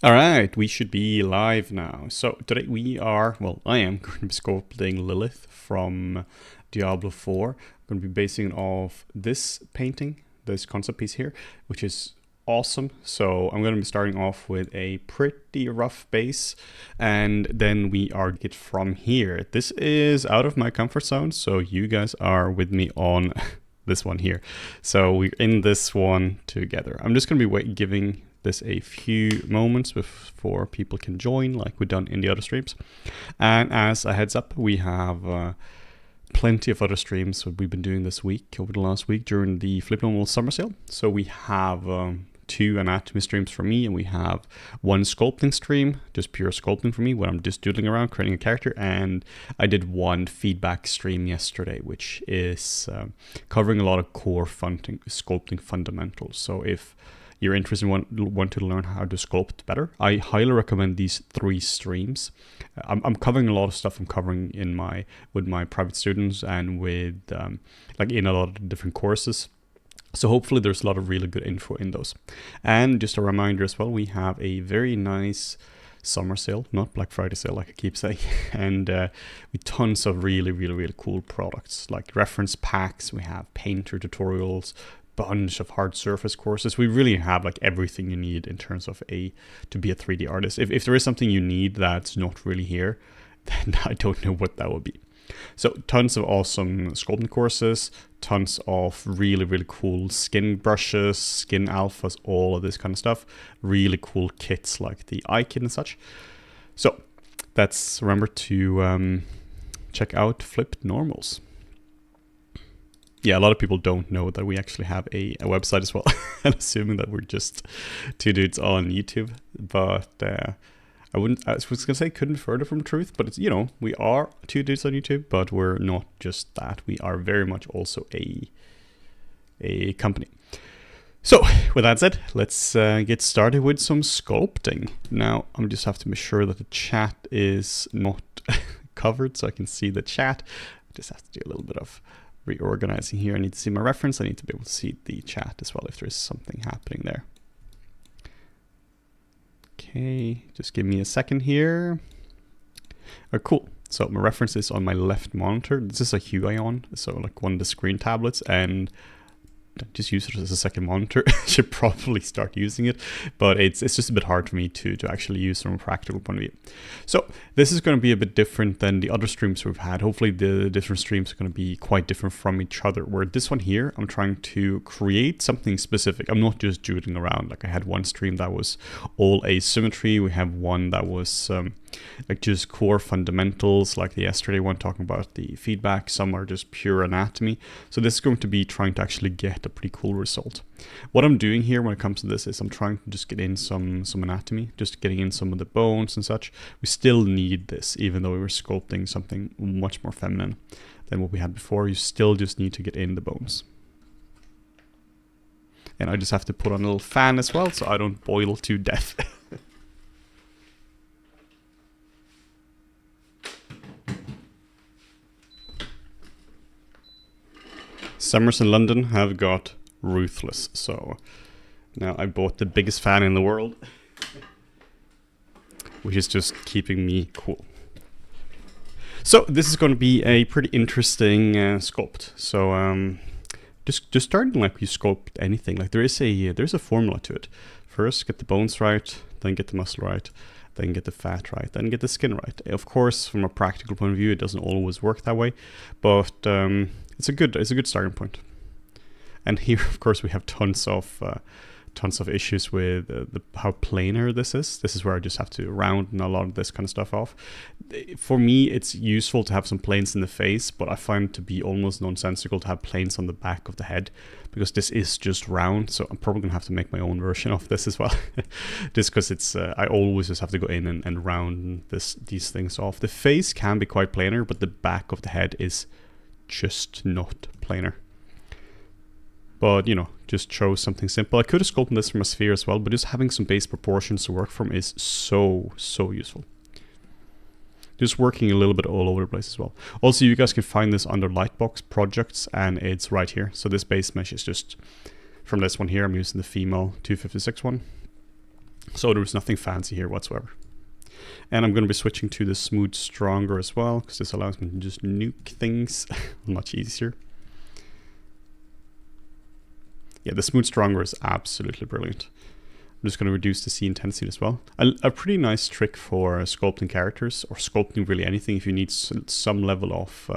All right, we should be live now. So today I am going to be sculpting Lilith from Diablo 4. I'm going to be basing it off this painting, this concept piece here, which is awesome. So I'm going to be starting off with a pretty rough base, and then we are get from here. This is out of my comfort zone, so you guys are with me on this one here. So we're in this one together. I'm just going to be giving this a few moments before people can join, like we've done in the other streams. And as a heads up, we have plenty of other streams that we've been doing this week, over the last week, during the Flip Normal Summer Sale. So we have 2 anatomy streams for me, and we have 1 sculpting stream, just pure sculpting for me, when I'm just doodling around creating a character. And I did 1 feedback stream yesterday, which is covering a lot of core sculpting fundamentals. So if you're interested and want to learn how to sculpt better, I highly recommend these 3 streams. I'm covering a lot of stuff I'm covering with my private students and with like in a lot of different courses. So hopefully there's a lot of really good info in those. And just a reminder as well, we have a very nice summer sale, not Black Friday sale like I keep saying, and with tons of really cool products like reference packs. We have painter tutorials, bunch of hard surface courses. We really have like everything you need in terms of to be a 3D artist. If there is something you need that's not really here, then I don't know what that would be. So tons of awesome sculpting courses, tons of really cool skin brushes, skin alphas, all of this kind of stuff. Really cool kits like the eye kit and such. So remember to check out Flipped Normals. Yeah, a lot of people don't know that we actually have a website as well. I'm assuming that we're just 2 dudes on YouTube, but I was going to say couldn't be further from truth, but it's, we are 2 dudes on YouTube, but we're not just that. We are very much also a company. So with that said, let's get started with some sculpting. Now, I just have to make sure that the chat is not covered so I can see the chat. I just have to do a little bit of reorganizing here. I need to see my reference. I need to be able to see the chat as well if there's something happening there. Okay, just give me a second here. Cool. So my reference is on my left monitor. This is a Hue Ion, so like one of the screen tablets, and just use it as a second monitor. Should probably start using it, but it's just a bit hard for me to actually use from a practical point of view. So this is going to be a bit different than the other streams we've had. Hopefully the different streams are going to be quite different from each other, where this one here, I'm trying to create something specific. I'm not just doodling around. Like I had 1 stream that was all asymmetry. We have 1 that was like just core fundamentals, like the yesterday one talking about the feedback. Some are just pure anatomy. So this is going to be trying to actually get a pretty cool result. What I'm doing here when it comes to this is I'm trying to just get in some anatomy, just getting in some of the bones and such. We still need this, even though we were sculpting something much more feminine than what we had before. You still just need to get in the bones. And I just have to put on a little fan as well so I don't boil to death. Summers in London have got ruthless, so now I bought the biggest fan in the world, which is just keeping me cool. So this is going to be a pretty interesting sculpt. So just starting like you sculpt anything, like there's a formula to it. First get the bones right, then get the muscle right, then get the fat right, then get the skin right. Of course, from a practical point of view, it doesn't always work that way, but it's a good starting point. And here, of course, we have tons of issues with how planar this is. This is where I just have to round a lot of this kind of stuff off. For me, it's useful to have some planes in the face, but I find it to be almost nonsensical to have planes on the back of the head, because this is just round. So I'm probably gonna have to make my own version of this as well, just because it's I always just have to go in and round these things off. The face can be quite planar, but the back of the head is just not planar. But just chose something simple. I could have sculpted this from a sphere as well, but just having some base proportions to work from is so useful. Just working a little bit all over the place as well. Also, you guys can find this under Lightbox projects, and it's right here. So this base mesh is just from this one here. I'm using the female 256 one. So there's nothing fancy here whatsoever. And I'm going to be switching to the smooth stronger as well, because this allows me to just nuke things much easier. Yeah, the smooth stronger is absolutely brilliant. I'm just going to reduce the sea intensity as well. A pretty nice trick for sculpting characters, or sculpting really anything if you need some level of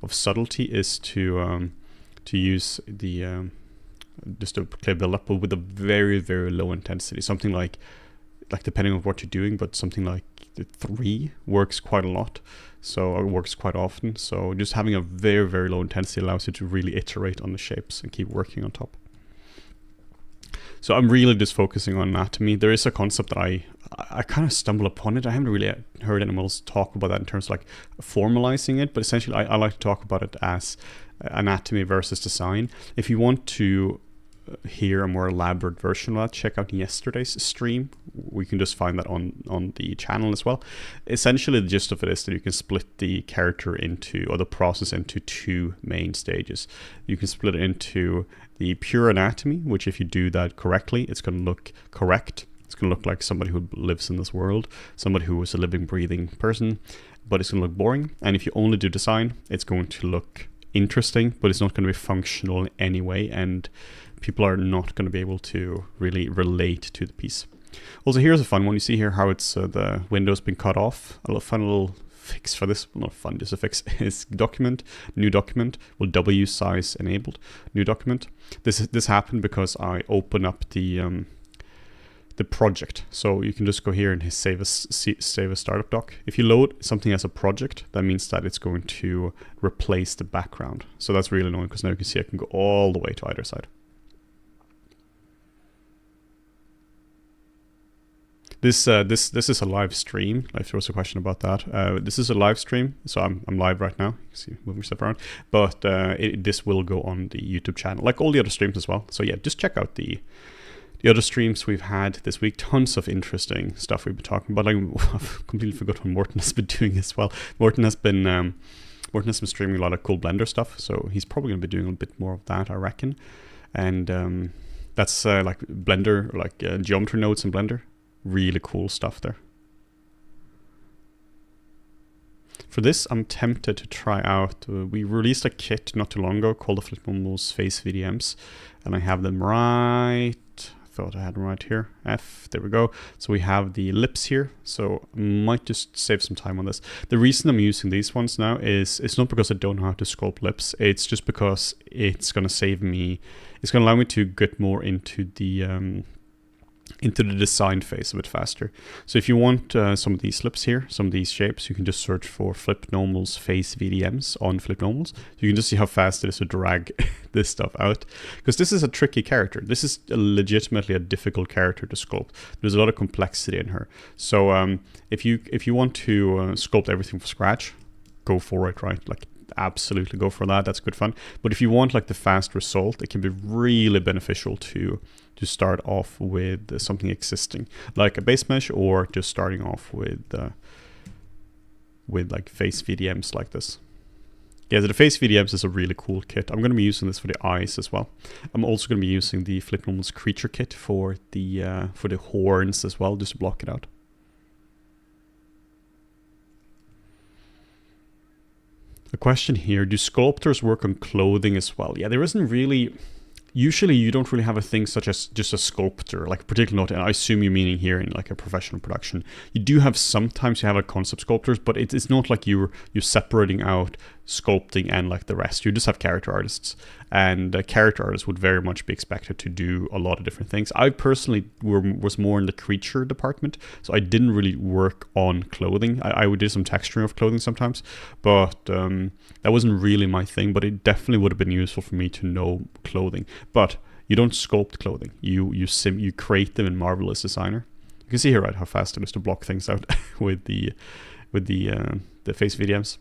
subtlety, is to use the just a clear build up, but with a very, very low intensity. Something like depending on what you're doing, but something like the 3 works quite a lot. So it works quite often. So just having a very, very low intensity allows you to really iterate on the shapes and keep working on top. So I'm really just focusing on anatomy. There is a concept that I kind of stumble upon it. I haven't really heard anyone else talk about that in terms of like formalizing it, but essentially I like to talk about it as anatomy versus design. If you want to hear a more elaborate version of that, check out yesterday's stream. We can just find that on the channel as well. Essentially the gist of it is that you can split the character into, or the process into, 2 main stages. You can split it into the pure anatomy, which if you do that correctly, it's going to look correct. It's going to look like somebody who lives in this world, somebody who is a living, breathing person, but it's going to look boring. And if you only do design, it's going to look interesting, but it's not going to be functional in any way, and people are not going to be able to really relate to the piece. Also, here's a fun one. You see here how it's the window's been cut off. A fun little fix for this. Well, not fun, just a fix. Is document, new document, will W size enabled, new document. This happened because I open up the project. So you can just go here and save a startup doc. If you load something as a project, that means that it's going to replace the background. So that's really annoying, because now you can see I can go all the way to either side. This is a live stream. If there was a question about that, this is a live stream, so I'm live right now. You can see moving stuff around, but this will go on the YouTube channel, like all the other streams as well. So yeah, just check out the other streams we've had this week. Tons of interesting stuff we've been talking about. I've completely forgot what Morten has been doing as well. Morten has been streaming a lot of cool Blender stuff, so he's probably going to be doing a bit more of that, I reckon. And that's like Blender, like geometry nodes in Blender. Really cool stuff there. For this, I'm tempted to try out, we released a kit not too long ago called the Flip Normals Face VDMs, and I have them right, I thought I had them right here, F, there we go. So we have the lips here, so I might just save some time on this. The reason I'm using these ones now is, it's not because I don't know how to sculpt lips, it's just because it's going to save me, it's going to allow me to get more into the design phase a bit faster. So if you want some of these lips here, some of these shapes, you can just search for Flip Normals Face VDMs on Flip Normals. You can just see how fast it is to drag this stuff out, because this is a tricky character. This is legitimately a difficult character to sculpt. There's a lot of complexity in her. So if you want to sculpt everything from scratch, go for it, right? Like, absolutely go for that. That's good fun. But if you want like the fast result, it can be really beneficial to start off with something existing, like a base mesh, or just starting off with like face VDMs like this. Yeah, so the face VDMs is a really cool kit. I'm going to be using this for the eyes as well. I'm also going to be using the Flip Normals creature kit for the horns as well, just to block it out. A question here, do sculptors work on clothing as well? Yeah, there isn't really, usually you don't really have a thing such as just a sculptor, like particularly not, and I assume you're meaning here in like a professional production. You do have, sometimes you have like concept sculptors, but it's not like you're separating out sculpting and like the rest. You just have character artists, and character artists would very much be expected to do a lot of different things. I personally was more in the creature department, so I didn't really work on clothing. I would do some texturing of clothing sometimes, but that wasn't really my thing. But it definitely would have been useful for me to know clothing. But you don't sculpt clothing. You create them in Marvelous Designer. You can see here, right, how fast it is to block things out with the face VDMs.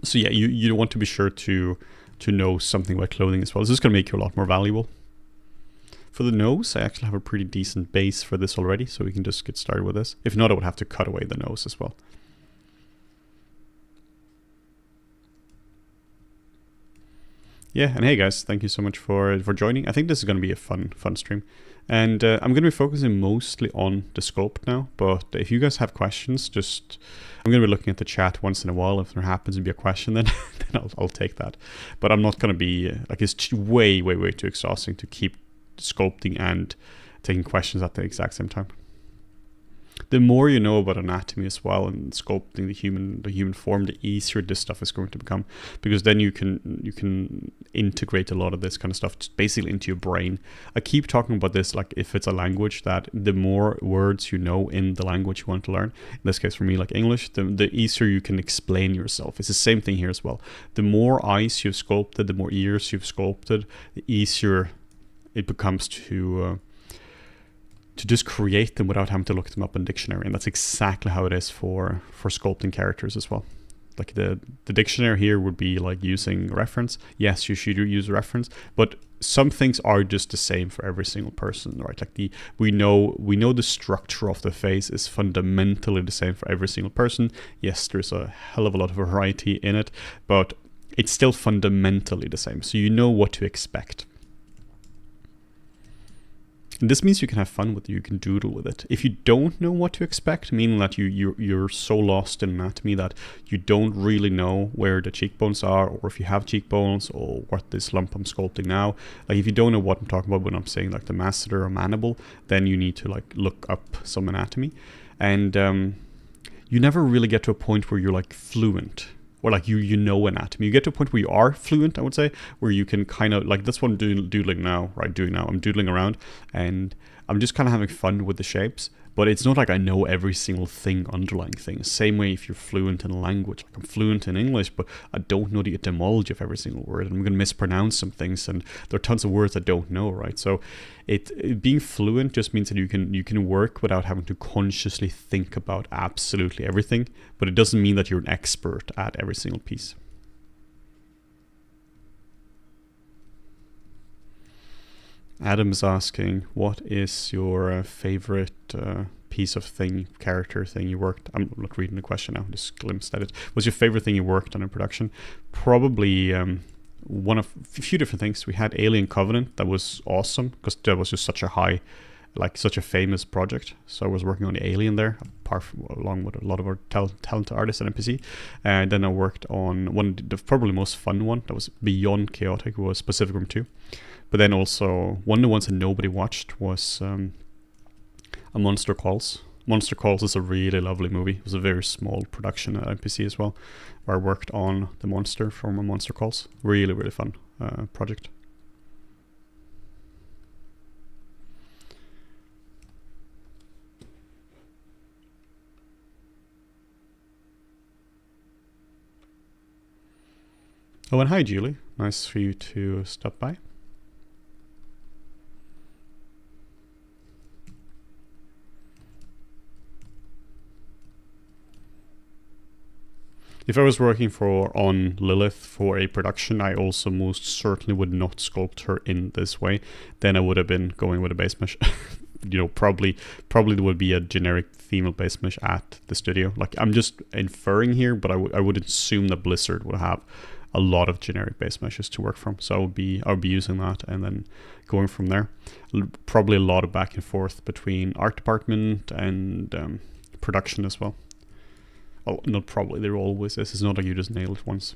So yeah, you want to be sure to know something about clothing as well. This is going to make you a lot more valuable. For the nose, I actually have a pretty decent base for this already, so we can just get started with this. If not, I would have to cut away the nose as well. Yeah, and hey guys, thank you so much for joining. I think this is going to be a fun stream. And I'm going to be focusing mostly on the sculpt now, but if you guys have questions, just, I'm going to be looking at the chat once in a while. If there happens to be a question, then, then I'll take that. But I'm not going to be, like, it's way too exhausting to keep sculpting and taking questions at the exact same time. The more you know about anatomy as well and sculpting the human form, the easier this stuff is going to become, because then you can integrate a lot of this kind of stuff just basically into your brain. I keep talking about this, like, if it's a language, that the more words you know in the language you want to learn, in this case for me, like English, the easier you can explain yourself. It's the same thing here as well. The more eyes you've sculpted, the more ears you've sculpted, the easier it becomes to just create them without having to look them up in dictionary. And that's exactly how it is for sculpting characters as well. Like the dictionary here would be like using reference. Yes, you should use reference, but some things are just the same for every single person, right? Like we know the structure of the face is fundamentally the same for every single person. Yes, there's a hell of a lot of variety in it, but it's still fundamentally the same. So you know what to expect. And this means you can have fun with it, you can doodle with it. If you don't know what to expect, meaning that you're so lost in anatomy that you don't really know where the cheekbones are, or if you have cheekbones, or what this lump I'm sculpting now. Like, if you don't know what I'm talking about when I'm saying like the masseter or mandible, then you need to like look up some anatomy. And you never really get to a point where you're like fluent, or like you know anatomy. You get to a point where you are fluent, I would say, where you can kind of, like, that's what I'm doodling now, right? I'm doodling around, and I'm just kind of having fun with the shapes, but it's not like I know every single thing, underlying thing. Same way if you're fluent in a language. Like, I'm fluent in English, but I don't know the etymology of every single word, and I'm going to mispronounce some things, and there are tons of words I don't know, right? So being fluent just means that you can work without having to consciously think about absolutely everything, but it doesn't mean that you're an expert at every single piece. Adam is asking, what is your favorite piece of character thing you worked? I'm not reading the question now, just glimpsed at it. What's your favorite thing you worked on in production? Probably one of a few different things. We had Alien Covenant, that was awesome, because that was just such a famous project. So I was working on the alien there, along with a lot of our talented artists at NPC. And then I worked on one, the probably most fun one that was beyond chaotic, was Pacific Rim 2. But then also, one of the ones that nobody watched was A Monster Calls. Monster Calls is a really lovely movie. It was a very small production at NPC as well, where I worked on the monster from A Monster Calls. Really fun project. Oh, and hi, Julie. Nice for you to stop by. If I was working on Lilith for a production, I also most certainly would not sculpt her in this way. Then I would have been going with a base mesh. Probably there would be a generic female base mesh at the studio. Like, I'm just inferring here, but I would assume that Blizzard would have a lot of generic base meshes to work from. So I would be using that and then going from there. Probably a lot of back and forth between art department and production as well. Oh, not probably, there always is. It's not like you just nail it once.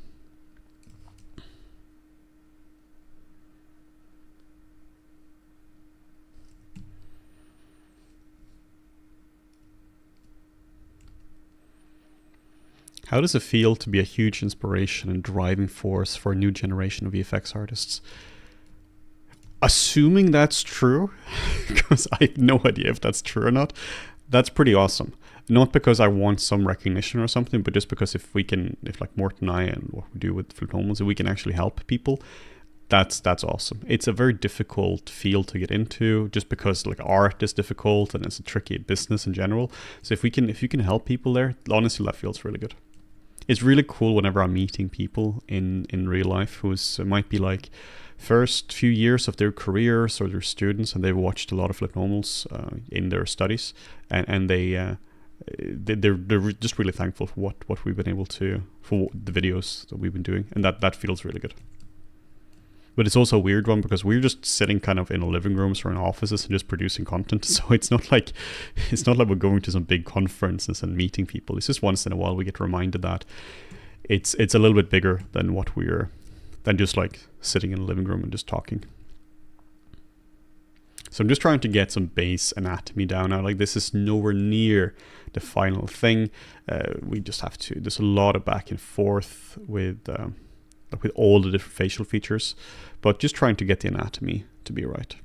How does it feel to be a huge inspiration and driving force for a new generation of VFX artists? Assuming that's true, because I have no idea if that's true or not, that's pretty awesome. Not because I want some recognition or something, but just because if like Morten and I and what we do with Flip Normals, if we can actually help people, that's awesome. It's a very difficult field to get into, just because like art is difficult and it's a tricky business in general. So if you can help people there, honestly, that feels really good. It's really cool whenever I'm meeting people in real life who might be like first few years of their careers or their students, and they've watched a lot of Flip Normals in their studies, and they're just really thankful for what we've been able to, for the videos that we've been doing, and that feels really good. But it's also a weird one because we're just sitting kind of in our living rooms or in offices and just producing content. So it's not like we're going to some big conferences and meeting people. It's just once in a while we get reminded that it's a little bit bigger than than just like sitting in a living room and just talking. So I'm just trying to get some base anatomy down now. Like, this is nowhere near the final thing. We just have to, there's a lot of back and forth with all the different facial features, but just trying to get the anatomy to be right.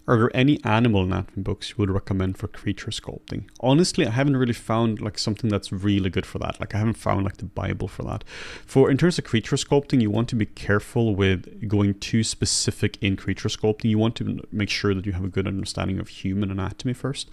Are there any animal anatomy books you would recommend for creature sculpting? Honestly, I haven't really found like something that's really good for that. Like, I haven't found like the Bible for that. In terms of creature sculpting, you want to be careful with going too specific in creature sculpting. You want to make sure that you have a good understanding of human anatomy first.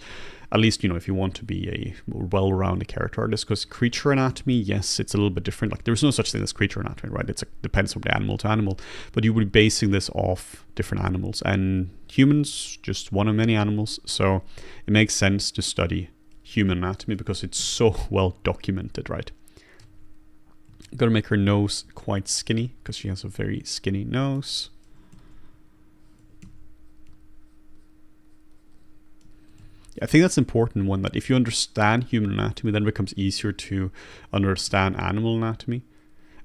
At least, if you want to be a well-rounded character artist, because creature anatomy, yes, it's a little bit different. Like, there's no such thing as creature anatomy, right? It depends from the animal to animal, but you will be basing this off different animals, and humans just one of many animals. So it makes sense to study human anatomy because it's so well documented, right? Got to make her nose quite skinny because she has a very skinny nose. I think that's an important one, that if you understand human anatomy, then it becomes easier to understand animal anatomy.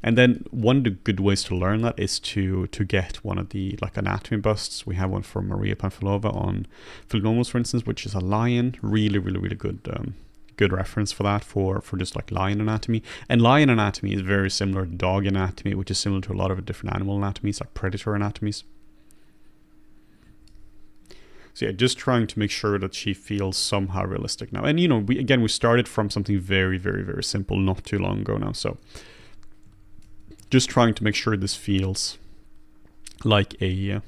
And then one of the good ways to learn that is to get one of the like anatomy busts. We have one from Maria Panfilova on Philognomos, for instance, which is a lion. Really, really, really good good reference for that, for just like lion anatomy. And lion anatomy is very similar to dog anatomy, which is similar to a lot of different animal anatomies, like predator anatomies. So yeah, just trying to make sure that she feels somehow realistic now. And we started from something very, very, very simple not too long ago now. So just trying to make sure this feels like a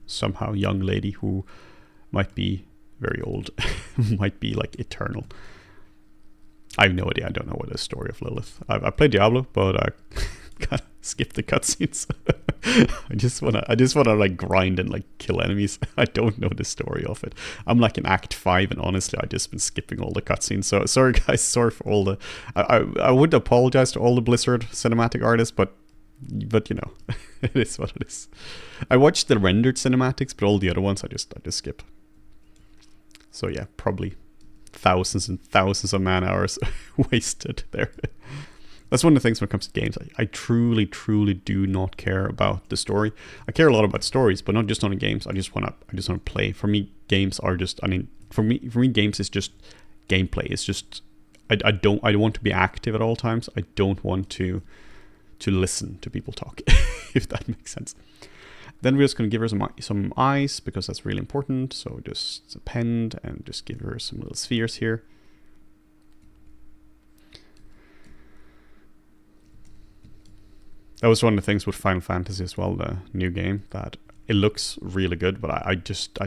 somehow young lady who might be very old, might be like eternal. I have no idea. I don't know what the story of Lilith. I played Diablo, but I kind of skipped the cutscenes. I just wanna like grind and like kill enemies. I don't know the story of it. I'm like in Act 5, and honestly, I've just been skipping all the cutscenes. So sorry guys, sorry for all the. I would apologize to all the Blizzard cinematic artists, but it is what it is. I watched the rendered cinematics, but all the other ones I just skip. So yeah, probably thousands and thousands of man hours wasted there. That's one of the things when it comes to games. I truly, truly do not care about the story. I care a lot about stories, but not just on the games. I just want to play. For me, games are just. For me, games is just gameplay. It's just. I don't want to be active at all times. I don't want to listen to people talk, if that makes sense. Then we're just going to give her some eyes, because that's really important. So just append and just give her some little spheres here. That was one of the things with Final Fantasy as well, the new game, that it looks really good, but I just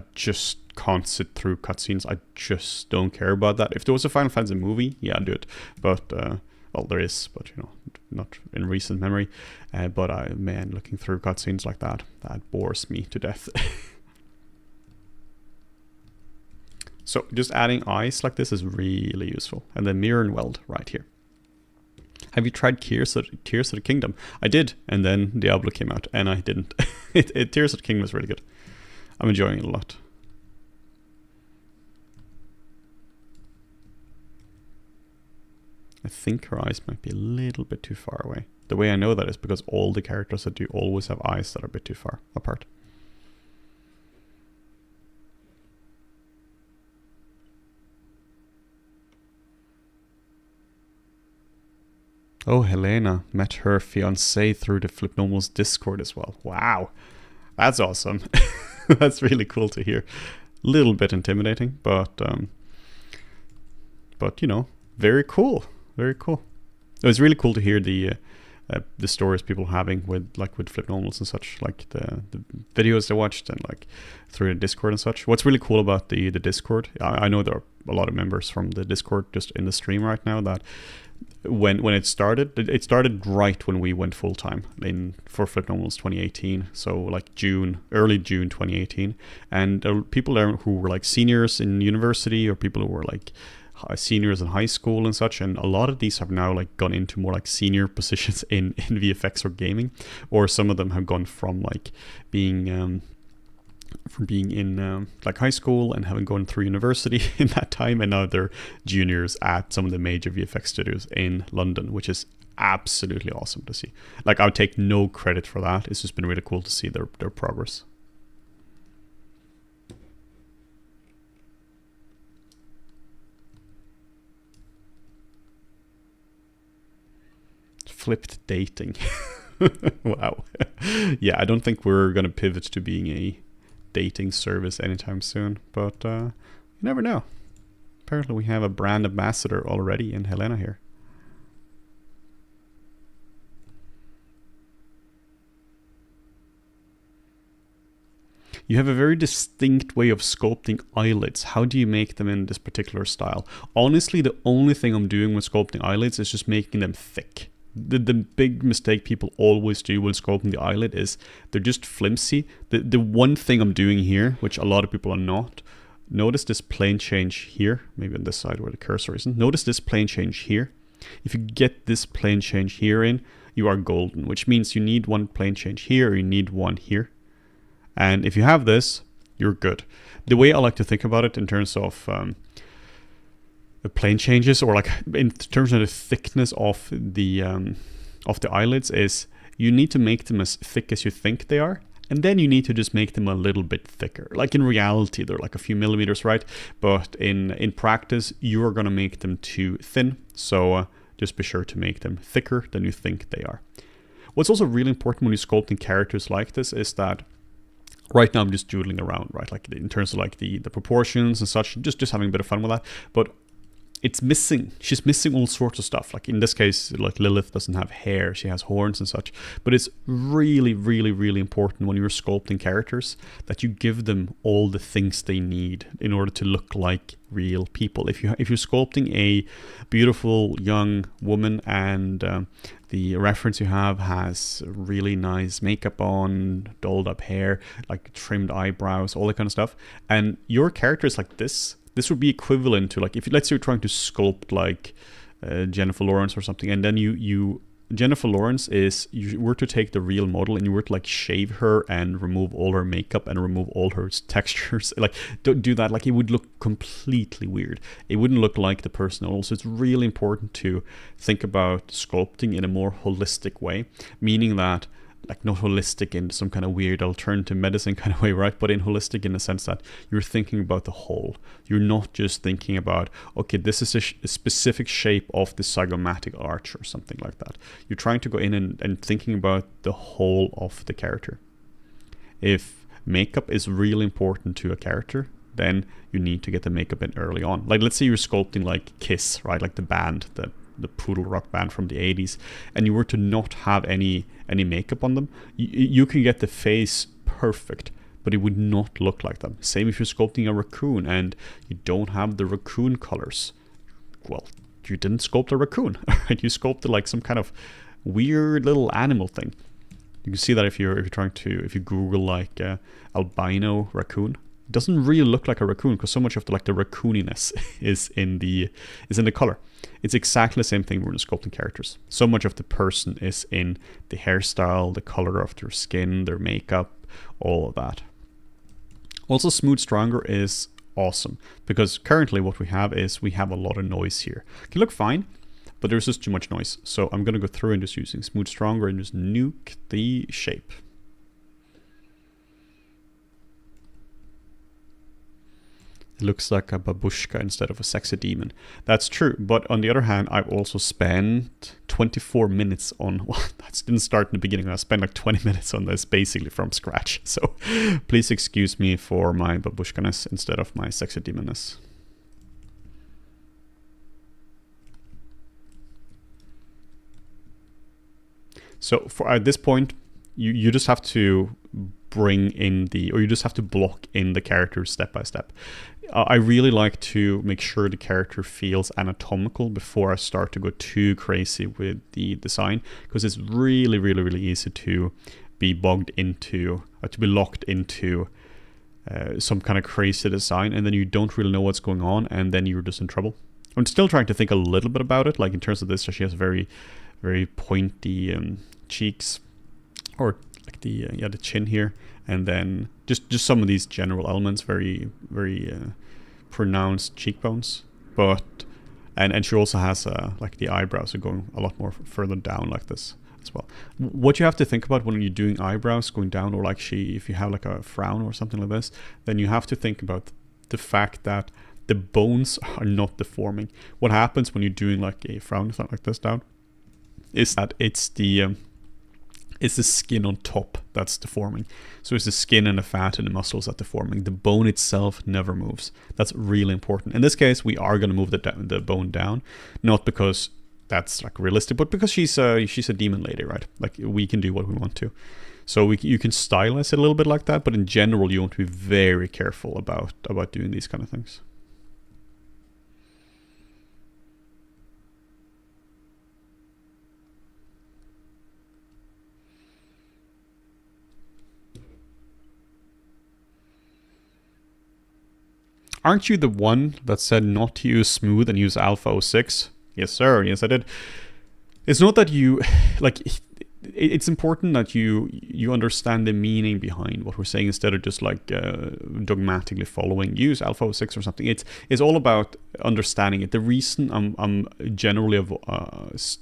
can't sit through cutscenes. I just don't care about that. If there was a Final Fantasy movie, yeah, I'd do it. But well, there is, but not in recent memory. But man, looking through cutscenes like that bores me to death. So just adding eyes like this is really useful, and then mirror and weld right here. Have you tried Tears of the Kingdom? I did, and then Diablo came out, and I didn't. Tears of the Kingdom is really good. I'm enjoying it a lot. I think her eyes might be a little bit too far away. The way I know that is because all the characters that do always have eyes that are a bit too far apart. Oh, Helena met her fiancé through the Flipnomal's Discord as well. Wow, that's awesome. That's really cool to hear. Little bit intimidating, but very cool. Very cool. It was really cool to hear the stories people are having with Flipnomals and such, like the videos they watched and like through the Discord and such. What's really cool about the Discord, I know there are a lot of members from the Discord just in the stream right now that when it started right when we went full time in for Flip Normals 2018, so like early June 2018, and people there who were like seniors in university or people who were like seniors in high school and such, and a lot of these have now like gone into more like senior positions in VFX or gaming, or some of them have gone from like being in like high school and having gone through university in that time, and now they're juniors at some of the major VFX studios in London, which is absolutely awesome to see. Like, I would take no credit for that. It's just been really cool to see their progress. Flipped dating. Wow. Yeah, I don't think we're gonna pivot to being a dating service anytime soon, but you never know. Apparently we have a brand ambassador already in Helena here. You have a very distinct way of sculpting eyelids. How do you make them in this particular style? Honestly, the only thing I'm doing with sculpting eyelids is just making them thick. The big mistake people always do when sculpting the eyelid is they're just flimsy. The one thing I'm doing here, which a lot of people are not, notice this plane change here, maybe on this side where the cursor isn't. Notice this plane change here. If you get this plane change here in, you are golden, which means you need one plane change here, or you need one here. And if you have this, you're good. The way I like to think about it in terms of the plane changes, or like in terms of the thickness of the eyelids, is you need to make them as thick as you think they are, and then you need to just make them a little bit thicker. Like in reality, they're like a few millimeters, right? But in practice, you are gonna make them too thin. So just be sure to make them thicker than you think they are. What's also really important when you're sculpting characters like this is that right now I'm just doodling around, right? Like in terms of like the proportions and such, just having a bit of fun with that. But it's missing. She's missing all sorts of stuff. Like in this case, like Lilith doesn't have hair, she has horns and such. But it's really, really, really important when you're sculpting characters that you give them all the things they need in order to look like real people. If you're sculpting a beautiful young woman and the reference you have has really nice makeup on, dolled up hair, like trimmed eyebrows, all that kind of stuff, and your character is like this would be equivalent to, like, if let's say you're trying to sculpt like Jennifer Lawrence or something, and then Jennifer Lawrence is, you were to take the real model and you were to like shave her and remove all her makeup and remove all her textures, like don't do that, like it would look completely weird. It wouldn't look like the person. Also, it's really important to think about sculpting in a more holistic way, meaning that, like, not holistic in some kind of weird alternative medicine kind of way, right? But in holistic in the sense that you're thinking about the whole. You're not just thinking about, okay, this is a specific shape of the zygomatic arch or something like that. You're trying to go in and thinking about the whole of the character. If makeup is really important to a character, then you need to get the makeup in early on. Like, let's say you're sculpting like Kiss, right? Like the band, the poodle rock band from the 80s, and you were to not have any makeup on them, you can get the face perfect, but it would not look like them. Same if you're sculpting a raccoon and you don't have the raccoon colors. Well, you didn't sculpt a raccoon, right? You sculpted like some kind of weird little animal thing. You can see that if you Google like albino raccoon, it doesn't really look like a raccoon because so much of the raccooniness is in the color. It's exactly the same thing when sculpting characters. So much of the person is in the hairstyle, the color of their skin, their makeup, all of that. Also, Smooth Stronger is awesome because currently what we have a lot of noise here. It can look fine, but there's just too much noise. So I'm going to go through and just using Smooth Stronger and just nuke the shape. It looks like a babushka instead of a sexy demon. That's true, but on the other hand, I've also spent 24 minutes on, well, that didn't start in the beginning, I spent like 20 minutes on this basically from scratch. So please excuse me for my babushkaness instead of my sexy demonness. So at this point, you just have to bring in the, or you just have to block in the character step by step. I really like to make sure the character feels anatomical before I start to go too crazy with the design, because it's really, really, really easy to be bogged into, or to be locked into some kind of crazy design, and then you don't really know what's going on, and then you're just in trouble. I'm still trying to think a little bit about it, like in terms of this, she has very, very pointy cheeks, or like the chin here, and then just some of these general elements, very, very pronounced cheekbones, but and she also has like the eyebrows are going a lot more further down like this as well. What you have to think about when you're doing eyebrows going down, or like if you have like a frown or something like this, then you have to think about the fact that the bones are not deforming. What happens when you're doing like a frown like this down is that it's the skin on top that's deforming. So it's the skin and the fat and the muscles that deforming. The bone itself never moves. That's really important. In this case, we are going to move the bone down, not because that's like realistic, but because she's a demon lady, right? Like we can do what we want to. So you can stylize it a little bit like that, but in general, you want to be very careful about doing these kind of things. Aren't you the one that said not to use smooth and use alpha 06? Yes, sir. Yes, I did. It's not that you, like, it's important that you understand the meaning behind what we're saying instead of just like dogmatically following. Use alpha 06 or something. It's all about understanding it. The reason I'm generally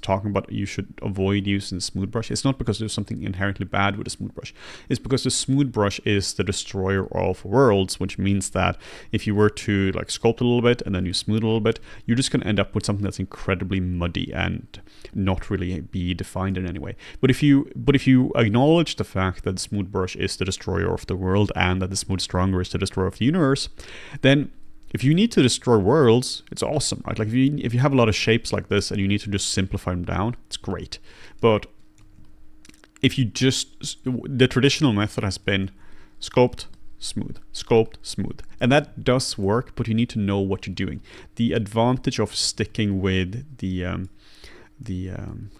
talking about you should avoid using smooth brush, it's not because there's something inherently bad with a smooth brush. It's because the smooth brush is the destroyer of worlds, which means that if you were to like sculpt a little bit and then you smooth a little bit, you're just going to end up with something that's incredibly muddy and not really be defined in any way. But if you acknowledge the fact that the smooth brush is the destroyer of the world and that the smooth stronger is the destroyer of the universe, then if you need to destroy worlds, it's awesome, right? Like if you have a lot of shapes like this and you need to just simplify them down, it's great. But if you just, the traditional method has been sculpt, smooth, and that does work, but you need to know what you're doing. The advantage of sticking with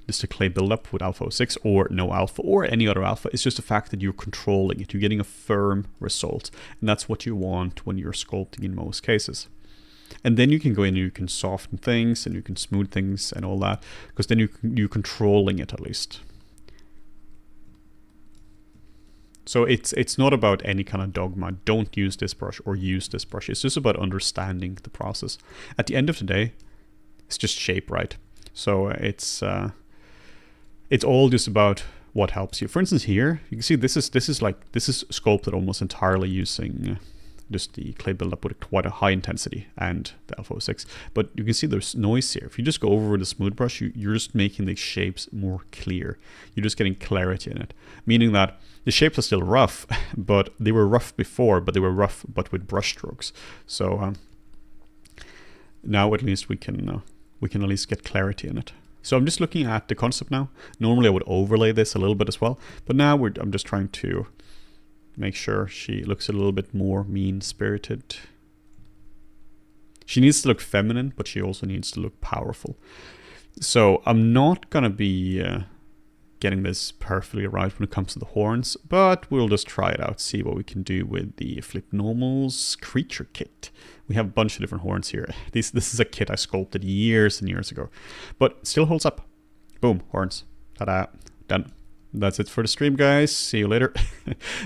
just a clay buildup with alpha 06 or no alpha or any other alpha is just the fact that you're controlling it. You're getting a firm result, and that's what you want when you're sculpting in most cases. And then you can go in and you can soften things and you can smooth things and all that, because then you're controlling it at least. So it's not about any kind of dogma. Don't use this brush or use this brush. It's just about understanding the process. At the end of the day, it's just shape, right? So it's all just about what helps you. For instance, here you can see this is sculpted almost entirely using just the clay buildup with quite a high intensity and the alpha 06. But you can see there's noise here. If you just go over with a smooth brush, you're just making the shapes more clear. You're just getting clarity in it, meaning that the shapes are still rough, but they were rough before, but they were rough but with brush strokes. So now at least we can at least get clarity in it. So I'm just looking at the concept now. Normally I would overlay this a little bit as well, but now I'm just trying to make sure she looks a little bit more mean-spirited. She needs to look feminine, but she also needs to look powerful. So I'm not gonna be getting this perfectly right when it comes to the horns, but we'll just try it out, see what we can do with the Flip Normals creature kit. We have a bunch of different horns here. This is a kit I sculpted years and years ago, but still holds up. Boom, horns. Ta-da, done. That's it for the stream, guys. See you later.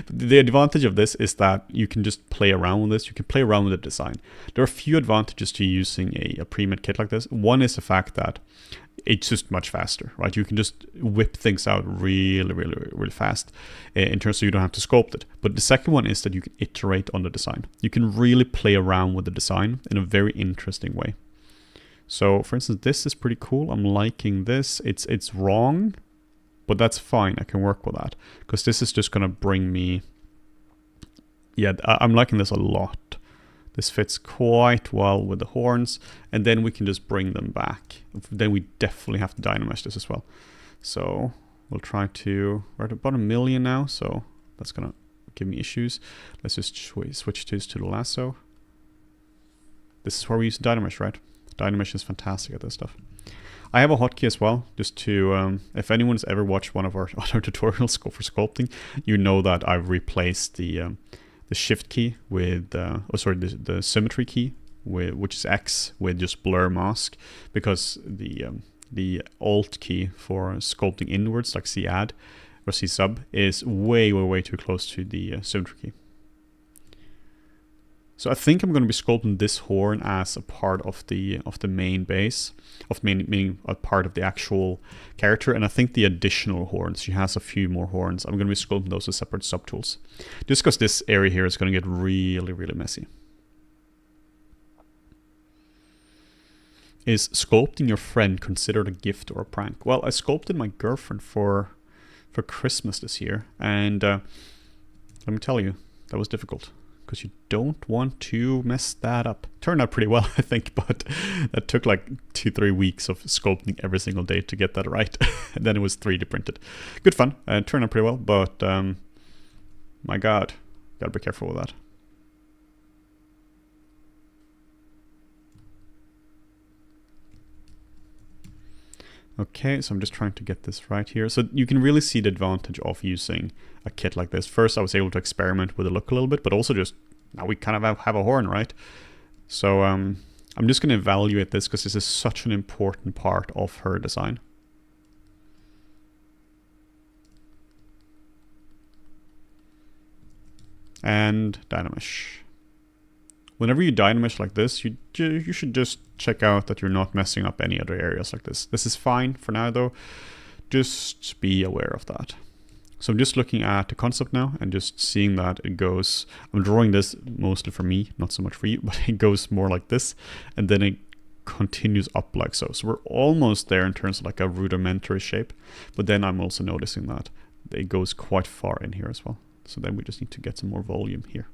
The advantage of this is that you can just play around with this. You can play around with the design. There are a few advantages to using a pre-made kit like this. One is the fact that it's just much faster, right? You can just whip things out really, really, really fast in terms of you don't have to sculpt it. But the second one is that you can iterate on the design. You can really play around with the design in a very interesting way. So, for instance, this is pretty cool. I'm liking this. It's wrong, but that's fine. I can work with that because this is just going to bring me... Yeah, I'm liking this a lot. This fits quite well with the horns, and then we can just bring them back. Then we definitely have to dynamesh this as well. So we'll try to... We're at about 1 million now, so that's going to give me issues. Let's just switch this to the lasso. This is where we use Dynamesh, right? Dynamesh is fantastic at this stuff. I have a hotkey as well, just to, if anyone's ever watched one of our other tutorials for sculpting, you know that I've replaced the shift key with, the symmetry key, which is X, with just blur mask, because the alt key for sculpting inwards, like C add or C sub, is way too close to the symmetry key. So I think I'm going to be sculpting this horn as a part of the main base, meaning a part of the actual character. And I think the additional horns, she has a few more horns, I'm going to be sculpting those as separate subtools, just because this area here is going to get really messy. Is sculpting your friend considered a gift or a prank? Well, I sculpted my girlfriend for Christmas this year, and let me tell you, that was difficult. Because you don't want to mess that up. Turned out pretty well, I think, but that took like 2-3 weeks of sculpting every single day to get that right. And then it was 3D printed. Good fun. Turned out pretty well, but my God, gotta be careful with that. Okay, so I'm just trying to get this right here. So you can really see the advantage of using a kit like this. First, I was able to experiment with the look a little bit, but also just now we kind of have a horn, right? So I'm just going to evaluate this because this is such an important part of her design. And Dynamesh. Whenever you Dynamesh like this, you should just check out that you're not messing up any other areas like this. This is fine for now though, just be aware of that. So I'm just looking at the concept now and just seeing that it goes, I'm drawing this mostly for me, not so much for you, but it goes more like this, and then it continues up like so. So we're almost there in terms of like a rudimentary shape, but then I'm also noticing that it goes quite far in here as well. So then we just need to get some more volume here.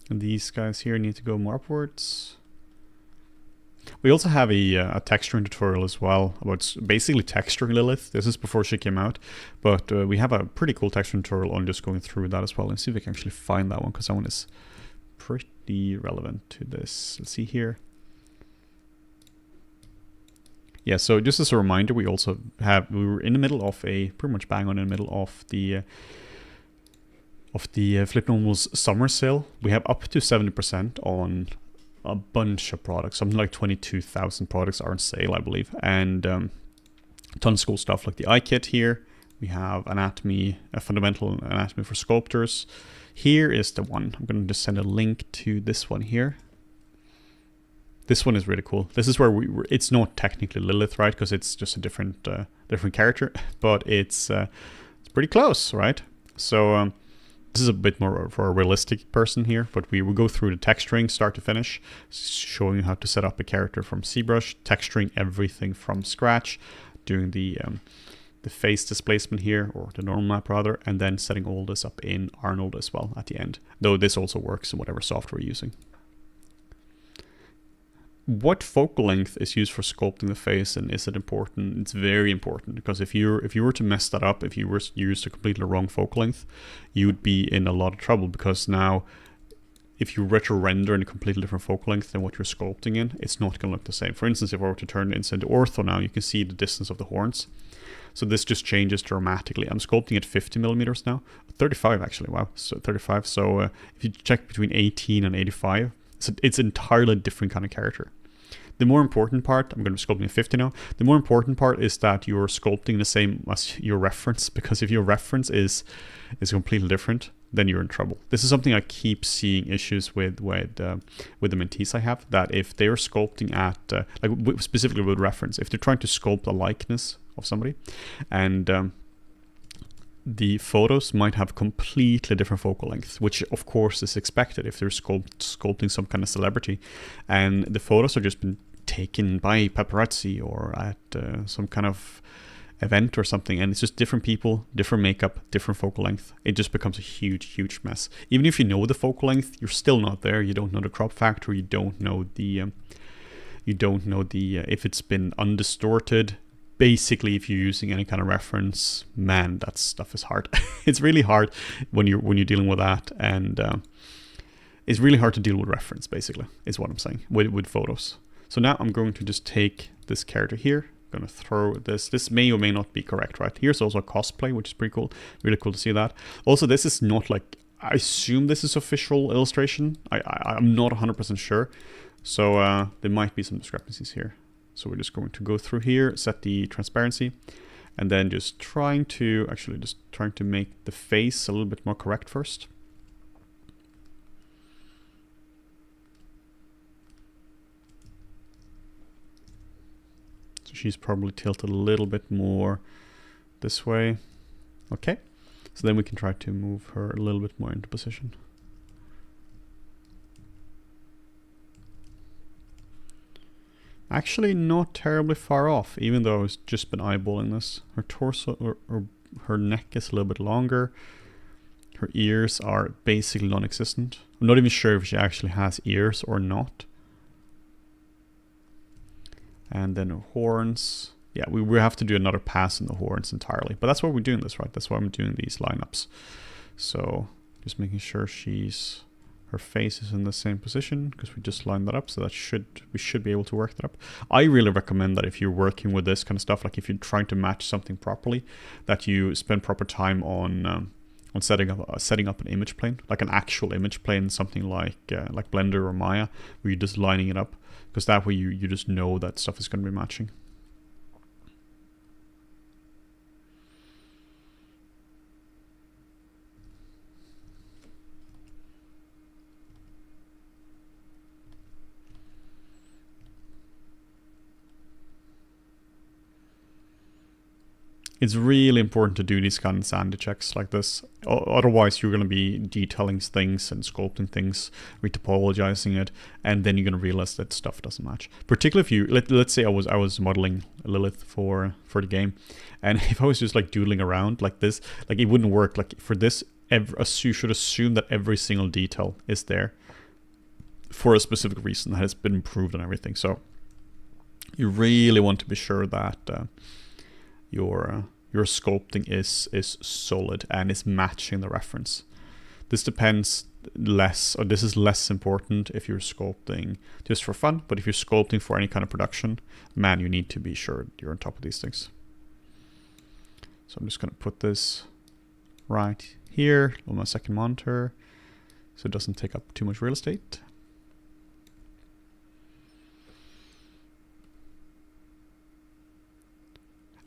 And these guys here need to go more upwards. We also have a texturing tutorial as well about basically texturing Lilith. This is before she came out, but we have a pretty cool texturing tutorial on just going through that as well, and see if we can actually find that one, because that one is pretty relevant to this. Let's see here. Yeah, so just as a reminder, we also have, we were in the middle of pretty much bang on in the middle of the Flip Normal's summer sale. We have up to 70% on a bunch of products. Something like 22,000 products are on sale, I believe. And tons of cool stuff like the eye kit here. We have anatomy, a fundamental anatomy for sculptors. Here is the one. I'm going to just send a link to this one here. This one is really cool. This is where it's not technically Lilith, right? Because it's just a different character, but it's pretty close, right? So this is a bit more for a realistic person here, but we will go through the texturing start to finish, showing you how to set up a character from ZBrush, texturing everything from scratch, doing the face displacement here, or the normal map rather, and then setting all this up in Arnold as well at the end. Though this also works in whatever software you're using. What focal length is used for sculpting the face, and is it important? It's very important, because if you were to mess that up, if you were to use a completely wrong focal length, you would be in a lot of trouble, because now if you retro render in a completely different focal length than what you're sculpting in, it's not going to look the same. For instance, if I were to turn it into ortho now, you can see the distance of the horns. So this just changes dramatically. I'm sculpting at 50 millimeters now, 35 actually, wow, so 35. So if you check between 18 and 85, so it's entirely different kind of character. The more important part, I'm going to be sculpting at 50 now, the more important part is that you're sculpting the same as your reference, because if your reference is completely different, then you're in trouble. This is something I keep seeing issues with the mentees I have, that if they're sculpting at, like specifically with reference, if they're trying to sculpt a likeness of somebody, and the photos might have completely different focal length, which of course is expected if they're sculpting some kind of celebrity, and the photos are just been taken by paparazzi or at some kind of event or something, and it's just different people, different makeup, different focal length. It just becomes a huge mess. Even if you know the focal length, you're still not there. You don't know the crop factor. You don't know the if it's been undistorted. Basically, if you're using any kind of reference, man, that stuff is hard. It's really hard when you're dealing with that, and it's really hard to deal with reference. Basically, is what I'm saying with photos. So now I'm going to just take this character here. I'm gonna throw this. This may or may not be correct, right? Here's also a cosplay, which is pretty cool. Really cool to see that. Also, this is not like, I assume this is official illustration. I'm not 100% sure. So there might be some discrepancies here. So we're just going to go through here, set the transparency, and then just trying to make the face a little bit more correct first. So she's probably tilted a little bit more this way. Okay, so then we can try to move her a little bit more into position. Actually not terribly far off, even though I've just been eyeballing this. Her torso, or her neck is a little bit longer. Her ears are basically non-existent. I'm not even sure if she actually has ears or not. And then her horns. Yeah, we have to do another pass in the horns entirely. But that's why we're doing this, right? That's why I'm doing these lineups. So just making sure her face is in the same position, because we just lined that up, so that we should be able to work that up. I really recommend that if you're working with this kind of stuff, like if you're trying to match something properly, that you spend proper time on setting up an image plane, like an actual image plane, something like Blender or Maya, where you're just lining it up, because that way you just know that stuff is going to be matching. It's really important to do these kind of sanity checks like this. Otherwise, you're going to be detailing things and sculpting things, retopologizing it, and then you're going to realize that stuff doesn't match. Particularly if you, let's say I was modeling Lilith for the game, and if I was just like doodling around like this, like it wouldn't work. Like for this, you should assume that every single detail is there for a specific reason that has been improved and everything. So you really want to be sure that your sculpting is solid and is matching the reference. This depends less, or this is less important if you're sculpting just for fun, but if you're sculpting for any kind of production, man, you need to be sure you're on top of these things. So I'm just going to put this right here on my second monitor so it doesn't take up too much real estate.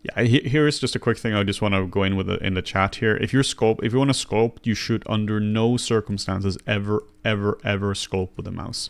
Yeah, here is just a quick thing I just want to go in with in the chat here. If you want to sculpt, you should under no circumstances ever sculpt with a mouse.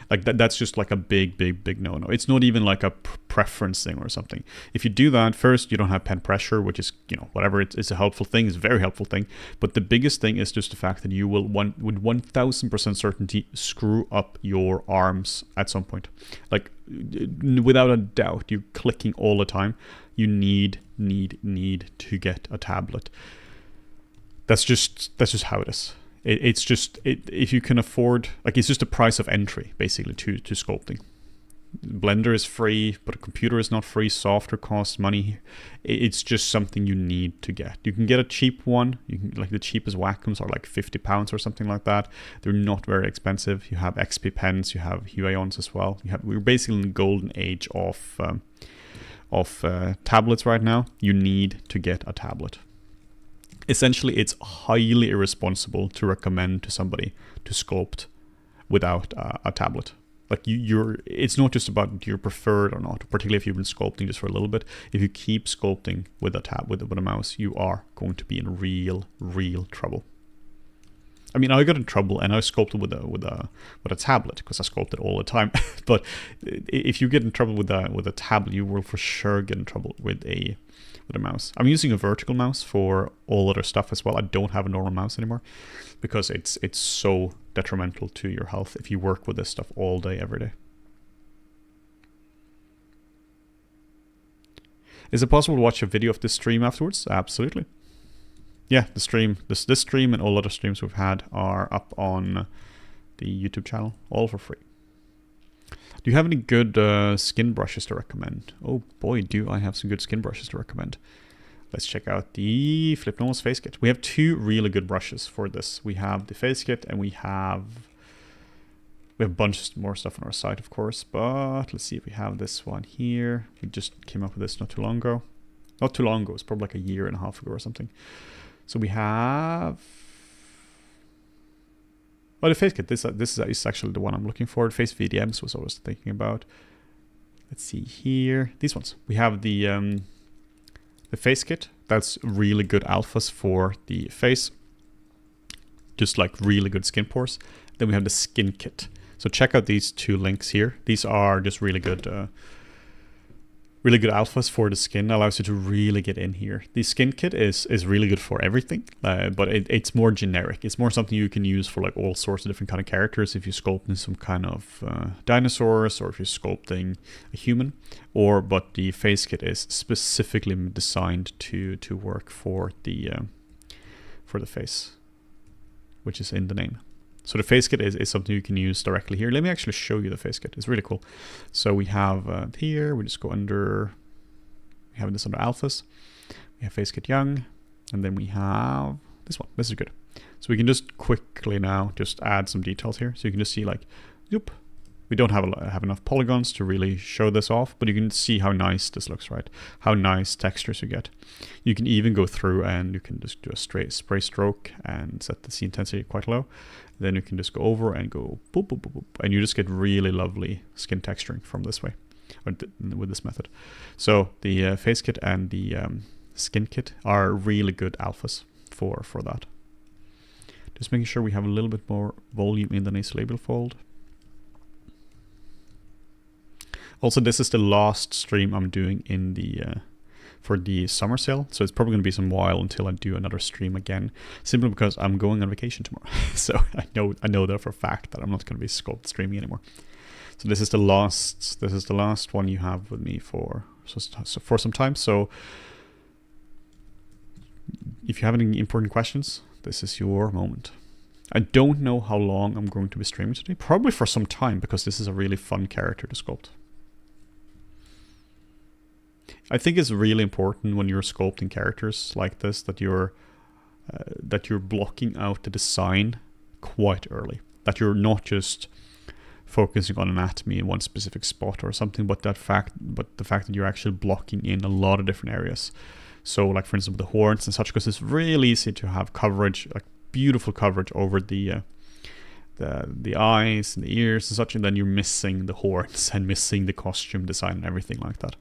Like that's just like a big no-no. It's not even like a preference thing or something. If you do that, first, you don't have pen pressure, which is, whatever, it's a helpful thing, it's a very helpful thing. But the biggest thing is just the fact that you will, with 1000% certainty, screw up your arms at some point. Like, without a doubt, you're clicking all the time. You need to get a tablet. That's just how it is. It's just if you can afford, like, it's just a price of entry basically to sculpting. Blender is free, but a computer is not free. Software costs money. It's just something you need to get. You can get a cheap one. You can, like, the cheapest Wacoms are like £50 or something like that. They're not very expensive. You have XP pens. You have Huions as well. We're basically in the golden age of tablets right now. You need to get a tablet. Essentially, it's highly irresponsible to recommend to somebody to sculpt without a tablet. Like it's not just about your preferred or not, particularly if you've been sculpting just for a little bit. If you keep sculpting with a mouse, you are going to be in real trouble. I mean, I got in trouble, and I sculpted with a tablet because I sculpted all the time. But if you get in trouble with a tablet, you will for sure get in trouble with a mouse. I'm using a vertical mouse for all other stuff as well. I don't have a normal mouse anymore because it's so detrimental to your health if you work with this stuff all day, every day. Is it possible to watch a video of this stream afterwards? Absolutely. Yeah, the stream, this stream and all other streams we've had are up on the YouTube channel, all for free. Do you have any good skin brushes to recommend? Oh boy, do I have some good skin brushes to recommend. Let's check out the Flip Normal's face kit. We have two really good brushes for this. We have the face kit and we have a bunch more stuff on our site, of course, but let's see if we have this one here. We just came up with this not too long ago. Not too long ago, it's probably like a year and a half ago or something. So we have... Oh, the face kit. This is actually the one I'm looking for. The face VDMs was always thinking about. Let's see here. These ones. We have the face kit. That's really good alphas for the face. Just like really good skin pores. Then we have the skin kit. So check out these two links here. These are just really good alphas for the skin. Allows you to really get in here. The skin kit is really good for everything, but it's more generic. It's more something you can use for like all sorts of different kind of characters. If you're sculpting some kind of dinosaurs, or if you're sculpting a human, but the face kit is specifically designed to work for the face, which is in the name. So the face kit is something you can use directly here. Let me actually show you the face kit. It's really cool. So we have here, we just go under, we have this under alphas. We have face kit young, and then we have this one. This is good. So we can just quickly now just add some details here. So you can just see like, yoop. We don't have enough polygons to really show this off, but you can see how nice this looks, right? How nice textures you get. You can even go through and you can just do a straight spray stroke and set the scene intensity quite low. Then you can just go over and go boop, boop, boop, boop, and you just get really lovely skin texturing from this way, or with this method. So the face kit and the skin kit are really good alphas for that. Just making sure we have a little bit more volume in the nasolabial fold. Also, this is the last stream I'm doing in the for the summer sale, so it's probably going to be some while until I do another stream again, simply because I'm going on vacation tomorrow. So I know that for a fact that I'm not going to be Sculpt streaming anymore. So this is the last one you have with me for some time. So if you have any important questions, this is your moment. I don't know how long I'm going to be streaming today, probably for some time, because this is a really fun character to sculpt. I think it's really important when you're sculpting characters like this that you're blocking out the design quite early. That you're not just focusing on anatomy in one specific spot or something, but the fact that you're actually blocking in a lot of different areas. So, like for instance, with the horns and such, because it's really easy to have coverage, like beautiful coverage over the eyes and the ears and such, and then you're missing the horns and missing the costume design and everything like that.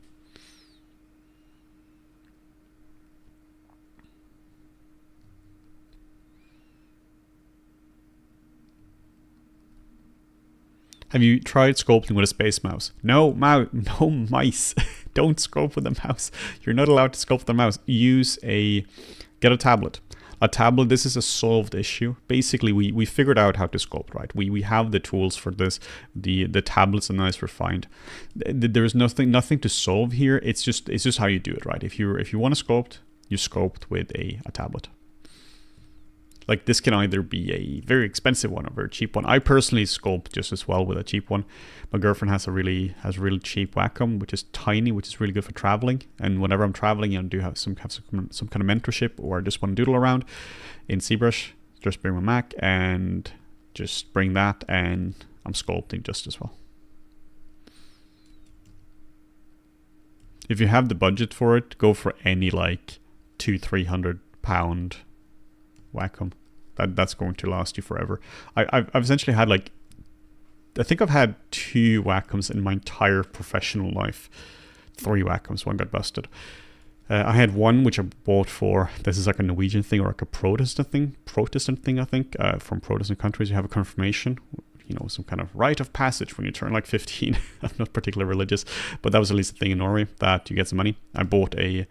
Have you tried sculpting with a space mouse? No mice. Don't sculpt with a mouse. You're not allowed to sculpt with a mouse. Get a tablet. A tablet, this is a solved issue. Basically, we figured out how to sculpt, right? We have the tools for this. The tablets are nice, refined. There is nothing to solve here. It's just how you do it, right? If you want to sculpt, you sculpt with a tablet. Like this can either be a very expensive one or a very cheap one. I personally sculpt just as well with a cheap one. My girlfriend has a really cheap Wacom, which is tiny, which is really good for traveling. And whenever I'm traveling and do have some kind of mentorship, or I just want to doodle around in ZBrush, just bring my Mac and just bring that, and I'm sculpting just as well. If you have the budget for it, go for any like £200-300 Wacom. That's going to last you forever. I've essentially had I think I've had 2 Wacoms in my entire professional life. 3 Wacoms, one got busted. I had one which I bought for, this is like a Norwegian thing or like a Protestant thing, I think. From Protestant countries, you have a confirmation, you know, some kind of rite of passage when you turn like 15. I'm not particularly religious, but that was at least a thing in Norway, that you get some money. I bought a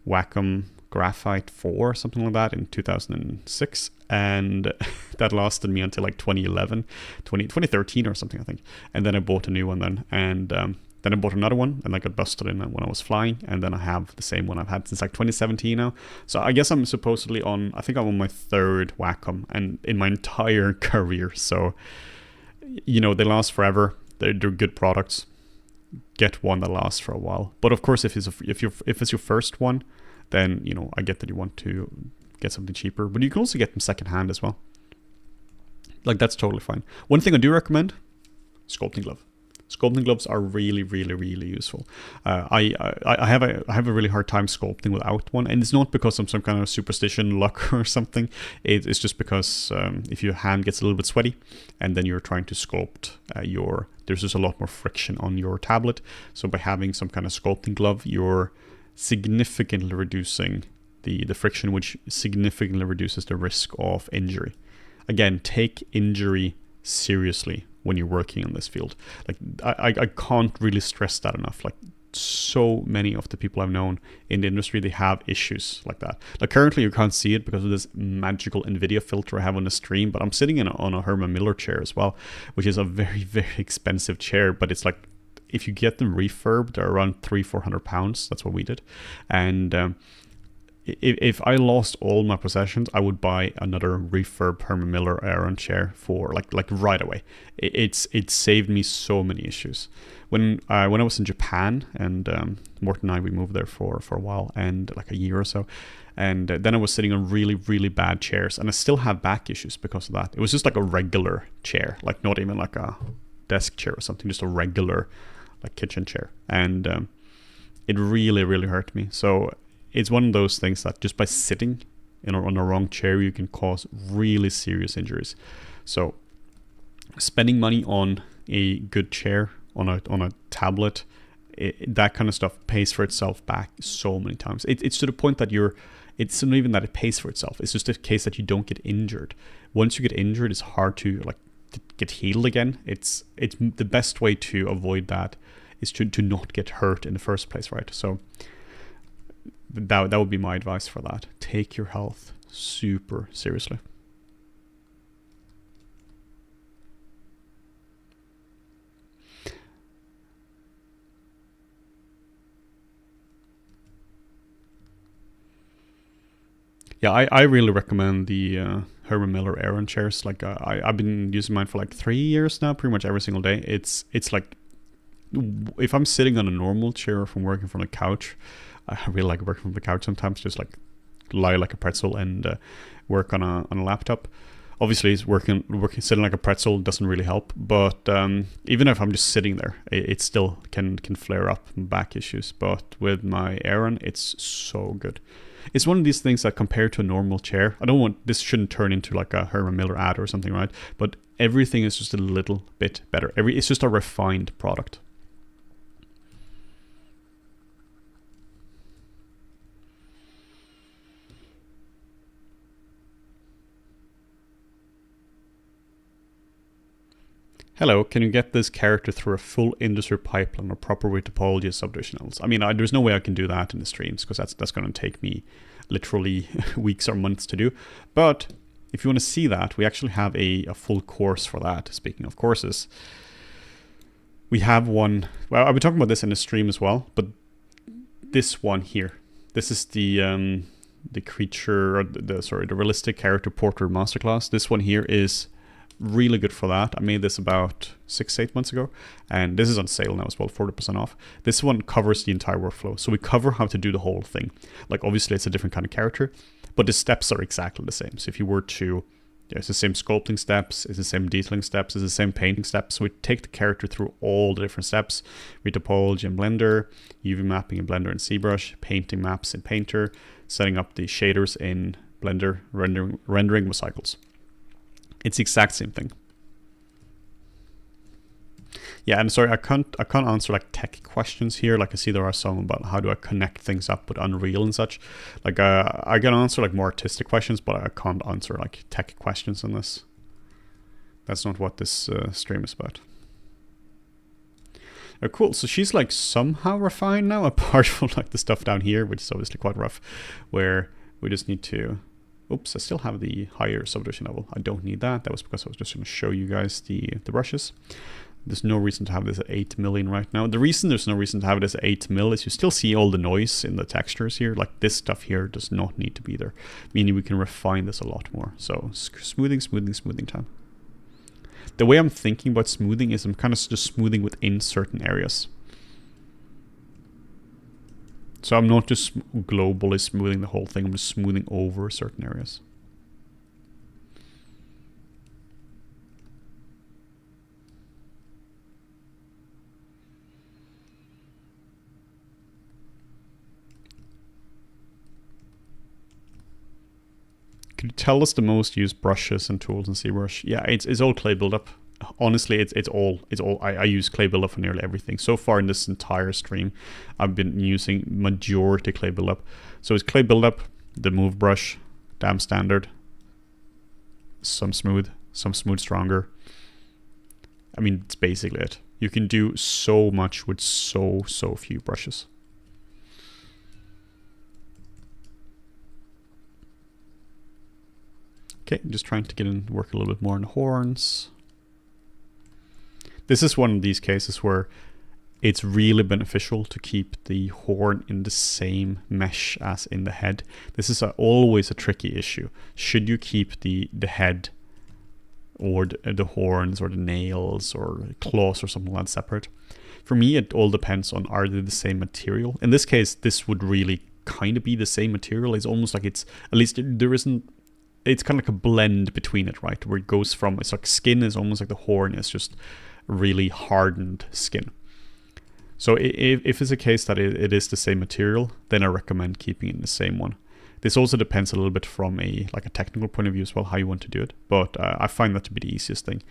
Wacom Graphite 4 or something like that in 2006, and that lasted me until like 2013 or something, I think. And then I bought a new one then, and then I bought another one, and I got busted in when I was flying, and then I have the same one I've had since like 2017 now. So I guess I'm supposedly on, I think I'm on my third Wacom, and in my entire career. So, you know, they last forever. They're good products. Get one that lasts for a while. But of course, if it's your first one, then, you know, I get that you want to get something cheaper, but you can also get them secondhand as well. Like, that's totally fine. One thing I do recommend, sculpting glove. Sculpting gloves are really, really, really useful. I have a really hard time sculpting without one, and it's not because I'm some kind of superstition, luck, or something. It's just because if your hand gets a little bit sweaty, and then you're trying to sculpt there's just a lot more friction on your tablet. So by having some kind of sculpting glove, you're significantly reducing the friction, which significantly reduces the risk of injury. Again, take injury seriously when you're working in this field. Like, I can't really stress that enough. Like, so many of the people I've known in the industry, they have issues like that. Like, currently you can't see it because of this magical NVIDIA filter I have on the stream, but I'm sitting on a Herman Miller chair as well, which is a very, very expensive chair, but it's like, if you get them refurbed, they're around £300-400 pounds. That's what we did. And if I lost all my possessions, I would buy another refurb Herman Miller Aeron chair for like right away. It saved me so many issues. When I was in Japan, and Morten and I, we moved there for a while, and like a year or so, and then I was sitting on really, really bad chairs, and I still have back issues because of that. It was just like a regular chair, like not even like a desk chair or something, just a regular like kitchen chair, and it really, really hurt me. So it's one of those things that just by sitting on the wrong chair, you can cause really serious injuries. So spending money on a good chair, on a tablet, that kind of stuff pays for itself back so many times. It's to the point that it's not even that it pays for itself. It's just a case that you don't get injured. Once you get injured, it's hard to get healed again. It's the best way to avoid that is to not get hurt in the first place, right? So that would be my advice for that. Take your health super seriously. Yeah, I really recommend the Herman Miller Aeron chairs. Like I've been using mine for like 3 years now, pretty much every single day. It's like, if I'm sitting on a normal chair from working from the couch, I really like working from the couch sometimes, just like lie like a pretzel and work on a laptop. Obviously, sitting like a pretzel doesn't really help, but even if I'm just sitting there, it still can flare up back issues. But with my Aeron, it's so good. It's one of these things that compared to a normal chair, this shouldn't turn into like a Herman Miller ad or something, right? But everything is just a little bit better. It's just a refined product. Hello, can you get this character through a full industry pipeline or proper with topology and subdivisionals? I mean, there's no way I can do that in the streams because that's going to take me literally weeks or months to do. But if you want to see that, we actually have a full course for that. Speaking of courses, we have one. Well, I'll be talking about this in the stream as well, but this one here, this is the creature, or the realistic character portrait masterclass. This one here is really good for that. I made this about 6-8 months ago, and this is on sale now as well, 40% off. This one covers the entire workflow, so we cover how to do the whole thing. Like, obviously it's a different kind of character, but the steps are exactly the same. So if you were to, it's the same sculpting steps, it's the same detailing steps, it's the same painting steps. So we take the character through all the different steps: retopology in Blender, UV mapping in Blender and ZBrush, painting maps in Painter, setting up the shaders in Blender, rendering with cycles. It's the exact same thing. Yeah, and sorry, I can't answer like tech questions here. Like I see there are some about how do I connect things up with Unreal and such. Like I can answer like more artistic questions, but I can't answer like tech questions on this. That's not what this stream is about. Oh, cool. So she's like somehow refined now, apart from like the stuff down here, which is obviously quite rough, where we just need to. Oops, I still have the higher subdivision level. I don't need that. That was because I was just going to show you guys the brushes. There's no reason to have this at 8 million right now. The reason there's no reason to have it as 8 mil is you still see all the noise in the textures here. Like this stuff here does not need to be there, meaning we can refine this a lot more. So smoothing time. The way I'm thinking about smoothing is I'm kind of just smoothing within certain areas. So I'm not just globally smoothing the whole thing, I'm just smoothing over certain areas. Could you tell us the most used brushes and tools in ZBrush? Yeah, it's all clay buildup. Honestly, it's all. I use clay buildup for nearly everything. So far in this entire stream, I've been using majority clay buildup. So it's clay buildup, the move brush, damn standard, some smooth stronger. I mean, it's basically it. You can do so much with so few brushes. Okay, just trying to get in, work a little bit more on the horns. This is one of these cases where it's really beneficial to keep the horn in the same mesh as in the head. This is always a tricky issue. Should you keep the head or the horns or the nails or claws or something like that separate? For me, it all depends on are they the same material. In this case, this would really kind of be the same material. It's almost like it's, at least there isn't, it's kind of like a blend between it, right? Where it goes from, it's like skin is almost like the horn is just really hardened skin. So if it's a case that it is the same material, then I recommend keeping it in the same one. This also depends a little bit from a technical point of view as well, how you want to do it. But I find that to be the easiest thing.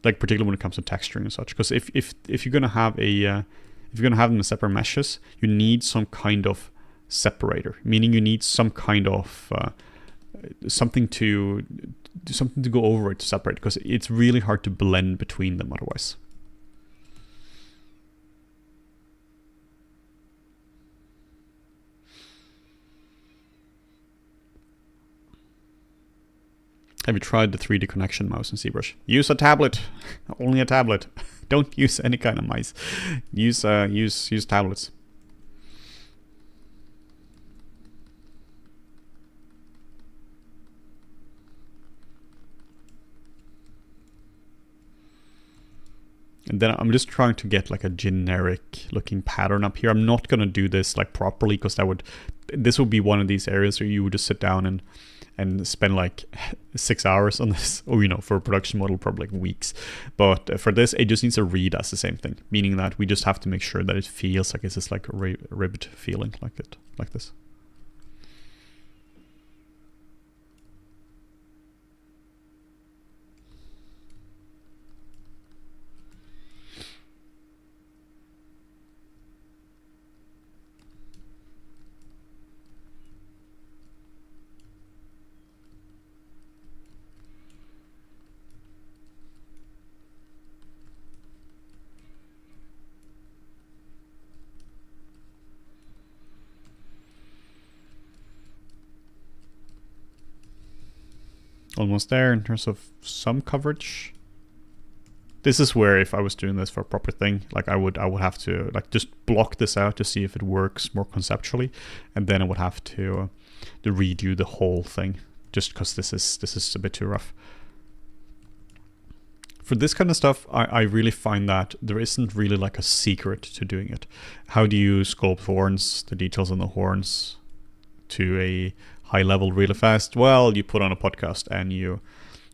Like particularly when it comes to texturing and such, because if you're gonna have if you're gonna have them in separate meshes, you need some kind of separator, meaning you need some kind of something to go over it to separate, because it's really hard to blend between them otherwise. Have you tried the 3D connection mouse in ZBrush? Use a tablet, only a tablet. Don't use any kind of mice. Use tablets. And then I'm just trying to get like a generic looking pattern up here. I'm not going to do this like properly, because this would be one of these areas where you would just sit down and spend like 6 hours on this, or for a production model probably like weeks. But for this, it just needs to read as the same thing, meaning that we just have to make sure that it feels like it's just like a ribbed feeling like this. Almost there in terms of some coverage. This is where if I was doing this for a proper thing, like I would have to like just block this out to see if it works more conceptually, and then I would have to redo the whole thing, just because this is a bit too rough. For this kind of stuff, I really find that there isn't really like a secret to doing it. How do you sculpt horns, the details on the horns, to a high level really fast? Well, you put on a podcast and you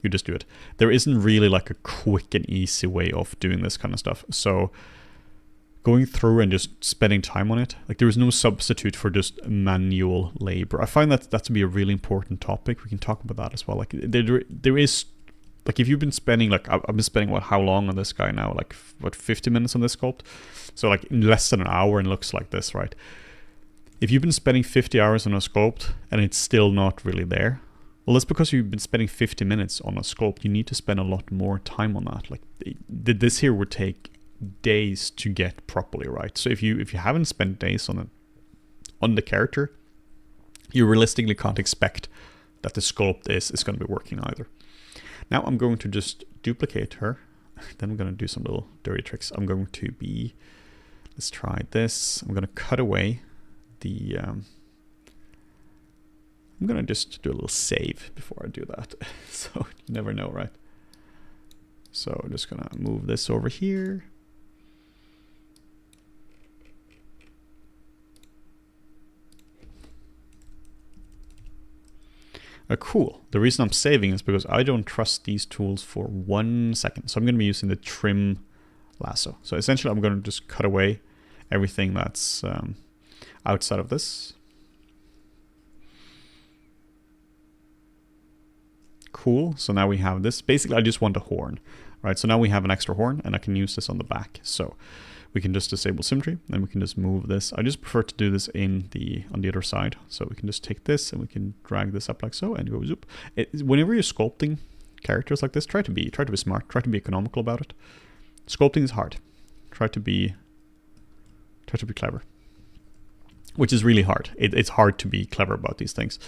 just do it. There isn't really like a quick and easy way of doing this kind of stuff. So going through and just spending time on it, like there is no substitute for just manual labor. I find that to be a really important topic. We can talk about that as well. Like there is like if you've been spending, like I've been spending what, how long on this guy now? Like what, 50 minutes on this sculpt? So like in less than an hour, and looks like this, right? If you've been spending 50 hours on a sculpt and it's still not really there, well, that's because you've been spending 50 minutes on a sculpt. You need to spend a lot more time on that. Like this here would take days to get properly right. So if you haven't spent days on it, on the character, you realistically can't expect that the sculpt is going to be working either. Now I'm going to just duplicate her. Then I'm going to do some little dirty tricks. I'm going to be, let's try this. I'm going to cut away the, I'm going to just do a little save before I do that. So you never know, right? So I'm just going to move this over here. Cool. The reason I'm saving is because I don't trust these tools for 1 second. So I'm going to be using the trim lasso. So essentially I'm going to just cut away everything that's outside of this. Cool. So now we have this. Basically I just want a horn, right? So now we have an extra horn and I can use this on the back. So we can just disable symmetry, and we can just move this. I just prefer to do this on the other side. So we can just take this and we can drag this up like so and go zoop. Whenever you're sculpting characters like this, try to be smart, try to be economical about it. Sculpting is hard. Try to be clever. Which is really hard. It's hard to be clever about these things.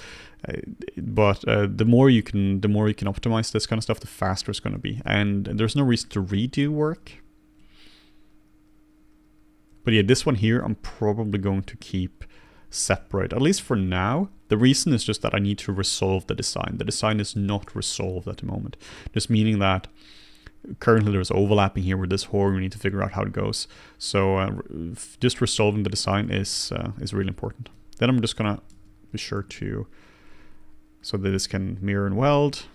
But the more you can optimize this kind of stuff, the faster it's going to be. And there's no reason to redo work. But yeah, this one here, I'm probably going to keep separate, at least for now. The reason is just that I need to resolve the design. The design is not resolved at the moment. Just meaning that currently there's overlapping here with this horn. We need to figure out how it goes. So just resolving the design is really important. Then I'm just gonna be sure to, so that this can mirror and weld.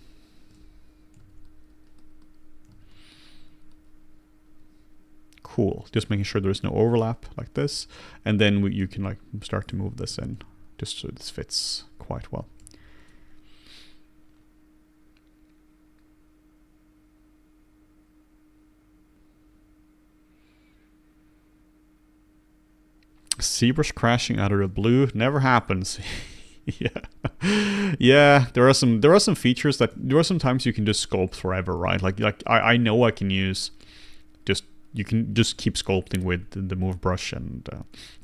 Cool. Just making sure there's no overlap like this, and then you can like start to move this in, just so this fits quite well. ZBrush crashing out of the blue never happens. Yeah. There are some features that there are some times you can just sculpt forever, right? Like I know I can use you can just keep sculpting with the move brush and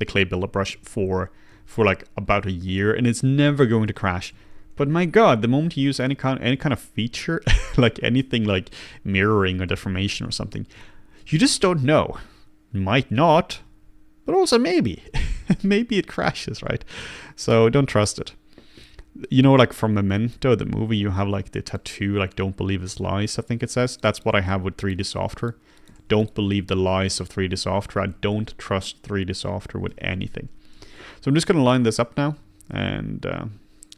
the clay buildup brush for like about a year, and it's never going to crash. But my God, the moment you use any kind of feature, like anything like mirroring or deformation or something, you just don't know. Might not, but also maybe. Maybe it crashes, right? So don't trust it. You know, like from Memento, the movie, you have like the tattoo, like don't believe his lies, I think it says. That's what I have with 3D software. Don't believe the lies of 3D software. I don't trust 3D software with anything. So I'm just going to line this up now and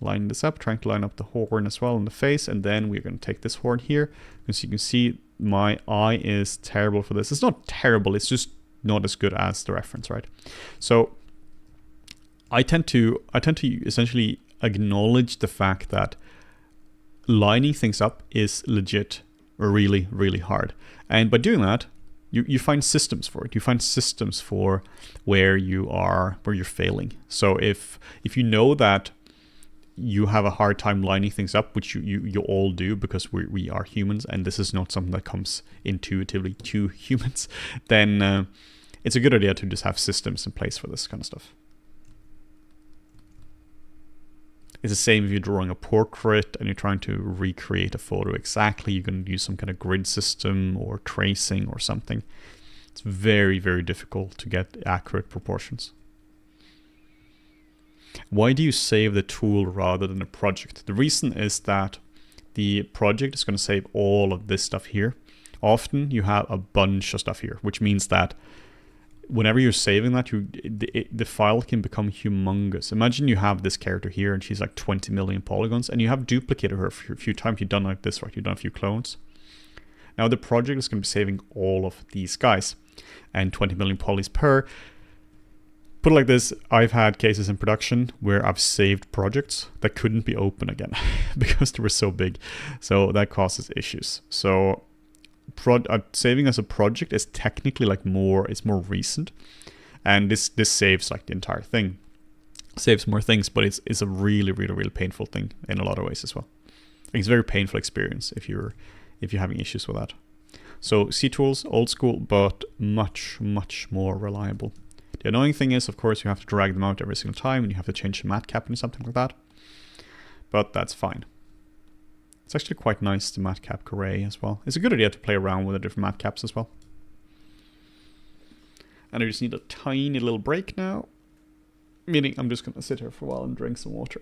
line this up, trying to line up the horn as well in the face. And then we're going to take this horn here. As you can see, my eye is terrible for this. It's not terrible. It's just not as good as the reference, right? So I tend to essentially acknowledge the fact that lining things up is legit really, really hard. And by doing that, you find systems for it. You find systems for where you're failing. So if you know that you have a hard time lining things up, which you all do because we are humans, and this is not something that comes intuitively to humans, then it's a good idea to just have systems in place for this kind of stuff. It's the same if you're drawing a portrait and you're trying to recreate a photo exactly. You're going to use some kind of grid system or tracing or something. It's very, very difficult to get accurate proportions. Why do you save the tool rather than a project? The reason is that the project is going to save all of this stuff here. Often you have a bunch of stuff here, which means that whenever you're saving that, the file can become humongous. Imagine you have this character here and she's like 20 million polygons, and you have duplicated her a few times. You've done like this, right? You've done a few clones. Now the project is going to be saving all of these guys, and 20 million polys per. Put it like this, I've had cases in production where I've saved projects that couldn't be open again because they were so big. So that causes issues. So saving as a project is technically like it's more recent. And this saves like the entire thing. Saves more things, but it's a really, really, really painful thing in a lot of ways as well. It's a very painful experience if you're having issues with that. So C-tools, old school, but much, much more reliable. The annoying thing is, of course, you have to drag them out every single time and you have to change the matte cap and something like that. But that's fine. It's actually quite nice, the matte cap array as well. It's a good idea to play around with the different matte caps as well. And I just need a tiny little break now. Meaning I'm just going to sit here for a while and drink some water.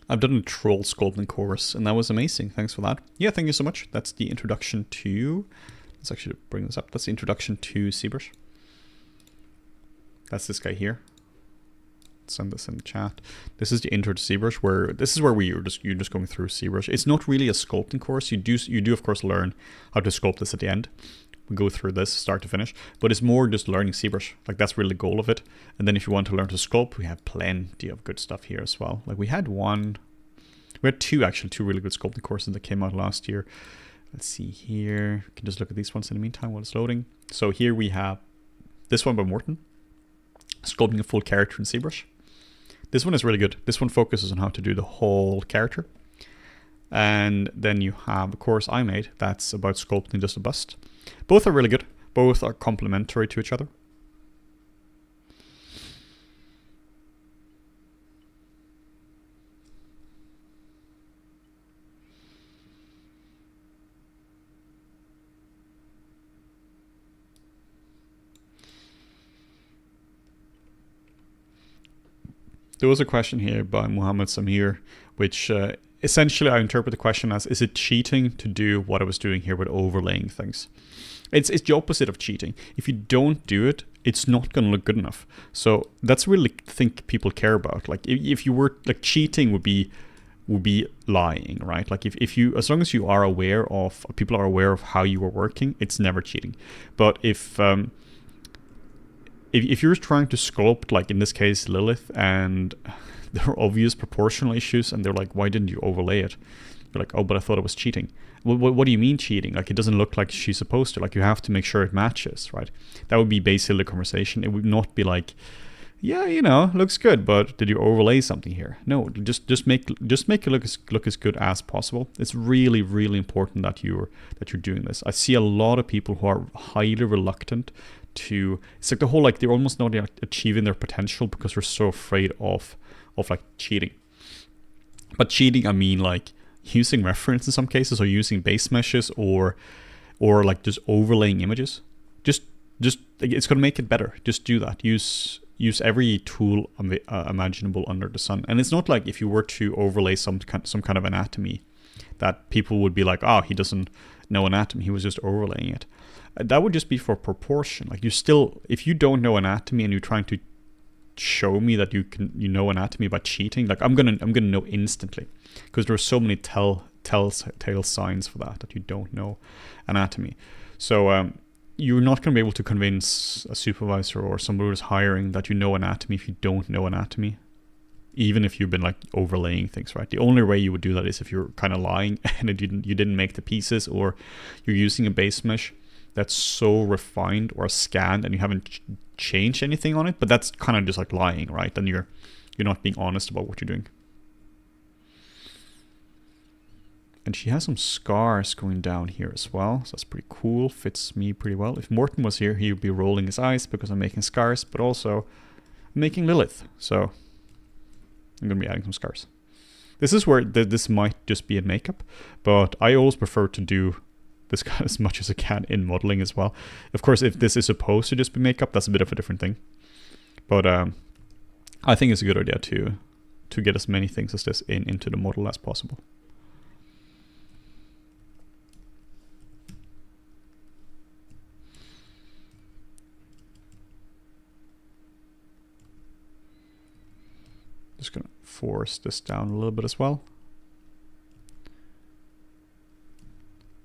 I've done a troll sculpting course and that was amazing. Thanks for that. Yeah, thank you so much. That's the introduction to... Let's actually bring this up. That's the introduction to ZBrush. That's this guy here. Send this in the chat. This is the intro to ZBrush, where this is where you're just going through ZBrush. It's not really a sculpting course. You do of course learn how to sculpt this at the end. We go through this start to finish, but it's more just learning ZBrush. Like that's really the goal of it. And then if you want to learn to sculpt, we have plenty of good stuff here as well. Like we had two really good sculpting courses that came out last year. Let's see here. You can just look at these ones in the meantime while it's loading. So here we have this one by Morten, sculpting a full character in ZBrush. This one is really good. This one focuses on how to do the whole character. And then you have a course I made that's about sculpting just a bust. Both are really good. Both are complementary to each other. There was a question here by Muhammad Samir, which essentially I interpret the question as, is it cheating to do what I was doing here with overlaying things? It's the opposite of cheating. If you don't do it, it's not going to look good enough. So that's really the thing people care about. Like if you were like cheating would be lying, right? Like if you, as long as you are aware of, people are aware of how you are working, it's never cheating. But if you're trying to sculpt, like in this case Lilith, and there are obvious proportional issues and they're like, why didn't you overlay it? You're like, oh, but I thought it was cheating. Well, what do you mean cheating? Like it doesn't look like she's supposed to. Like you have to make sure it matches, right? That would be basically the conversation. It would not be like, yeah, you know, looks good, but did you overlay something here? No, just make it look as good as possible. It's really, really important that you're doing this. I see a lot of people who are highly reluctant to, it's like the whole, like they're almost not achieving their potential because they're so afraid of like cheating. But cheating, I mean like using reference in some cases, or using base meshes, or like just overlaying images. Just it's gonna make it better. Just do that. Use every tool imaginable under the sun. And it's not like if you were to overlay some kind of anatomy that people would be like, oh, he doesn't know anatomy, he was just overlaying it. That would just be for proportion. Like if you don't know anatomy and you're trying to show me that you know anatomy by cheating, like I'm gonna know instantly, because there's so many telltale signs for that you don't know anatomy. So you're not going to be able to convince a supervisor or somebody who's hiring that you know anatomy if you don't know anatomy, even if you've been like overlaying things, right? The only way you would do that is if you're kind of lying and you didn't make the pieces, or you're using a base mesh that's so refined or scanned and you haven't changed anything on it. But that's kind of just like lying, right? Then you're not being honest about what you're doing. And she has some scars going down here as well, so that's pretty cool. Fits me pretty well. If Morten was here, he would be rolling his eyes because I'm making scars, but also I'm making Lilith, so I'm going to be adding some scars. This is where this might just be in makeup, but I always prefer to do this as much as I can in modeling as well. Of course, if this is supposed to just be makeup, that's a bit of a different thing. But I think it's a good idea to get as many things as this into the model as possible. Just gonna force this down a little bit as well.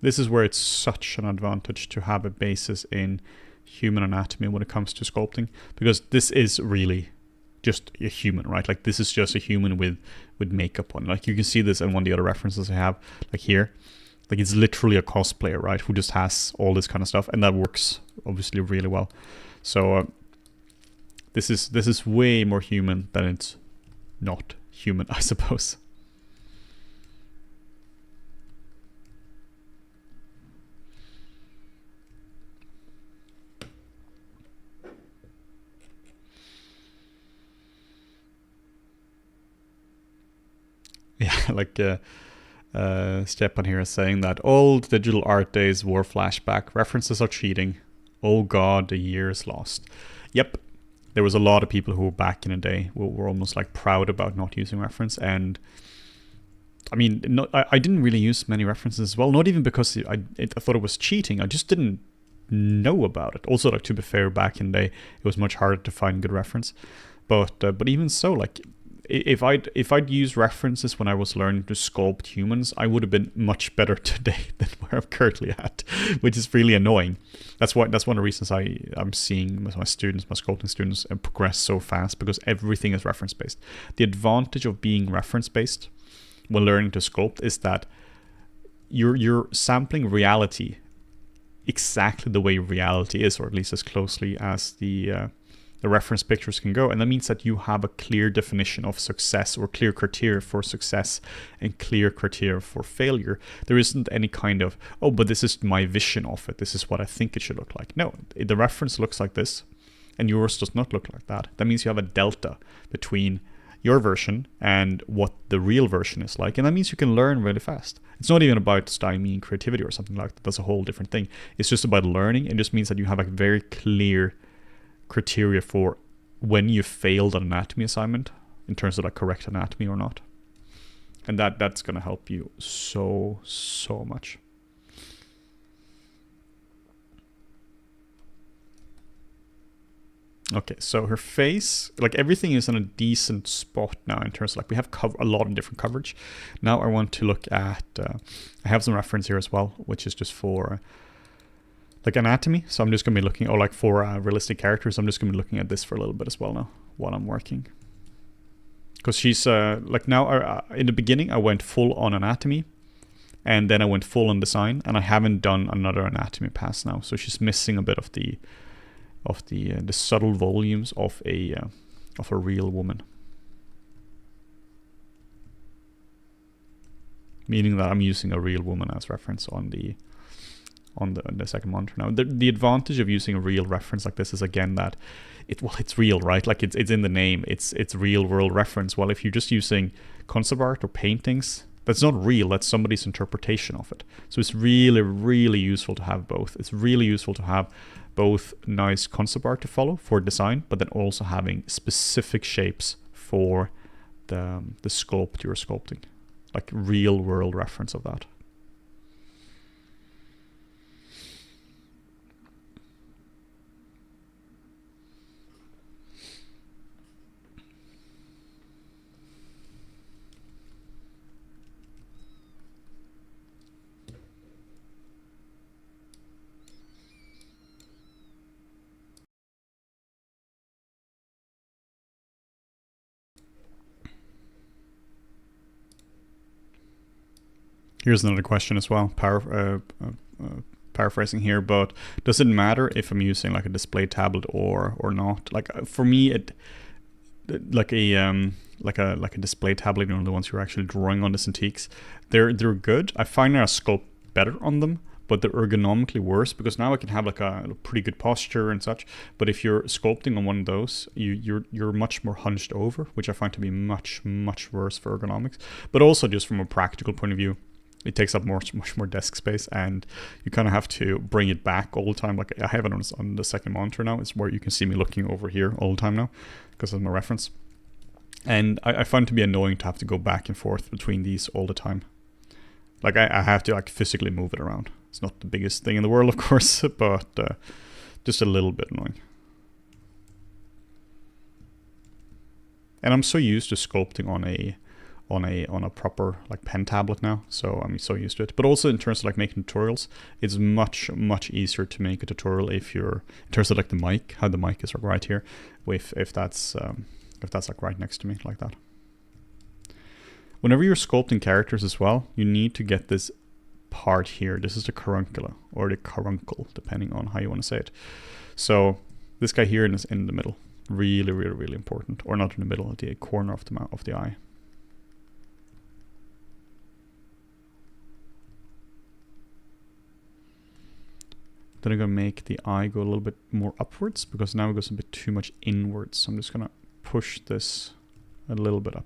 This is where it's such an advantage to have a basis in human anatomy when it comes to sculpting, because this is really just a human, right? Like this is just a human with makeup on. Like you can see this in one of the other references I have, like here. Like it's literally a cosplayer, right? Who just has all this kind of stuff, and that works obviously really well. So this is way more human than it's not human, I suppose. Yeah, like Stepan here is saying that old digital art days were flashback. References are cheating. Oh god, the years lost. Yep, there was a lot of people who back in the day were almost like proud about not using reference. And I mean, I didn't really use many references as well. Not even because I thought it was cheating. I just didn't know about it. Also, like to be fair, back in the day, it was much harder to find good reference. But even so, like if I'd used references when I was learning to sculpt humans, I would have been much better today than where I'm currently at, which is really annoying. That's one of the reasons I'm seeing my students, my sculpting students, progress so fast, because everything is reference based. The advantage of being reference based when learning to sculpt is that you're sampling reality exactly the way reality is, or at least as closely as the reference pictures can go. And that means that you have a clear definition of success, or clear criteria for success and clear criteria for failure. There isn't any kind of, oh, but this is my vision of it, this is what I think it should look like. No, the reference looks like this and yours does not look like that. That means you have a delta between your version and what the real version is like. And that means you can learn really fast. It's not even about stymie and creativity or something like that. That's a whole different thing. It's just about learning. It just means that you have a very clear criteria for when you failed an anatomy assignment in terms of like correct anatomy or not. And that's going to help you so much. Okay, so her face, like everything is in a decent spot now in terms of like we have a lot of different coverage. Now I want to look at, I have some reference here as well, which is just for like anatomy. So I'm just going to be looking, or like for realistic characters, I'm just going to be looking at this for a little bit as well now while I'm working. Because she's like now, in the beginning I went full on anatomy, and then I went full on design, and I haven't done another anatomy pass now. So she's missing a bit of the subtle volumes of a real woman. Meaning that I'm using a real woman as reference on the second monitor now. The advantage of using a real reference like this is again that it's real, right? Like it's in the name. It's real world reference. While if you're just using concept art or paintings, that's not real. That's somebody's interpretation of it. So it's really useful to have both. It's really useful to have both nice concept art to follow for design, but then also having specific shapes for the sculpt you're sculpting, like real world reference of that. Here's another question as well, paraphrasing here, but does it matter if I'm using like a display tablet or not? Like for me, like a display tablet, you know, the ones who are actually drawing on the Cintiqs, they're good. I find our sculpt better on them, but they're ergonomically worse because now I can have like a pretty good posture and such. But if you're sculpting on one of those, you're much more hunched over, which I find to be much worse for ergonomics. But also just from a practical point of view, it takes up much more desk space, and you kind of have to bring it back all the time. Like I have it on the second monitor now. It's where you can see me looking over here all the time now because of my reference. And I find it to be annoying to have to go back and forth between these all the time. Like I have to like physically move it around. It's not the biggest thing in the world, of course, but just a little bit annoying. And I'm so used to sculpting on a proper like pen tablet now, so I'm so used to it. But also in terms of like making tutorials, it's much easier to make a tutorial if you're, in terms of like the mic, how the mic is right here, if that's like right next to me like that. Whenever you're sculpting characters as well, you need to get this part here. This is the caruncula or the caruncle, depending on how you want to say it. So this guy here is in the middle. Really important, or not in the middle, at the corner of the eye. Then I'm gonna make the eye go a little bit more upwards, because now it goes a bit too much inwards. So I'm just gonna push this a little bit up.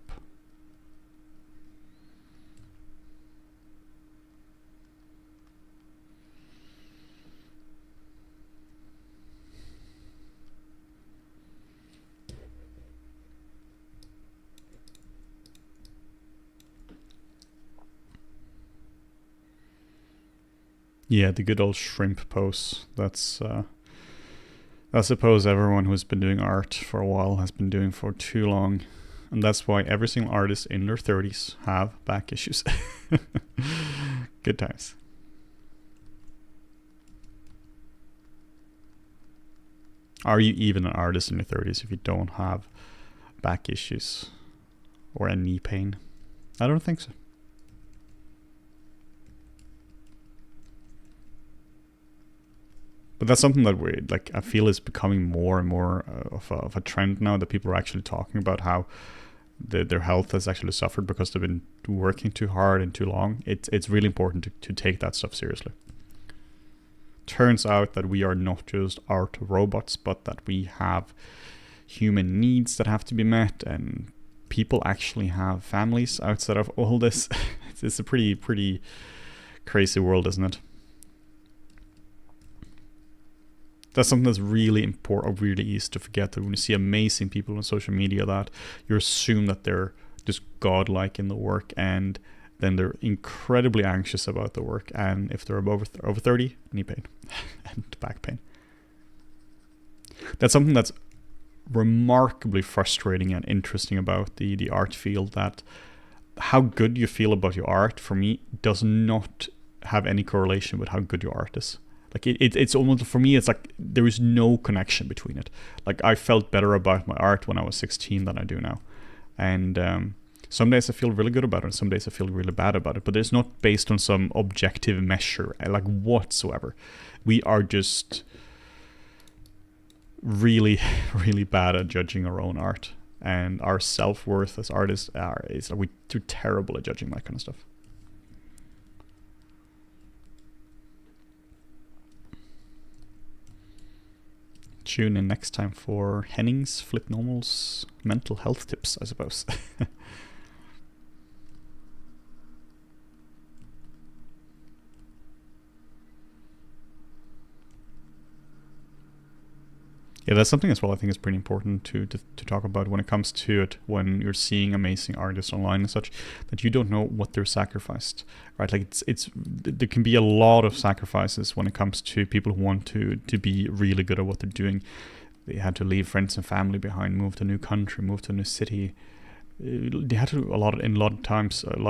Yeah, the good old shrimp pose. That's I suppose everyone who's been doing art for a while has been doing for too long. And that's why every single artist in their 30s have back issues. Good times. Are you even an artist in your 30s if you don't have back issues or a knee pain? I don't think so. But that's something that I feel is becoming more and more of a trend now, that people are actually talking about how their health has actually suffered because they've been working too hard and too long. It's really important to take that stuff seriously. Turns out that we are not just art robots, but that we have human needs that have to be met, and people actually have families outside of all this. It's a pretty crazy world, isn't it? That's something that's really important, really easy to forget, that when you see amazing people on social media, that you assume that they're just godlike in the work, and then they're incredibly anxious about the work. And if they're over 30, knee pain and back pain. That's something that's remarkably frustrating and interesting about the art field, that how good you feel about your art, for me, does not have any correlation with how good your art is. Like it's almost, for me, it's like there is no connection between it. Like I felt better about my art when I was 16 than I do now. And some days I feel really good about it, and some days I feel really bad about it. But it's not based on some objective measure, like whatsoever. We are just really bad at judging our own art. And our self-worth as artists is like, we're terrible at judging that kind of stuff. Tune in next time for Henning's Flip Normal's mental health tips, I suppose. Yeah, that's something as well I think is pretty important to talk about when it comes to it, when you're seeing amazing artists online and such, that you don't know what they're sacrificed, right? Like there can be a lot of sacrifices when it comes to people who want to be really good at what they're doing. They had to leave friends and family behind, move to a new country, move to a new city. They had to, in a lot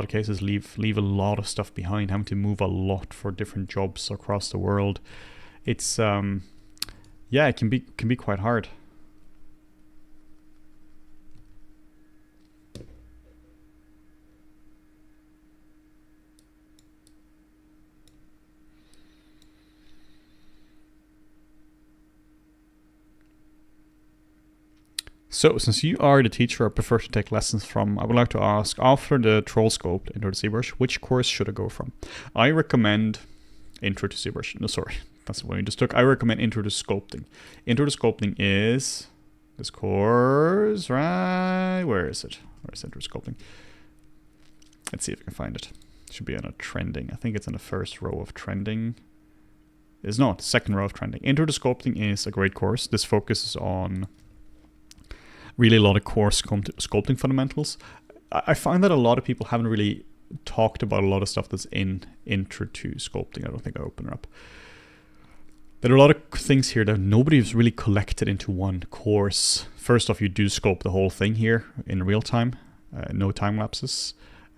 of cases, leave a lot of stuff behind, having to move a lot for different jobs across the world. It's yeah, it can be quite hard. So, since you are the teacher I prefer to take lessons from, I would like to ask, after the Troll Sculpt Intro to ZBrush, which course should I go from? I recommend Intro to ZBrush. No, sorry. That's the one you just took. I recommend Intro to Sculpting. Intro to Sculpting is this course, right? Where is it? Where's Intro to Sculpting? Let's see if I can find it. It should be on a trending. I think it's in the first row of trending. It's not, second row of trending. Intro to Sculpting is a great course. This focuses on really a lot of core sculpting fundamentals. I find that a lot of people haven't really talked about a lot of stuff that's in Intro to Sculpting. I don't think I open it up. There are a lot of things here that nobody has really collected into one course. First off, you do sculpt the whole thing here in real time, no time lapses.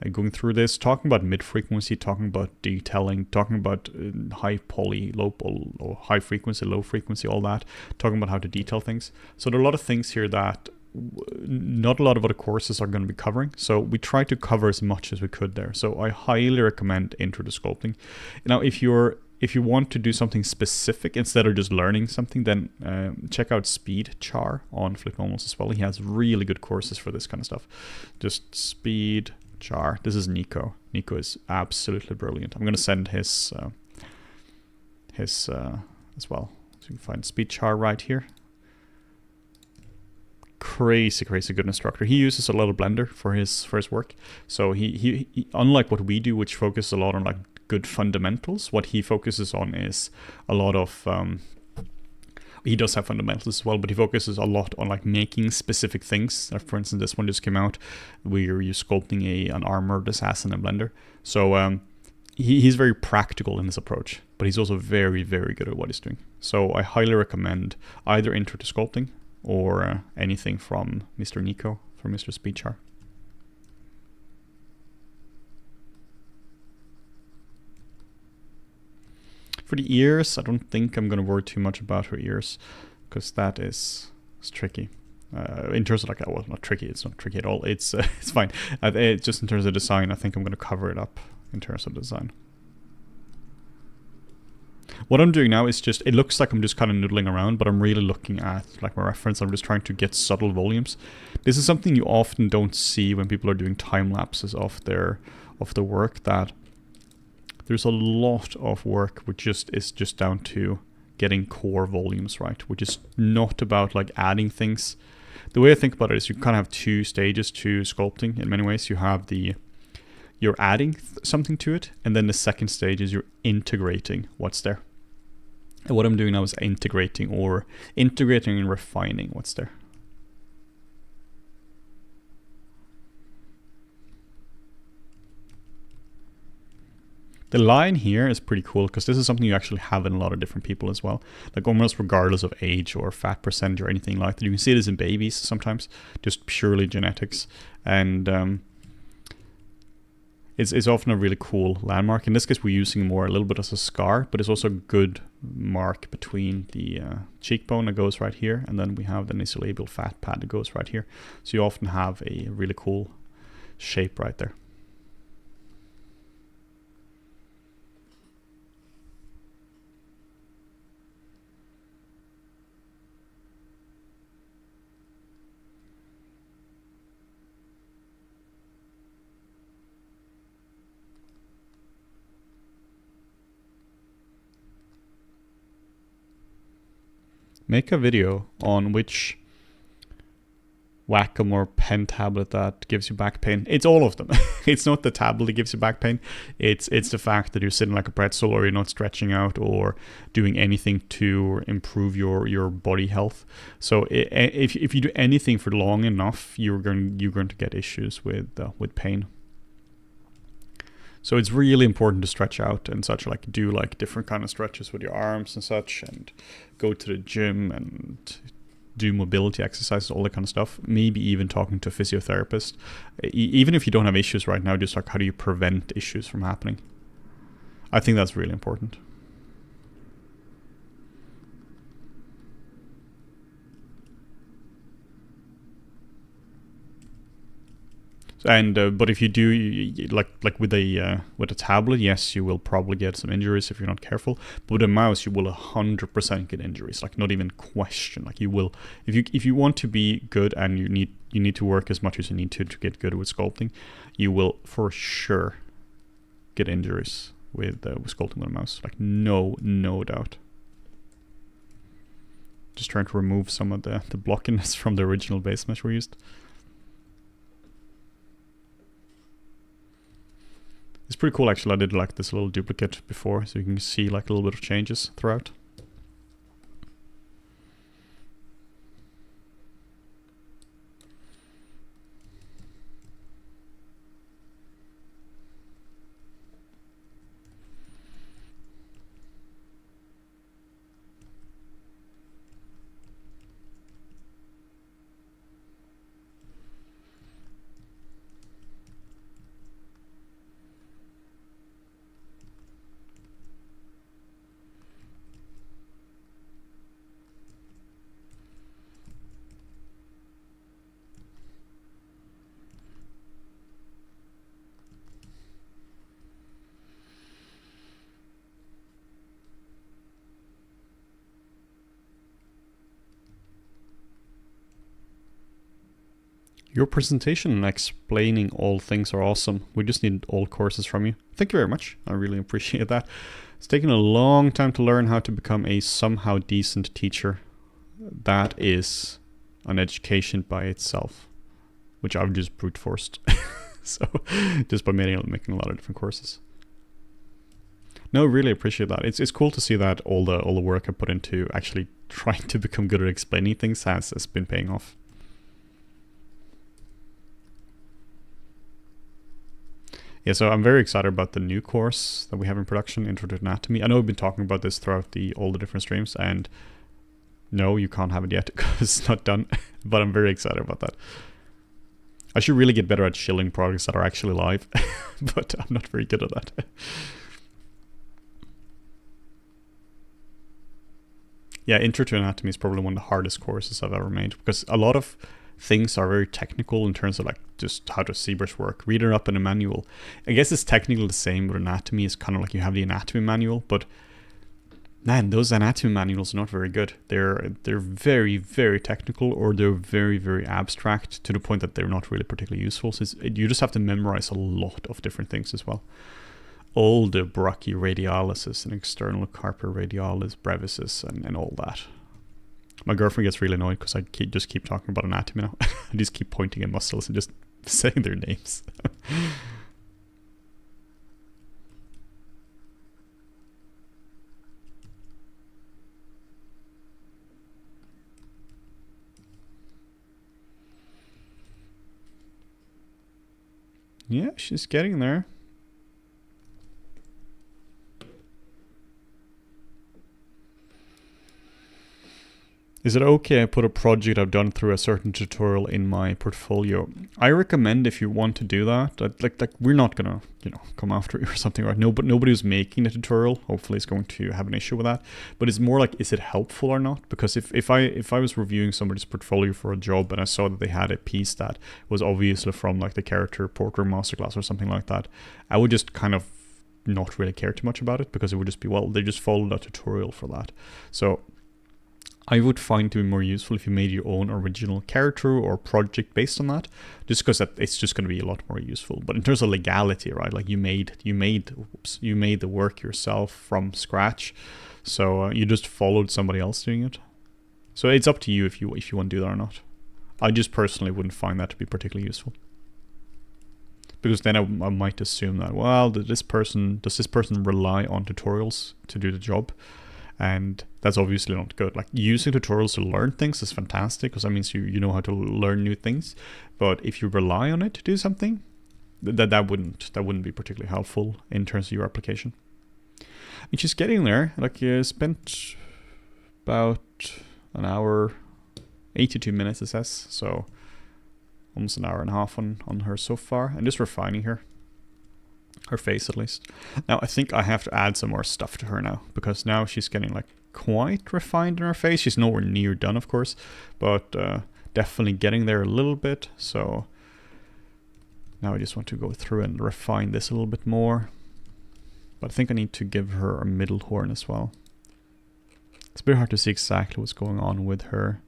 Going through this, talking about mid-frequency, talking about detailing, talking about high poly, low poly, or high frequency, low frequency, all that, talking about how to detail things. So there are a lot of things here that not a lot of other courses are going to be covering. So we try to cover as much as we could there. So I highly recommend Intro to Sculpting. Now, if you want to do something specific instead of just learning something, then check out Speed Char on Flip Normals as well. He has really good courses for this kind of stuff. Just Speed Char. This is Nico. Nico is absolutely brilliant. I'm going to send his as well. So you can find Speed Char right here. Crazy good instructor. He uses a lot of Blender for his work. So he unlike what we do, which focuses a lot on like good fundamentals, what he focuses on is a lot of he does have fundamentals as well, but he focuses a lot on like making specific things. For instance, this one just came out where you're sculpting an armored assassin in Blender. So he's very practical in this approach, but he's also very good at what he's doing. So I highly recommend either Intro to Sculpting or anything from Mr. Nico, from Mr. Speedchar. For the ears, I don't think I'm going to worry too much about her ears, because that is tricky. In terms of like, well, not tricky, it's not tricky at all. It's fine. Just in terms of design, I think I'm going to cover it up in terms of design. What I'm doing now is just, it looks like I'm just kind of noodling around, but I'm really looking at like my reference. I'm just trying to get subtle volumes. This is something you often don't see when people are doing time lapses of the work, that there's a lot of work which is just down to getting core volumes right, which is not about like adding things. The way I think about it is you kind of have two stages to sculpting in many ways. You have you're adding something to it, and then the second stage is you're integrating what's there. And what I'm doing now is integrating and refining what's there. The line here is pretty cool because this is something you actually have in a lot of different people as well. Like almost regardless of age or fat percentage or anything like that. You can see this in babies sometimes, just purely genetics. And it's often a really cool landmark. In this case, we're using more a little bit as a scar, but it's also a good mark between the cheekbone that goes right here, and then we have the nasolabial fat pad that goes right here. So you often have a really cool shape right there. Make a video on which Wacom or pen tablet that gives you back pain. It's all of them. It's not the tablet that gives you back pain. It's the fact that you're sitting like a pretzel, or you're not stretching out or doing anything to improve your body health. So if you do anything for long enough, you're going to get issues with pain. So it's really important to stretch out and such, like do like different kind of stretches with your arms and such, and go to the gym and do mobility exercises, all that kind of stuff. Maybe even talking to a physiotherapist. Even if you don't have issues right now, just like how do you prevent issues from happening? I think that's really important. And but if you do like with a tablet, yes, you will probably get some injuries if you're not careful. But with a mouse, you will 100% get injuries, like not even question. Like you will, if you want to be good and you need to work as much as you need to get good with sculpting, you will for sure get injuries with sculpting with a mouse. Like no doubt. Just trying to remove some of the blockiness from the original base mesh we used. It's pretty cool actually. I did like this little duplicate before, so you can see like a little bit of changes throughout. Your presentation and explaining all things are awesome. We just need all courses from you. Thank you very much. I really appreciate that. It's taken a long time to learn how to become a somehow decent teacher. That is an education by itself, which I've just brute forced. So just by making a lot of different courses. No, really appreciate that. It's cool to see that all the work I put into actually trying to become good at explaining things has been paying off. Yeah, so I'm very excited about the new course that we have in production, Intro to Anatomy. I know we've been talking about this throughout all the different streams, and no, you can't have it yet because it's not done, but I'm very excited about that. I should really get better at shilling products that are actually live, but I'm not very good at that. Yeah, Intro to Anatomy is probably one of the hardest courses I've ever made, because a lot of things are very technical in terms of like just how does ZBrush work. Read it up in a manual. I guess it's technically the same, but anatomy is kind of like you have the anatomy manual, but man, those anatomy manuals are not very good. They're very, very technical, or they're very, very abstract to the point that they're not really particularly useful. So you just have to memorize a lot of different things as well. All the brachyradialis and external carpi radialis brevises and all that. My girlfriend gets really annoyed because I just keep talking about anatomy now. I just keep pointing at muscles and just saying their names. Yeah, she's getting there. Is it okay I put a project I've done through a certain tutorial in my portfolio? I recommend, if you want to do that, like we're not gonna, come after you or something, right? No, but nobody who's making the tutorial hopefully is going to have an issue with that. But it's more like, is it helpful or not? Because if I was reviewing somebody's portfolio for a job and I saw that they had a piece that was obviously from like the character portrait masterclass or something like that, I would just kind of not really care too much about it, because it would just be, well, they just followed a tutorial for that. So I would find it to be more useful if you made your own original character or project based on that, just because it's just going to be a lot more useful. But in terms of legality, right? Like you made the work yourself from scratch, so you just followed somebody else doing it. So it's up to you if you want to do that or not. I just personally wouldn't find that to be particularly useful, because then I might assume that, well, does this person rely on tutorials to do the job? And that's obviously not good. Like, using tutorials to learn things is fantastic, because that means you know how to learn new things. But if you rely on it to do something, that wouldn't be particularly helpful in terms of your application. And she's getting there. Like, you spent about an hour, 82 minutes it says, so almost an hour and a half on her so far, and just refining her face at least. Now I think I have to add some more stuff to her now, because now she's getting like quite refined in her face. She's nowhere near done, of course, but definitely getting there a little bit. So now I just want to go through and refine this a little bit more. But I think I need to give her a middle horn as well. It's a bit hard to see exactly what's going on with her.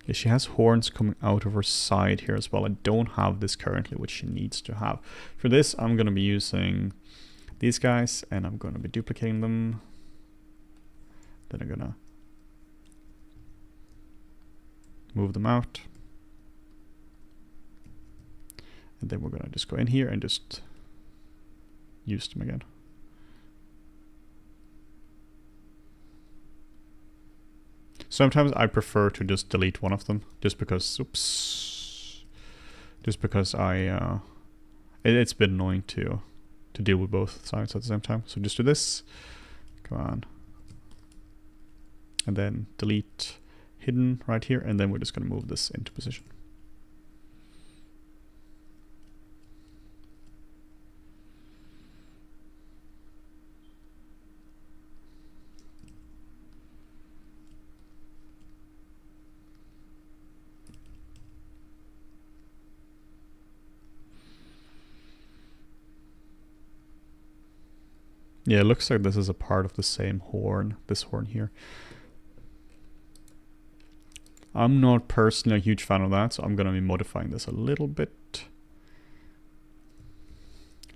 Yeah, she has horns coming out of her side here as well. I don't have this currently, which she needs to have. For this, I'm going to be using these guys, and I'm going to be duplicating them. Then I'm going to move them out. And then we're going to just go in here and just use them again. Sometimes I prefer to just delete one of them, just because, it's been annoying to deal with both sides at the same time. So just do this, come on, and then delete hidden right here, and then we're just going to move this into position. Yeah, it looks like this is a part of the same horn, this horn here. I'm not personally a huge fan of that, so I'm going to be modifying this a little bit.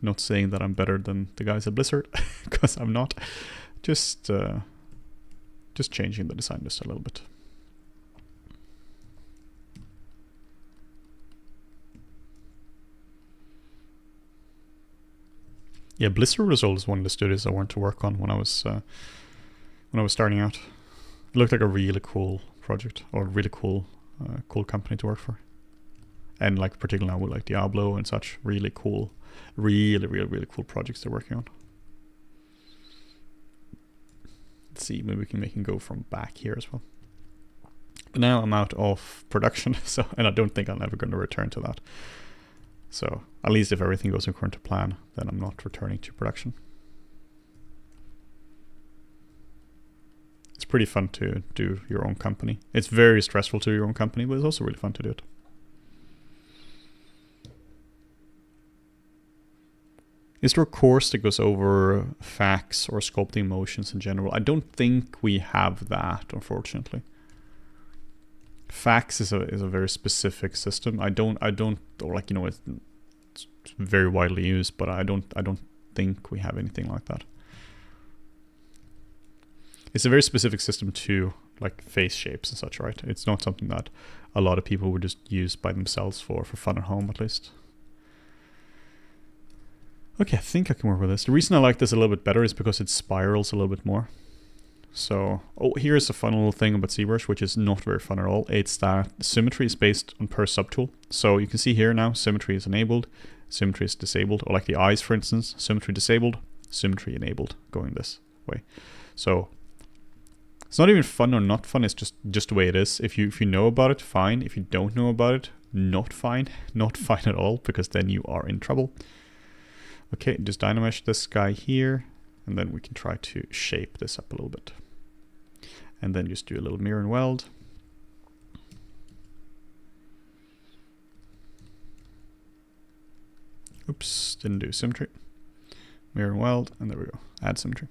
Not saying that I'm better than the guys at Blizzard, because I'm not. Just changing the design just a little bit. Yeah, Blizzard was always one of the studios I wanted to work on when I was starting out. It looked like a really cool project, or a really cool company to work for. And like particularly now with like Diablo and such, really cool, really cool projects they're working on. Let's see, maybe we can make him go from back here as well. But now I'm out of production, so, and I don't think I'm ever going to return to that. So at least if everything goes according to plan, then I'm not returning to production. It's pretty fun to do your own company. It's very stressful to do your own company, but it's also really fun to do it. Is there a course that goes over facts or sculpting motions in general? I don't think we have that, unfortunately. Facts is a very specific system. I don't or like, you know, it's very widely used, but I don't think we have anything like that. It's a very specific system to like face shapes and such, right? It's not something that a lot of people would just use by themselves for fun at home, at least. Okay, I think I can work with this. The reason I like this a little bit better is because it spirals a little bit more. So, oh, here's a fun little thing about ZBrush, which is not very fun at all. It's that symmetry is based on per subtool. So you can see here now, symmetry is enabled, symmetry is disabled, or like the eyes, for instance, symmetry disabled, symmetry enabled, going this way. So it's not even fun or not fun, it's just the way it is. If you know about it, fine. If you don't know about it, not fine at all, because then you are in trouble. Okay, just dynamesh this guy here, and then we can try to shape this up a little bit. And then just do a little mirror and weld. Oops, didn't do symmetry. Mirror and weld, and there we go, add symmetry.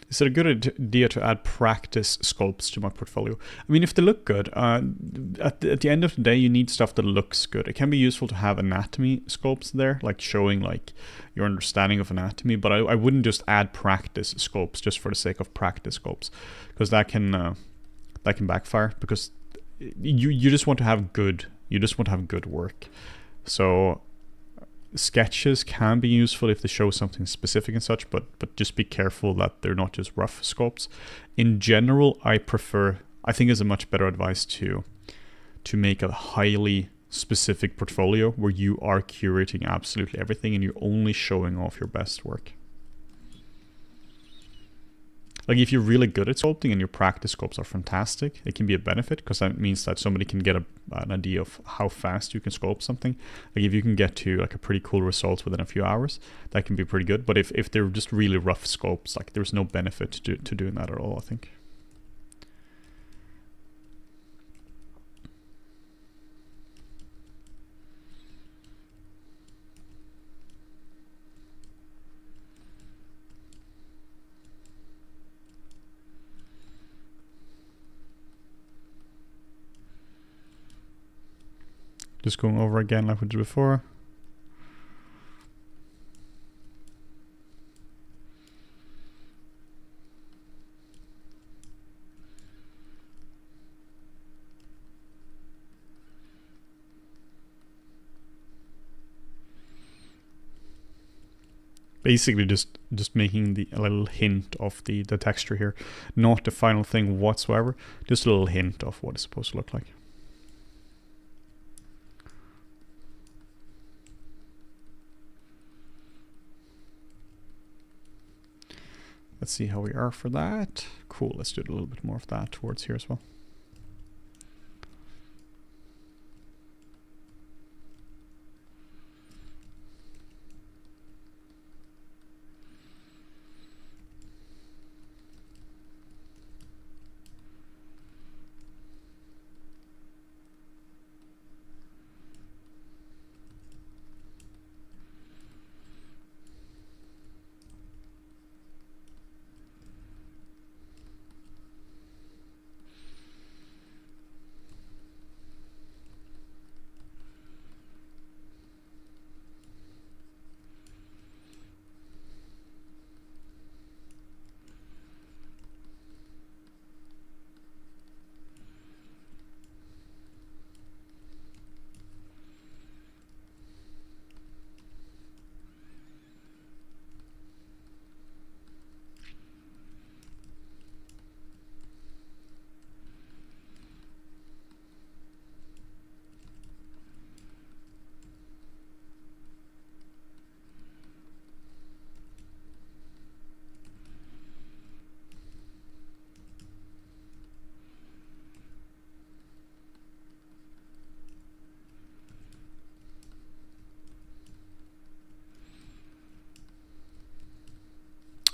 Is it a good idea to add practice sculpts to my portfolio? I mean, if they look good, at the end of the day, you need stuff that looks good. It can be useful to have anatomy sculpts there, like showing like your understanding of anatomy, but I wouldn't just add practice sculpts just for the sake of practice sculpts, because that can backfire, because you just want to have good work. So sketches can be useful if they show something specific and such, but just be careful that they're not just rough sculpts. In general, I think it's a much better advice to make a highly specific portfolio where you are curating absolutely everything and you're only showing off your best work. Like if you're really good at sculpting and your practice sculpts are fantastic, it can be a benefit, because that means that somebody can get an idea of how fast you can sculpt something. Like if you can get to like a pretty cool result within a few hours, that can be pretty good. But if they're just really rough sculpts, like there's no benefit to doing that at all, I think. Just going over again like we did before. Basically just making a little hint of the texture here. Not the final thing whatsoever, just a little hint of what it's supposed to look like. Let's see how we are for that. Cool, let's do a little bit more of that towards here as well.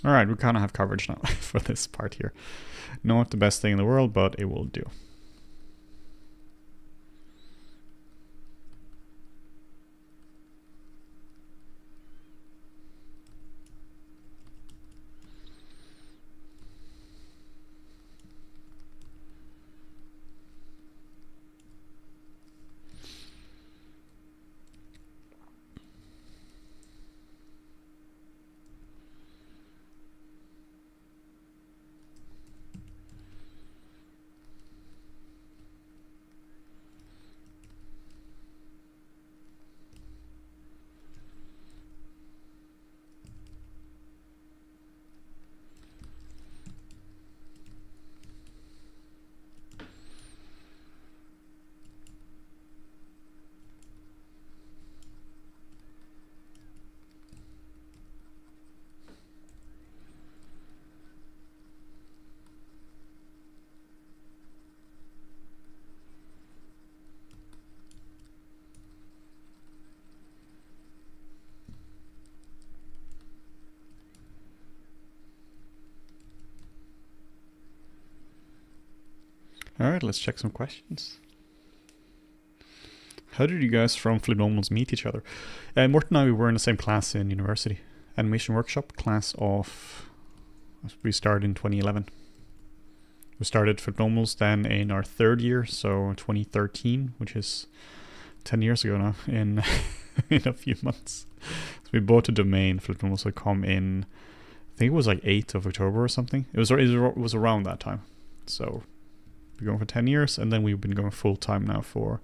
All right, we kind of have coverage now for this part here. Not the best thing in the world, but it will do. All right, let's check some questions. How did you guys from Flipnomals meet each other? Morten and I, we were in the same class in university. Animation workshop class of... We started in 2011. We started Flipnomals then in our third year, so 2013, which is 10 years ago now, in in a few months. So we bought a domain, flipnomals.com, in, I think it was like 8th of October or something. It was around that time. So we've been going for 10 years, and then we've been going full time now for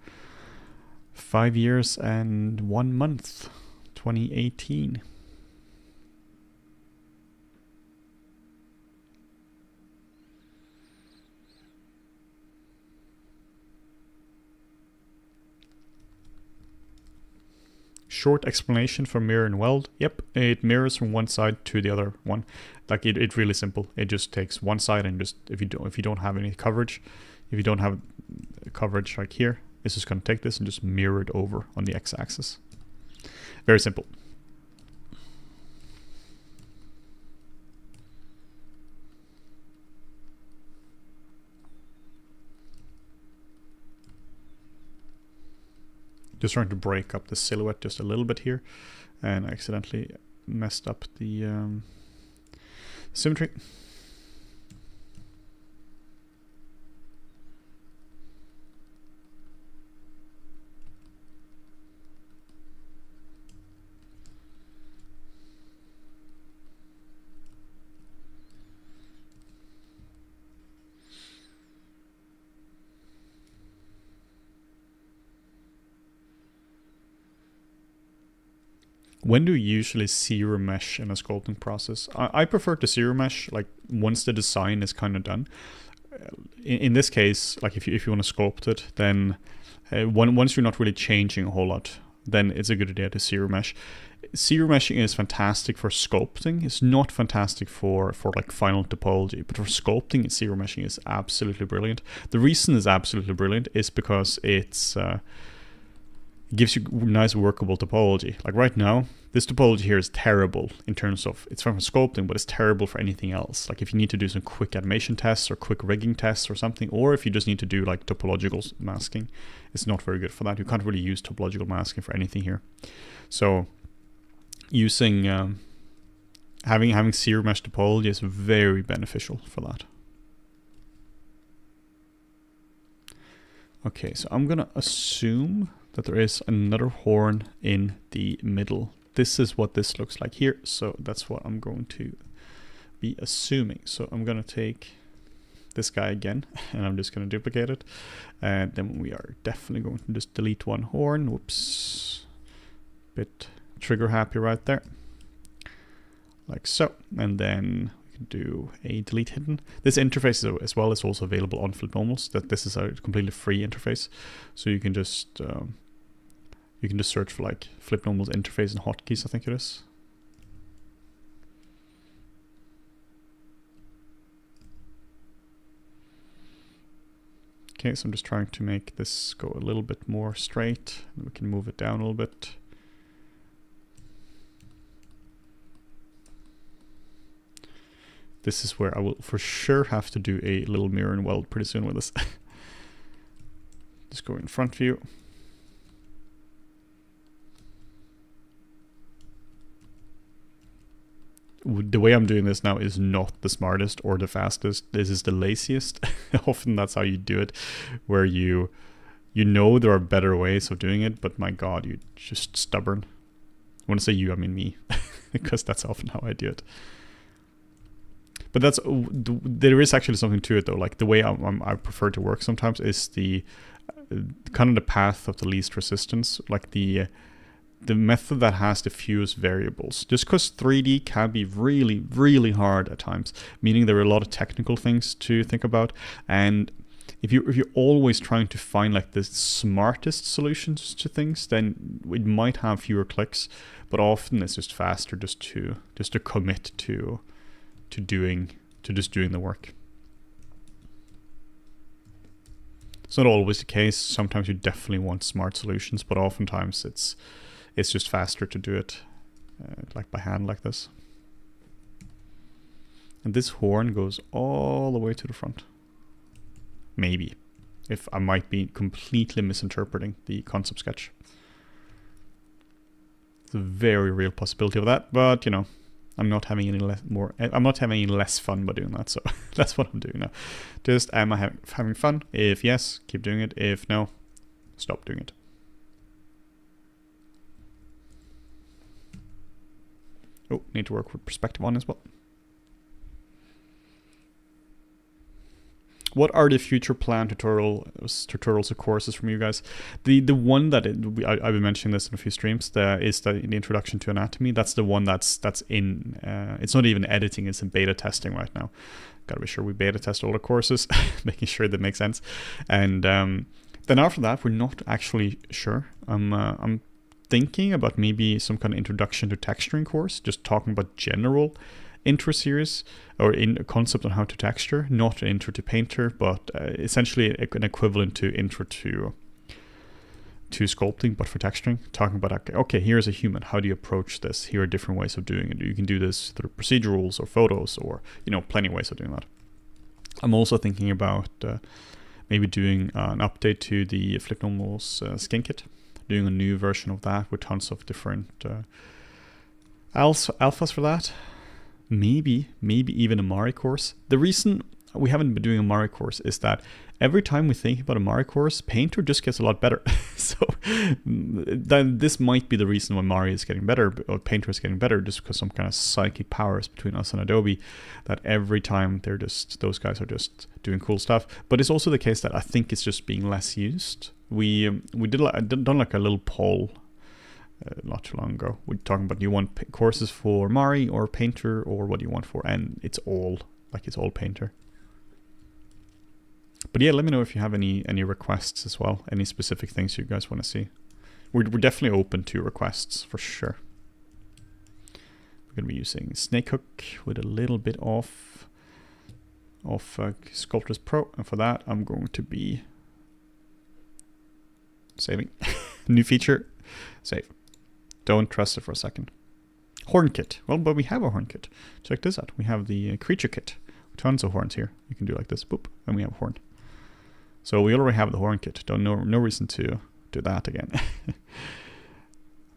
5 years and 1 month, 2018. Short explanation for mirror and weld. Yep, it mirrors from one side to the other one. Like it's really simple. It just takes one side and just if you don't have any coverage, if you don't have coverage like here, it's just going to take this and just mirror it over on the x-axis. Very simple. Just trying to break up the silhouette just a little bit here, and I accidentally messed up the symmetry. When do you usually zero mesh in a sculpting process? I prefer to zero mesh like once the design is kind of done. In this case, like if you want to sculpt it, then once you're not really changing a whole lot, then it's a good idea to zero mesh. Zero meshing is fantastic for sculpting. It's not fantastic for like final topology, but for sculpting, zero meshing is absolutely brilliant. The reason it's absolutely brilliant is because it's gives you nice workable topology. Like right now, this topology here is terrible in terms of, it's from sculpting, but it's terrible for anything else. Like if you need to do some quick animation tests or quick rigging tests or something, or if you just need to do like topological masking, it's not very good for that. You can't really use topological masking for anything here. So using, having zero mesh topology is very beneficial for that. Okay, so I'm gonna assume that there is another horn in the middle. This is what this looks like here, so that's what I'm going to be assuming. So I'm going to take this guy again, and I'm just going to duplicate it, and then we are definitely going to just delete one horn. Whoops, bit trigger happy right there, like so, and then we can do a delete hidden. This interface as well is also available on Flipnomals. That this is a completely free interface, so you can just search for like Flipnomals interface and hotkeys, I think it is. Okay, so I'm just trying to make this go a little bit more straight. We can move it down a little bit. This is where I will for sure have to do a little mirror and weld pretty soon with this. Just go in front view. The way I'm doing this now is not the smartest or the fastest. This is the laziest. Often that's how you do it, where you know there are better ways of doing it, but my god, you're just stubborn. When I say you, I mean me, because that's often how I do it. But there is actually something to it though. Like the way I prefer to work sometimes is the kind of the path of the least resistance, like the method that has the fewest variables. Just because 3D can be really, really hard at times, meaning there are a lot of technical things to think about. And if you're always trying to find like the smartest solutions to things, then it might have fewer clicks, but often it's just faster just to commit to just doing the work. It's not always the case. Sometimes you definitely want smart solutions, but oftentimes it's just faster to do it like by hand like this. And this horn goes all the way to the front. Maybe. If I might be completely misinterpreting the concept sketch. It's a very real possibility of that, but you know, I'm not having any less fun by doing that, so that's what I'm doing now. Just, am I having fun? If yes, keep doing it. If no, stop doing it. Oh, need to work with perspective on as well. What are the future planned tutorials or courses from you guys? The one that I've been mentioning this in a few streams. Is the introduction to anatomy. That's the one that's in. It's not even editing. It's in beta testing right now. Gotta be sure we beta test all the courses, making sure that makes sense. And then after that, we're not actually sure. I'm thinking about maybe some kind of introduction to texturing course, just talking about general intro series or in a concept on how to texture, not an intro to painter, but essentially an equivalent to intro to sculpting, but for texturing, talking about, okay, here's a human, how do you approach this? Here are different ways of doing it. You can do this through procedurals or photos, or plenty of ways of doing that. I'm also thinking about maybe doing an update to the Flick Normal's skin kit, doing a new version of that with tons of different alphas for that. Maybe even a Mari course. The reason we haven't been doing a Mari course is that every time we think about a Mari course, Painter just gets a lot better. So then this might be the reason why Mari is getting better, or Painter is getting better, just because some kind of psychic powers between us and Adobe, that every time those guys are just doing cool stuff. But it's also the case that I think it's just being less used. We done like a little poll not too long ago. We're talking about, do you want courses for Mari or Painter, or what do you want for? And it's all Painter. But yeah, let me know if you have any requests as well. Any specific things you guys want to see. We're definitely open to requests for sure. We're going to be using Snakehook with a little bit of Sculptors Pro, and for that I'm going to be saving. New feature, save. Don't trust it for a second. Horn kit. Well, but we have a horn kit. Check this out. We have the creature kit. Tons of horns here. You can do like this, boop, and we have a horn. So we already have the horn kit. No reason to do that again.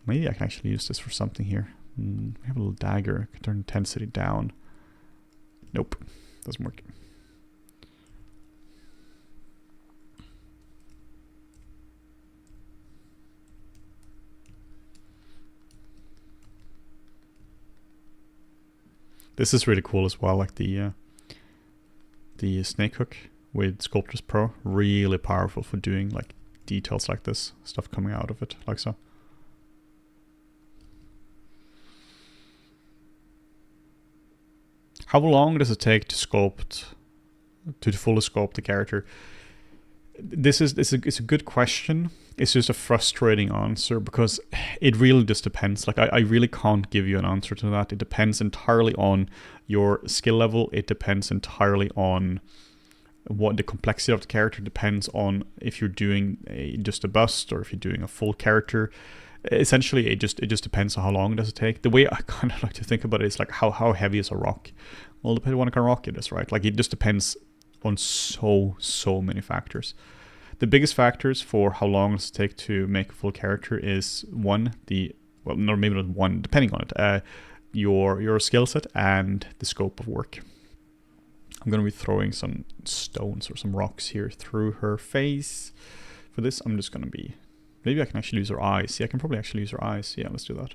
Maybe I can actually use this for something here. We have a little dagger. I can turn intensity down. Nope, doesn't work. This is really cool as well, like the snake hook with Sculptors Pro, really powerful for doing like details like this, stuff coming out of it, like so. How long does it take to fully sculpt the character? It's a good question. It's just a frustrating answer because it really just depends. Like I really can't give you an answer to that. It depends entirely on your skill level. It depends entirely on what the complexity of the character. Depends on if you're doing just a bust or if you're doing a full character. essentially it just depends on how long does it take. The way I kind of like to think about it is like how heavy is a rock? Well, depending on what kind of rock it is, right? Like it just depends on so many factors. The biggest factors for how long does it take to make a full character is one, well, no, maybe not one, depending on it, your skill set and the scope of work. I'm going to be throwing some stones or some rocks here through her face. For this, I'm just going to be... Maybe I can actually use her eyes. Yeah, I can probably actually use her eyes. Yeah, let's do that.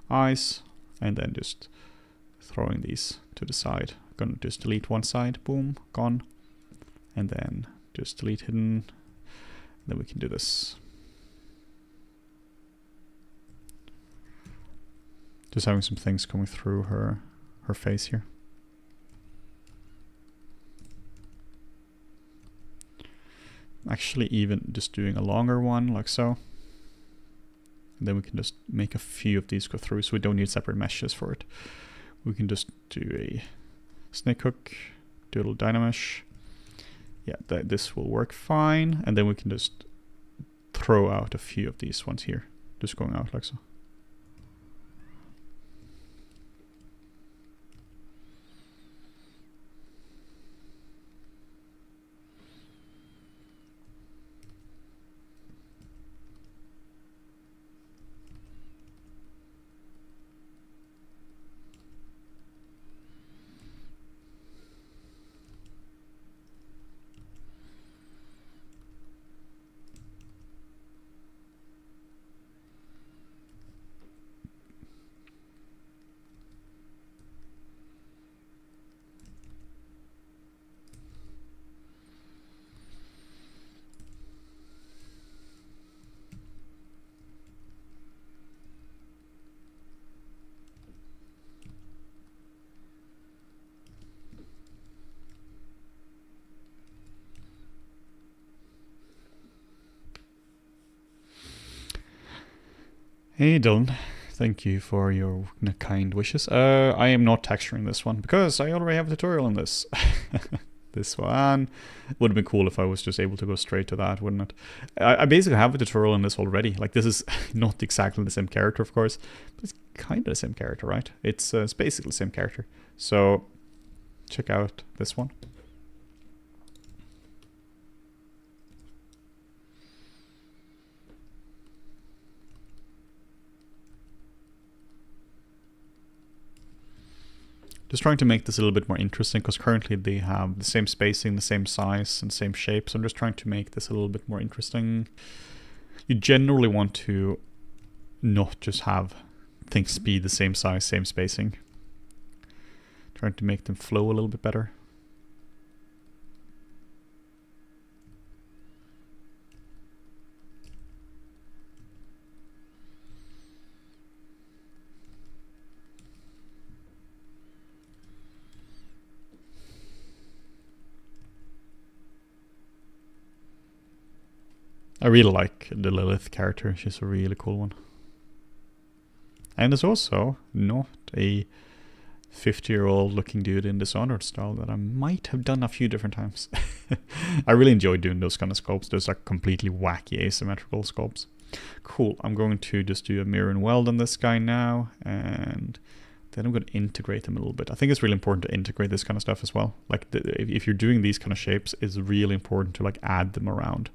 Eyes, and then just throwing these to the side. I'm going to just delete one side. Boom, gone. And then just delete hidden. Then we can do this. Just having some things coming through her face here. Actually, even just doing a longer one like so. And then we can just make a few of these go through, so we don't need separate meshes for it. We can just do a snake hook, do a little dynamesh. Yeah, this will work fine. And then we can just throw out a few of these ones here, just going out like so. Hey Dylan, thank you for your kind wishes. I am not texturing this one because I already have a tutorial on this. This one would have been cool if I was just able to go straight to that, wouldn't it? I basically have a tutorial on this already. Like, this is not exactly the same character, of course, but it's kind of the same character, right? It's basically the same character. So check out this one. Just trying to make this a little bit more interesting, because currently they have the same spacing, the same size, and same shape. So I'm just trying to make this a little bit more interesting. You generally want to not just have things be the same size, same spacing. Trying to make them flow a little bit better. I really like the Lilith character. She's a really cool one. And there's also not a 50-year-old looking dude in Dishonored style that I might have done a few different times. I really enjoy doing those kind of sculpts. Those are completely wacky asymmetrical sculpts. Cool. I'm going to just do a mirror and weld on this guy now, and then I'm going to integrate them a little bit. I think it's really important to integrate this kind of stuff as well. Like, if you're doing these kind of shapes, it's really important to like add them around.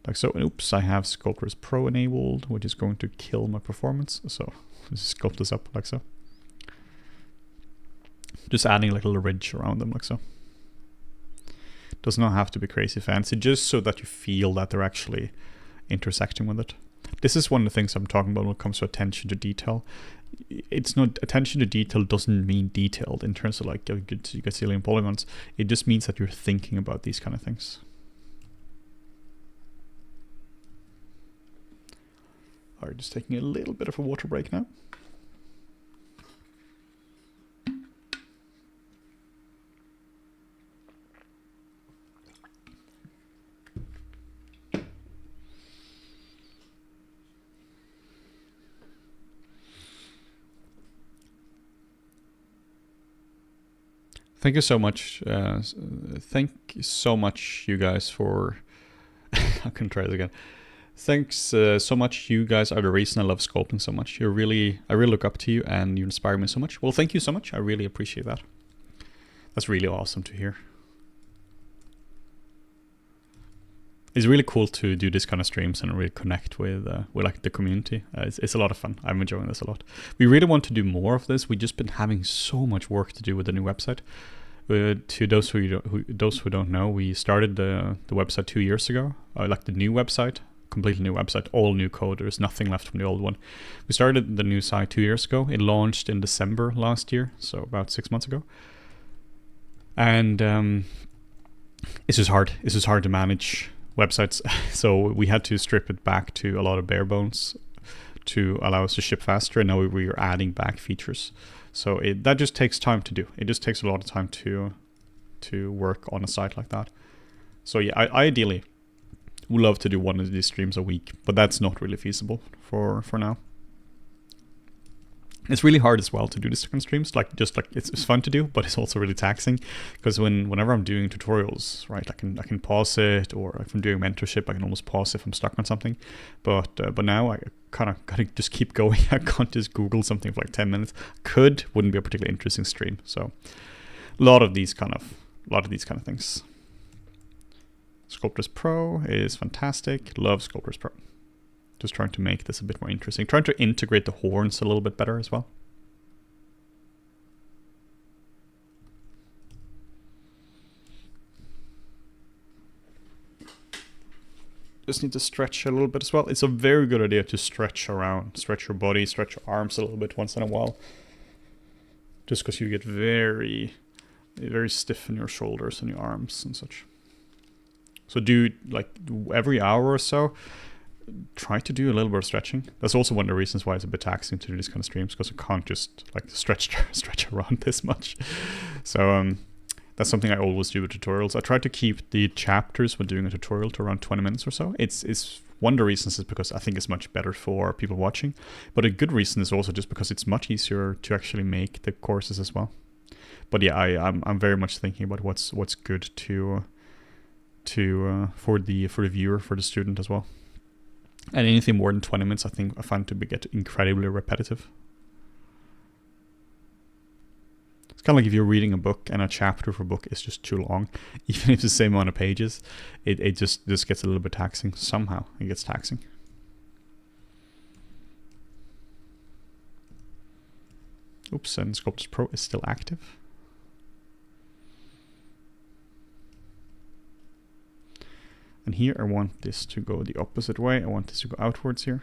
Like so. Oops, I have Sculptors Pro enabled, which is going to kill my performance. So let's sculpt this up like so. Just adding like a little ridge around them like so. Does not have to be crazy fancy, just so that you feel that they're actually intersecting with it. This is one of the things I'm talking about when it comes to attention to detail. It's not, attention to detail doesn't mean detailed in terms of like you gazillion polygons. It just means that you're thinking about these kind of things. Alright, just taking a little bit of a water break now. Thank you so much. Thank you so much, you guys, for... I can try this again. Thanks so much. You guys are the reason I love sculpting so much. I really look up to you, and you inspire me so much. Well, thank you so much. I really appreciate that. That's really awesome to hear. It's really cool to do this kind of streams and really connect with like the community. It's a lot of fun. I'm enjoying this a lot. We really want to do more of this. We've just been having so much work to do with the new website. To those who don't know, we started the website 2 years ago. Like the new website, completely new website, all new code. There's nothing left from the old one. We started the new site 2 years ago. It launched in December last year, so about 6 months ago. And it's just hard. It's just hard to manage websites. So we had to strip it back to a lot of bare bones to allow us to ship faster. And now we are adding back features. So that just takes time to do. It just takes a lot of time to work on a site like that. So yeah, I ideally would love to do one of these streams a week, but that's not really feasible for now. It's really hard as well to do these kind of streams. Like it's fun to do, but it's also really taxing because whenever I'm doing tutorials, right, I can pause it, or if I'm doing mentorship, I can almost pause if I'm stuck on something. But now I kind of gotta just keep going. I can't just Google something for like 10 minutes. Wouldn't be a particularly interesting stream. So a lot of these kind of things. Sculptors Pro is fantastic. Love Sculptors Pro. Just trying to make this a bit more interesting. Trying to integrate the horns a little bit better as well. Just need to stretch a little bit as well. It's a very good idea to stretch around, stretch your body, stretch your arms a little bit once in a while. Just because you get very, very stiff in your shoulders and your arms and such. So do like every hour or so, try to do a little bit of stretching. That's also one of the reasons why it's a bit taxing to do these kind of streams, because I can't just like stretch around this much. So that's something I always do with tutorials. I try to keep the chapters when doing a tutorial to around 20 minutes or so. It's one of the reasons is because I think it's much better for people watching, but a good reason is also just because it's much easier to actually make the courses as well. But yeah, I'm very much thinking about what's good to for the viewer, for the student as well. And anything more than 20 minutes, I find to get incredibly repetitive. It's kind of like if you're reading a book and a chapter of a book is just too long, even if it's the same amount of pages, it just gets a little bit taxing. Somehow it gets taxing. Oops, and Sculptors Pro is still active. And here I want this to go the opposite way. I want this to go outwards here.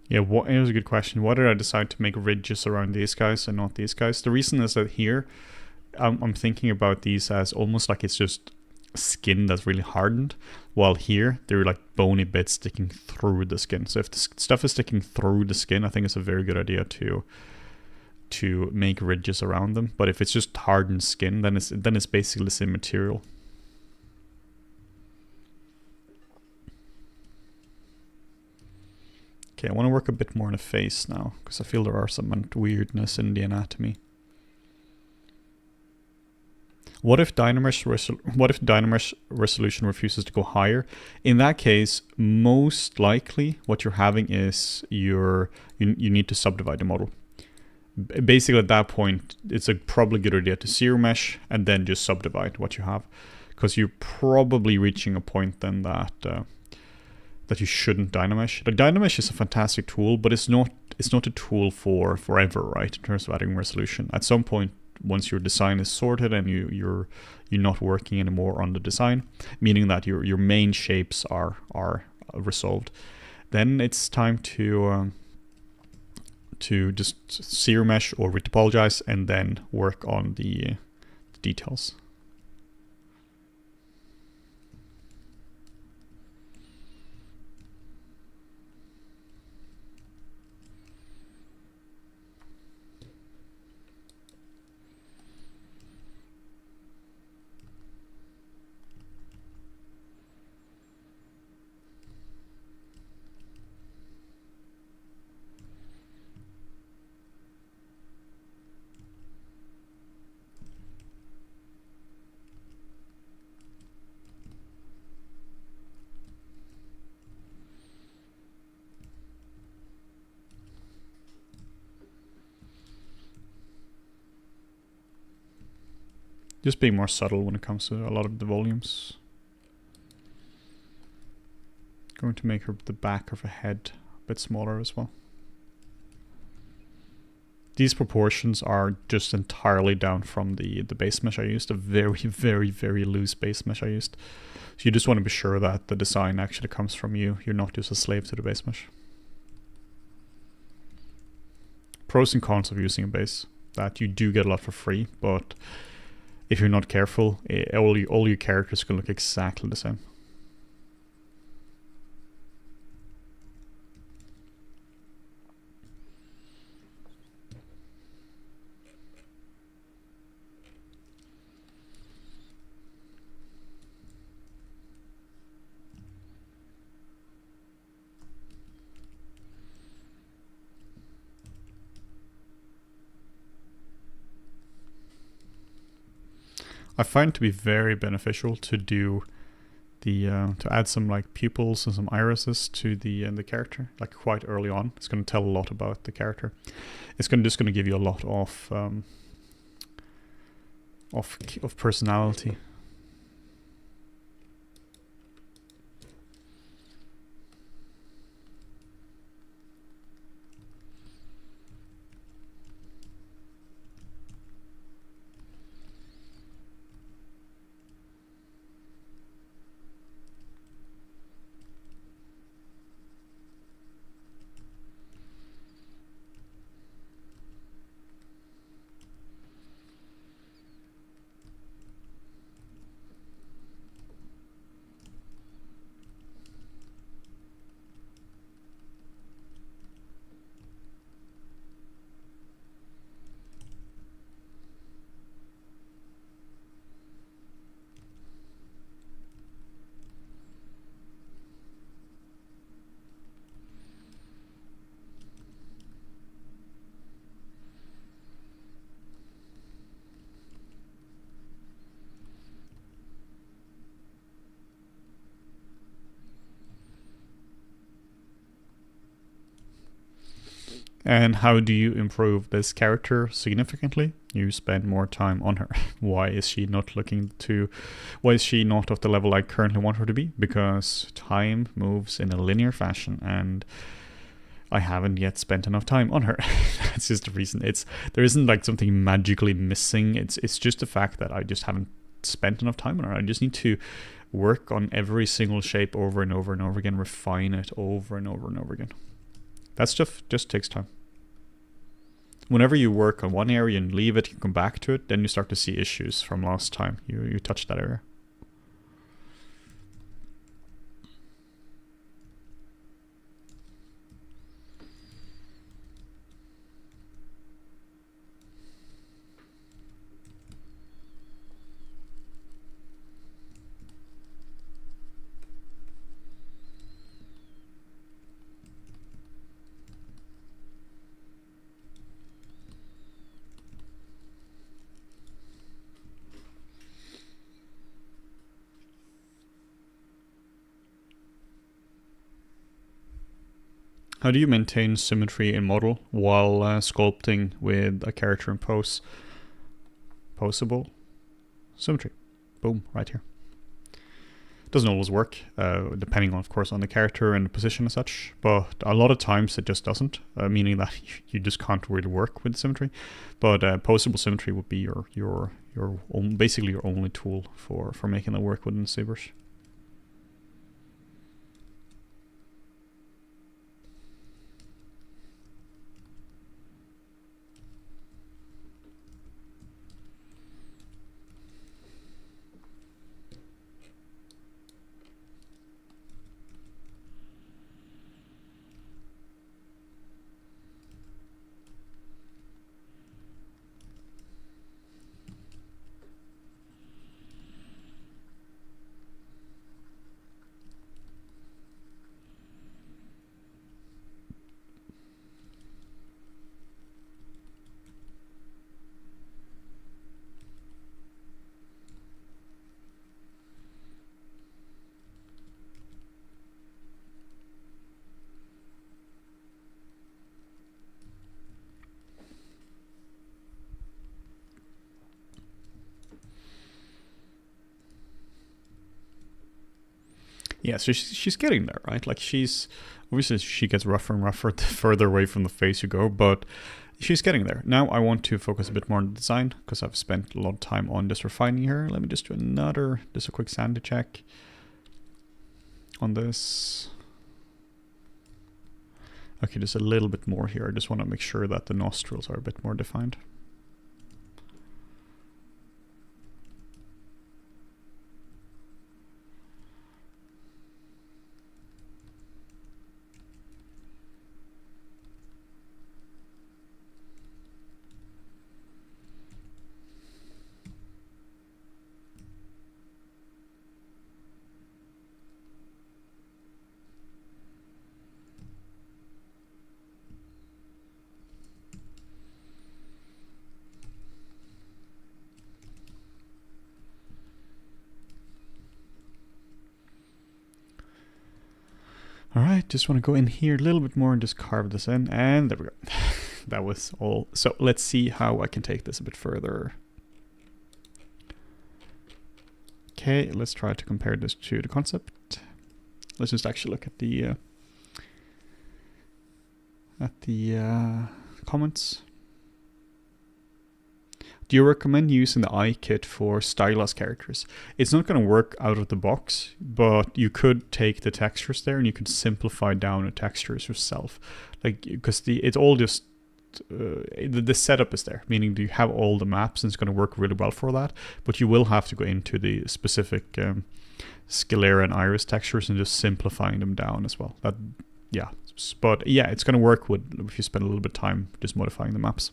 Yeah, here's a good question. Why did I decide to make ridges around these guys and not these guys? The reason is that here, I'm thinking about these as almost like it's just skin that's really hardened, while here, they're like bony bits sticking through the skin. So if the stuff is sticking through the skin, I think it's a very good idea to make ridges around them. But if it's just hardened skin, then it's basically the same material. Okay, I want to work a bit more on the face now, because I feel there are some weirdness in the anatomy. What if Dynamesh resolution refuses to go higher? In that case, most likely what you're having is you need to subdivide the model. Basically, at that point, it's a probably good idea to zero mesh and then just subdivide what you have, because you're probably reaching a point then that you shouldn't Dynamesh. The Dynamesh is a fantastic tool, but it's not a tool for forever, right? In terms of adding resolution, at some point, once your design is sorted and you're not working anymore on the design, meaning that your main shapes are resolved, then it's time to to just zero mesh or retopologize and then work on the details. Just being more subtle when it comes to a lot of the volumes. Going to make the back of her head a bit smaller as well. These proportions are just entirely down from the base mesh I used, a very, very, very loose base mesh I used. So you just want to be sure that the design actually comes from you. You're not just a slave to the base mesh. Pros and cons of using a base. That you do get a lot for free, but if you're not careful, all your characters can look exactly the same. I find it to be very beneficial to do the to add some like pupils and some irises to the character, like quite early on. It's going to tell a lot about the character. It's just going to give you a lot of personality. And how do you improve this character significantly? You spend more time on her. Why is she not of the level I currently want her to be? Because time moves in a linear fashion and I haven't yet spent enough time on her. That's just the reason. There isn't like something magically missing. It's just the fact that I just haven't spent enough time on her. I just need to work on every single shape over and over and over again, refine it over and over and over again. That stuff just takes time. Whenever you work on one area and leave it, you come back to it, then you start to see issues from last time you touched that area. How do you maintain symmetry in model while sculpting with a character in pose? Poseable symmetry. Boom, right here. Doesn't always work, depending on, of course, on the character and the position and such, but a lot of times it just doesn't, meaning that you just can't really work with symmetry. But poseable symmetry would be basically your only tool for making that work within ZBrush. Yeah, so she's getting there, right? Like she's, obviously she gets rougher and rougher the further away from the face you go, but she's getting there. Now I want to focus a bit more on the design because I've spent a lot of time on just refining her. Let me just do just a quick sanity check on this. Okay, just a little bit more here. I just want to make sure that the nostrils are a bit more defined. Alright, just want to go in here a little bit more and just carve this in, and there we go. That was all. So let's see how I can take this a bit further. Okay, let's try to compare this to the concept. Let's just actually look at the comments. Do you recommend using the eye kit for stylized characters? It's not going to work out of the box, but you could take the textures there and you could simplify down the textures yourself. Like, because it's all just the setup is there, meaning you have all the maps and it's going to work really well for that. But you will have to go into the specific sclera and iris textures and just simplifying them down as well. But yeah, it's going to work if you spend a little bit of time just modifying the maps.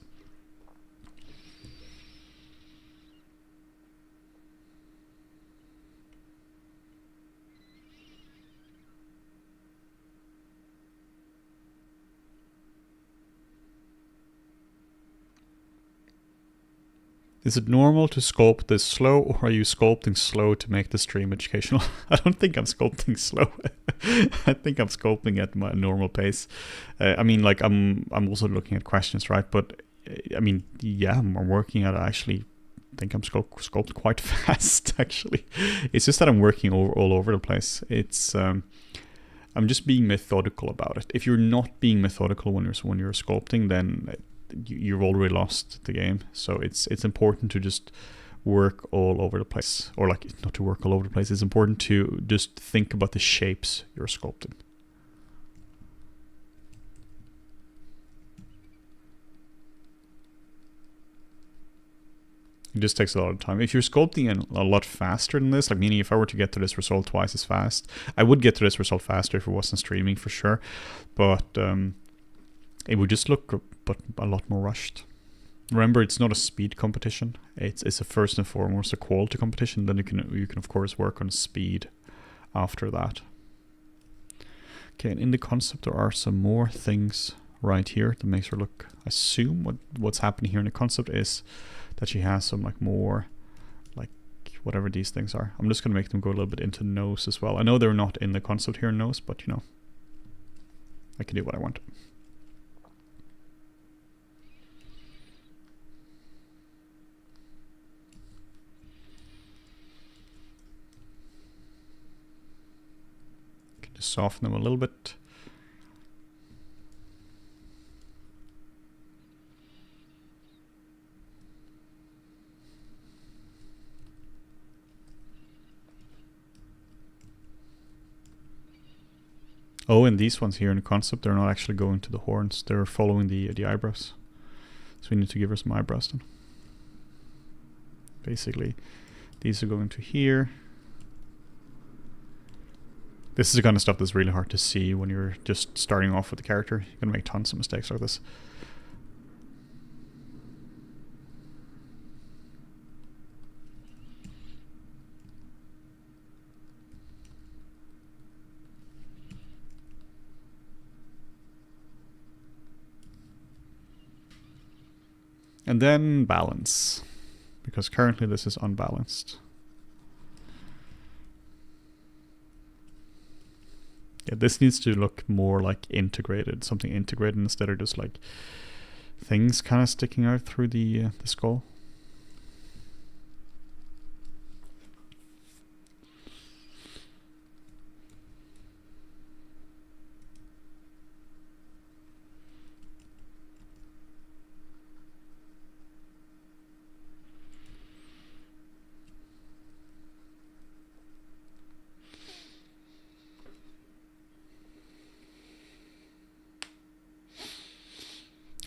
Is it normal to sculpt this slow, or are you sculpting slow to make the stream educational? I don't think I'm sculpting slow. I think I'm sculpting at my normal pace. I mean, like I'm also looking at questions, right? But I mean, yeah, I'm working at. I actually think I'm sculpt quite fast. Actually, it's just that I'm working all over the place. It's I'm just being methodical about it. If you're not being methodical when you're sculpting, then you've already lost the game. So it's important to just work all over the place, or like not to work all over the place. It's important to just think about the shapes you're sculpting. It just takes a lot of time. If you're sculpting a lot faster than this, like meaning if I were to get to this result twice as fast, I would get to this result faster if it wasn't streaming for sure, but it would just look a lot more rushed. Remember, it's not a speed competition. It's a first and foremost a quality competition. Then you can of course work on speed after that. Okay, and in the concept there are some more things right here that makes her look. I assume what's happening here in the concept is that she has some like more like whatever these things are. I'm just gonna make them go a little bit into the nose as well. I know they're not in the concept here in nose, but you know, I can do what I want. Soften them a little bit. Oh, and these ones here in the concept, they're not actually going to the horns. They're following the eyebrows. So we need to give her some eyebrows then. Basically, these are going to here. This is the kind of stuff that's really hard to see when you're just starting off with the character. You're going to make tons of mistakes like this. And then balance, because currently this is unbalanced. Yeah, this needs to look more like integrated, something integrated instead of just like things kind of sticking out through the skull.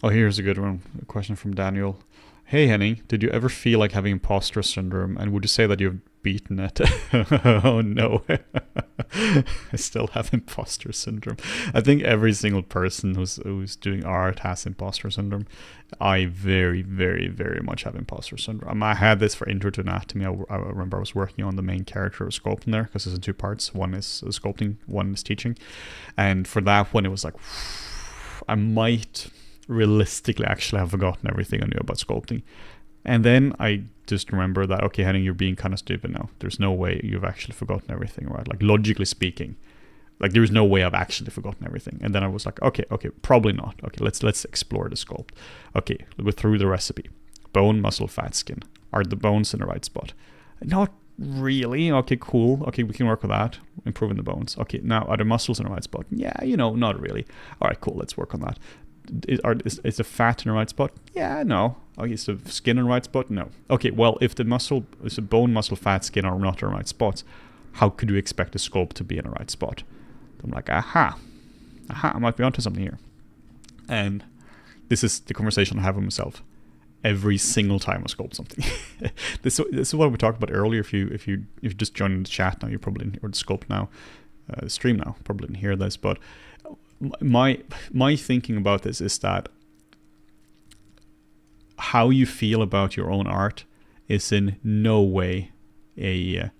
Oh, here's a good one. A question from Daniel. Hey Henning, did you ever feel like having imposter syndrome, and would you say that you've beaten it? Oh no. I still have imposter syndrome. I think every single person who's doing art has imposter syndrome. I very, very, very much have imposter syndrome. I had this for Intro to Anatomy. I remember I was working on the main character of Sculpting there, because it's in 2 parts. One is sculpting, one is teaching. And for that one, it was like, I might realistically actually have forgotten everything I knew about sculpting. And then I just remember that, okay, Henning, you're being kind of stupid now. There's no way you've actually forgotten everything, right? Like, logically speaking, like, there's no way I've actually forgotten everything. And then I was like, okay, probably not. Okay, let's explore the sculpt. Okay, go through the recipe. Bone, muscle, fat, skin. Are the bones in the right spot? Not really. Okay, cool. Okay, we can work with that. Improving the bones. Okay, now, are the muscles in the right spot? Yeah, not really. All right, cool. Let's work on that. Is the fat in the right spot? Yeah, no. Okay, is the skin in the right spot? No. Okay, well, if the bone, muscle, fat, skin are not in the right spots, how could you expect the sculpt to be in the right spot? I'm like, aha, I might be onto something here. And this is the conversation I have with myself every single time I sculpt something. This is what we talked about earlier. If you just joined the chat now, you're probably or the sculpt now, stream now, probably didn't hear this, but my thinking about this is that how you feel about your own art is in no way an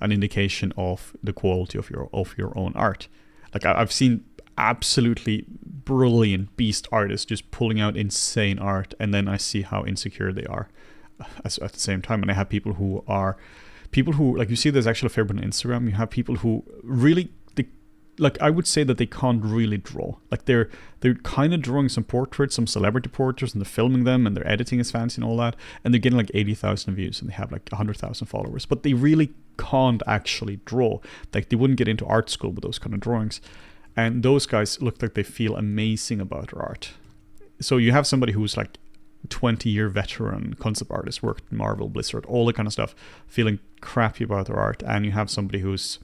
indication of the quality of your own art. Like, I've seen absolutely brilliant beast artists just pulling out insane art, and then I see how insecure they are at the same time. And I have people who like, you see there's actually a fair bit on Instagram. You have people who really, like, I would say that they can't really draw. Like, they're kind of drawing some portraits, some celebrity portraits, and they're filming them, and their editing is fancy and all that, and they're getting like 80,000 views, and they have like 100,000 followers, but they really can't actually draw. Like, they wouldn't get into art school with those kind of drawings. And those guys look like they feel amazing about their art. So you have somebody who's like 20-year veteran concept artist, worked in Marvel, Blizzard, all that kind of stuff, feeling crappy about their art, and you have somebody who's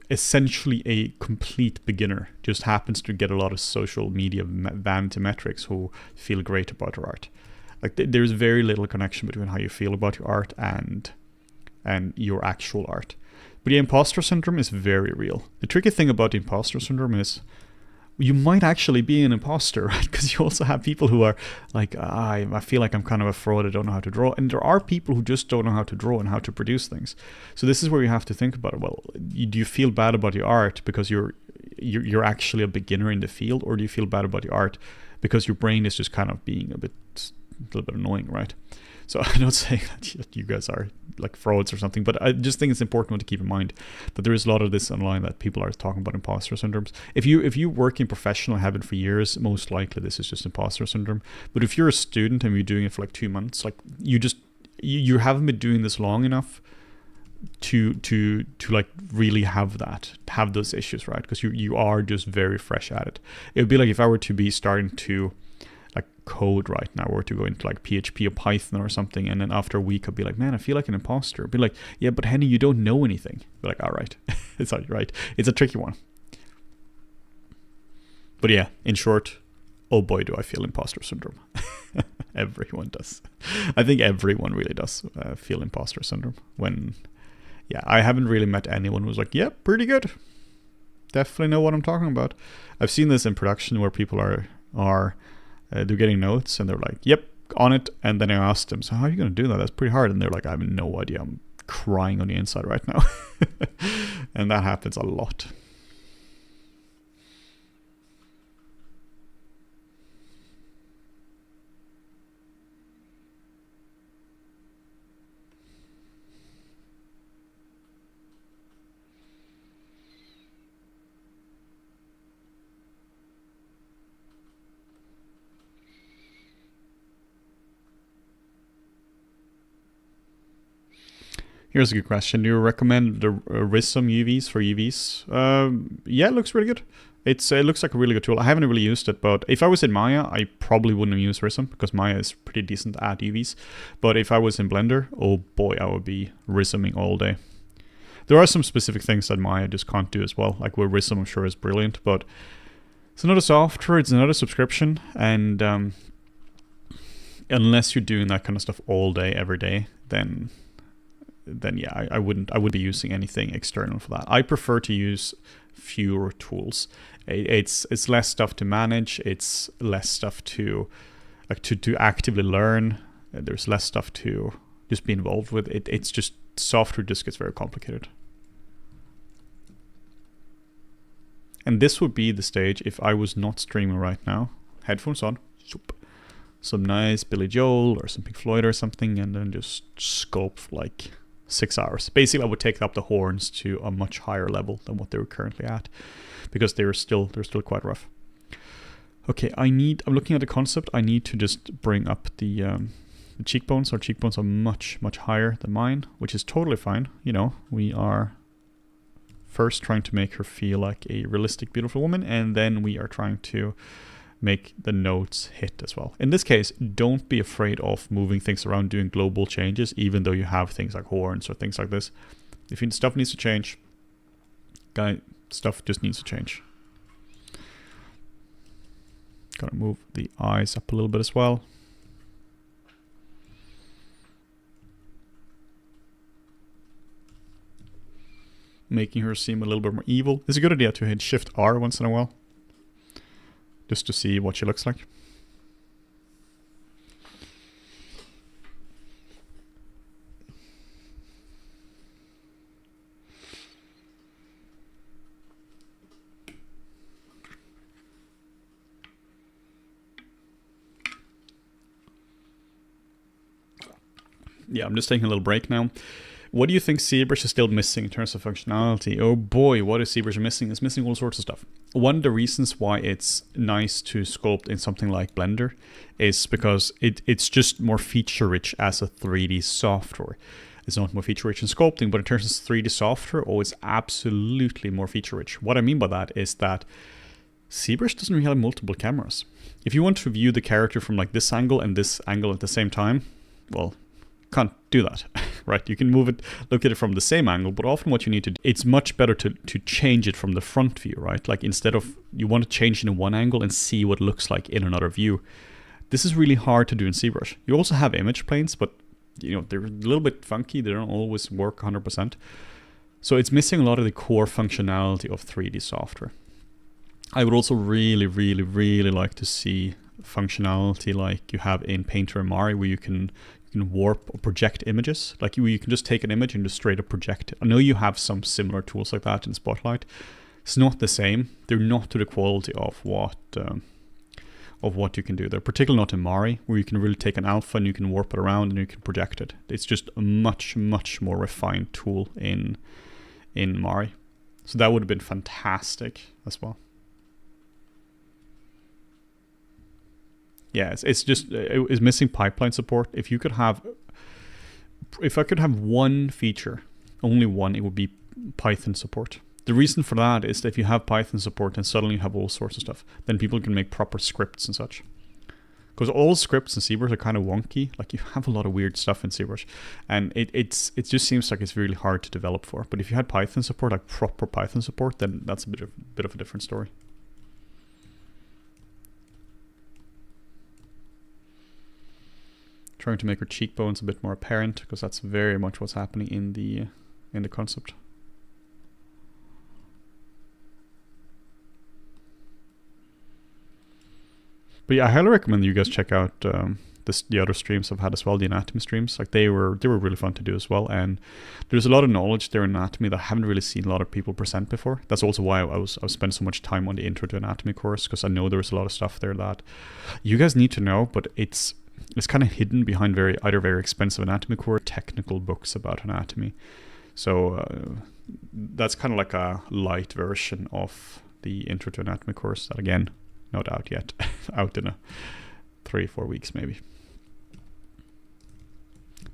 essentially a complete beginner, just happens to get a lot of social media vanity metrics, who feel great about their art. Like, there's very little connection between how you feel about your art and your actual art. But the imposter syndrome is very real. The tricky thing about the imposter syndrome is you might actually be an imposter, right? Because you also have people who are like, I feel like I'm kind of a fraud, I don't know how to draw. And there are people who just don't know how to draw and how to produce things. So this is where you have to think about it. Well, do you feel bad about your art because you're actually a beginner in the field, or do you feel bad about your art because your brain is just kind of being a little bit annoying, right? So I'm not saying that you guys are like frauds or something, but I just think it's important to keep in mind that there is a lot of this online that people are talking about imposter syndromes. If you work in professional, have been for years, most likely this is just imposter syndrome. But if you're a student and you're doing it for like 2 months, like you haven't been doing this long enough to like really have those issues, right? Because you are just very fresh at it. It would be like if I were to be starting to like code right now, or to go into like PHP or Python or something, and then after a week I'd be like, man, I feel like an imposter. I'd be like, yeah, but Henning, you don't know anything. Be like, all right. It's all right. It's a tricky one. But yeah, in short, oh boy, do I feel imposter syndrome. Everyone does. I think everyone really does feel imposter syndrome. I haven't really met anyone who's like, yeah, pretty good. Definitely know what I'm talking about. I've seen this in production where people are they're getting notes and they're like, yep, on it. And then I asked them, so how are you going to do that? That's pretty hard. And they're like, I have no idea. I'm crying on the inside right now. And that happens a lot. Here's a good question. Do you recommend the Rism UVs for UVs? Yeah, it looks really good. It looks like a really good tool. I haven't really used it, but if I was in Maya, I probably wouldn't have used Rism because Maya is pretty decent at UVs. But if I was in Blender, oh boy, I would be Risming all day. There are some specific things that Maya just can't do as well, like where Rism I'm sure is brilliant, but It's another software, it's another subscription, and unless you're doing that kind of stuff all day, every day, then yeah, I wouldn't be using anything external for that. I prefer to use fewer tools. It's less stuff to manage. It's less stuff to actively learn. There's less stuff to just be involved with. It's just software just gets very complicated. And this would be the stage if I was not streaming right now. Headphones on, some nice Billy Joel or some Pink Floyd or something, and then just sculpt for like 6 hours. Basically, I would take up the horns to a much higher level than what they were currently at, because they're still quite rough. Okay, I'm looking at the concept. I need to just bring up the cheekbones. Our cheekbones are much higher than mine, which is totally fine. You know, we are first trying to make her feel like a realistic, beautiful woman, and then we are trying to make the notes hit as well. In this case, don't be afraid of moving things around, doing global changes, even though you have things like horns or things like this. If stuff needs to change, stuff just needs to change. Gotta move the eyes up a little bit as well. Making her seem a little bit more evil. It's a good idea to hit Shift R once in a while, just to see what she looks like. Yeah, I'm just taking a little break now. What do you think ZBrush is still missing in terms of functionality? Oh boy, what is ZBrush missing? It's missing all sorts of stuff. One of the reasons why it's nice to sculpt in something like Blender is because it's just more feature-rich as a 3D software. It's not more feature-rich in sculpting, but in terms of 3D software, it's absolutely more feature-rich. What I mean by that is that ZBrush doesn't really have multiple cameras. If you want to view the character from like this angle and this angle at the same time, well, can't do that, right? You can move it, look at it from the same angle, but often what you need to do, it's much better to change it from the front view, right? Like instead of, you want to change it in one angle and see what it looks like in another view. This is really hard to do in ZBrush. You also have image planes, but you know, they're a little bit funky. They don't always work 100%. So it's missing a lot of the core functionality of 3D software. I would also really like to see functionality like you have in Painter and Mari, where you can warp or project images. Like you can just take an image and just straight up project it. I know you have some similar tools like that in Spotlight. It's not the same. They're not to the quality of what you can do. They're particularly not in Mari, where you can really take an alpha and you can warp it around and you can project it. It's just a much more refined tool in Mari. So that would have been fantastic as well. Yeah, it's just, it's missing pipeline support. If I could have one feature, only one, it would be Python support. The reason for that is that if you have Python support, then suddenly you have all sorts of stuff. Then people can make proper scripts and such. Because all scripts in ZBrush are kind of wonky. Like you have a lot of weird stuff in ZBrush, and it just seems like it's really hard to develop for. But if you had Python support, like proper Python support, then that's a bit of a different story. Trying to make her cheekbones a bit more apparent, because that's very much what's happening in the concept. But yeah, I highly recommend you guys check out the other streams I've had as well, the anatomy streams. Like they were really fun to do as well, and there's a lot of knowledge there in anatomy that I haven't really seen a lot of people present before. That's also why I was spending so much time on the intro to anatomy course, because I know there's a lot of stuff there that you guys need to know, but it's kind of hidden behind either very expensive anatomy course, technical books about anatomy. So that's kind of like a light version of the intro to anatomy course that, again, not out yet. Out in 3-4 weeks maybe.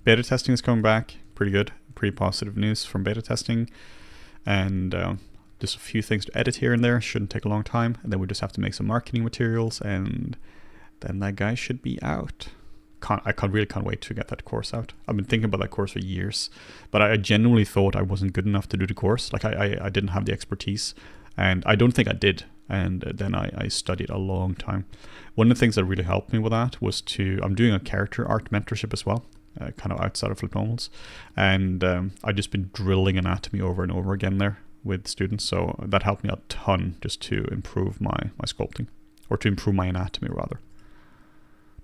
Beta testing is coming back. Pretty good. Pretty positive news from beta testing. And just a few things to edit here and there. Shouldn't take a long time. And then we just have to make some marketing materials, and then that guy should be out. I really can't wait to get that course out. I've been thinking about that course for years, but I genuinely thought I wasn't good enough to do the course. Like I didn't have the expertise, and I don't think I did. and then I studied a long time. One of the things that really helped me with that was I'm doing a character art mentorship as well, kind of outside of Flip Normals, and I've just been drilling anatomy over and over again there with students, so that helped me a ton just to improve my sculpting, or to improve my anatomy rather.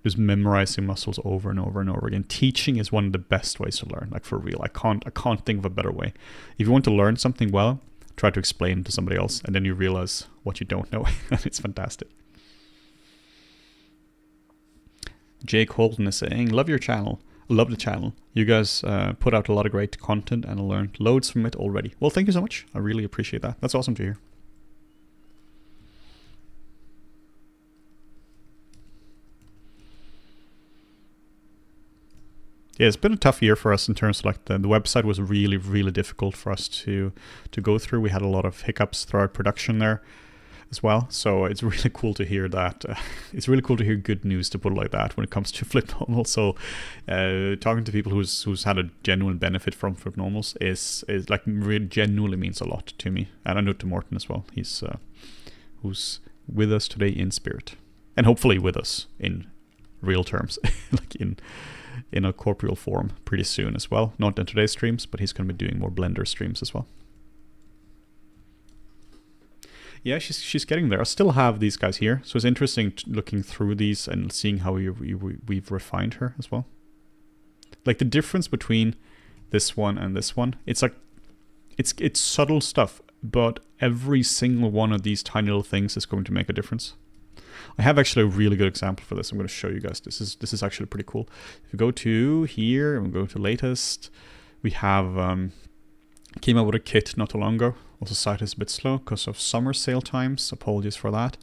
Just memorizing muscles over and over and over again. Teaching is one of the best ways to learn, like for real. I can't think of a better way. If you want to learn something well, try to explain to somebody else, and then you realize what you don't know. And it's fantastic. Jake Holton is saying, love your channel. Love the channel. You guys put out a lot of great content and I learned loads from it already. Well, thank you so much. I really appreciate that. That's awesome to hear. Yeah, it's been a tough year for us in terms of like the website was really, really difficult for us to go through. We had a lot of hiccups throughout production there as well. So it's really cool to hear that. It's really cool to hear good news, to put it like that, when it comes to Flip Normals. So talking to people who's had a genuine benefit from Flip Normals is like really genuinely means a lot to me. And I know to Morten as well. He's who's with us today in spirit, and hopefully with us in real terms, like in a corporeal form pretty soon as well. Not in today's streams, but he's going to be doing more Blender streams as well. Yeah, she's getting there. I still have these guys here, so it's interesting looking through these and seeing how we've refined her as well. Like the difference between this one and this one, it's like it's subtle stuff, but every single one of these tiny little things is going to make a difference. I have actually a really good example for this. I'm going to show you guys. This is actually pretty cool. If you go to here and we go to latest, we have came out with a kit not too long ago. Also, site is a bit slow because of summer sale times. Apologies for that.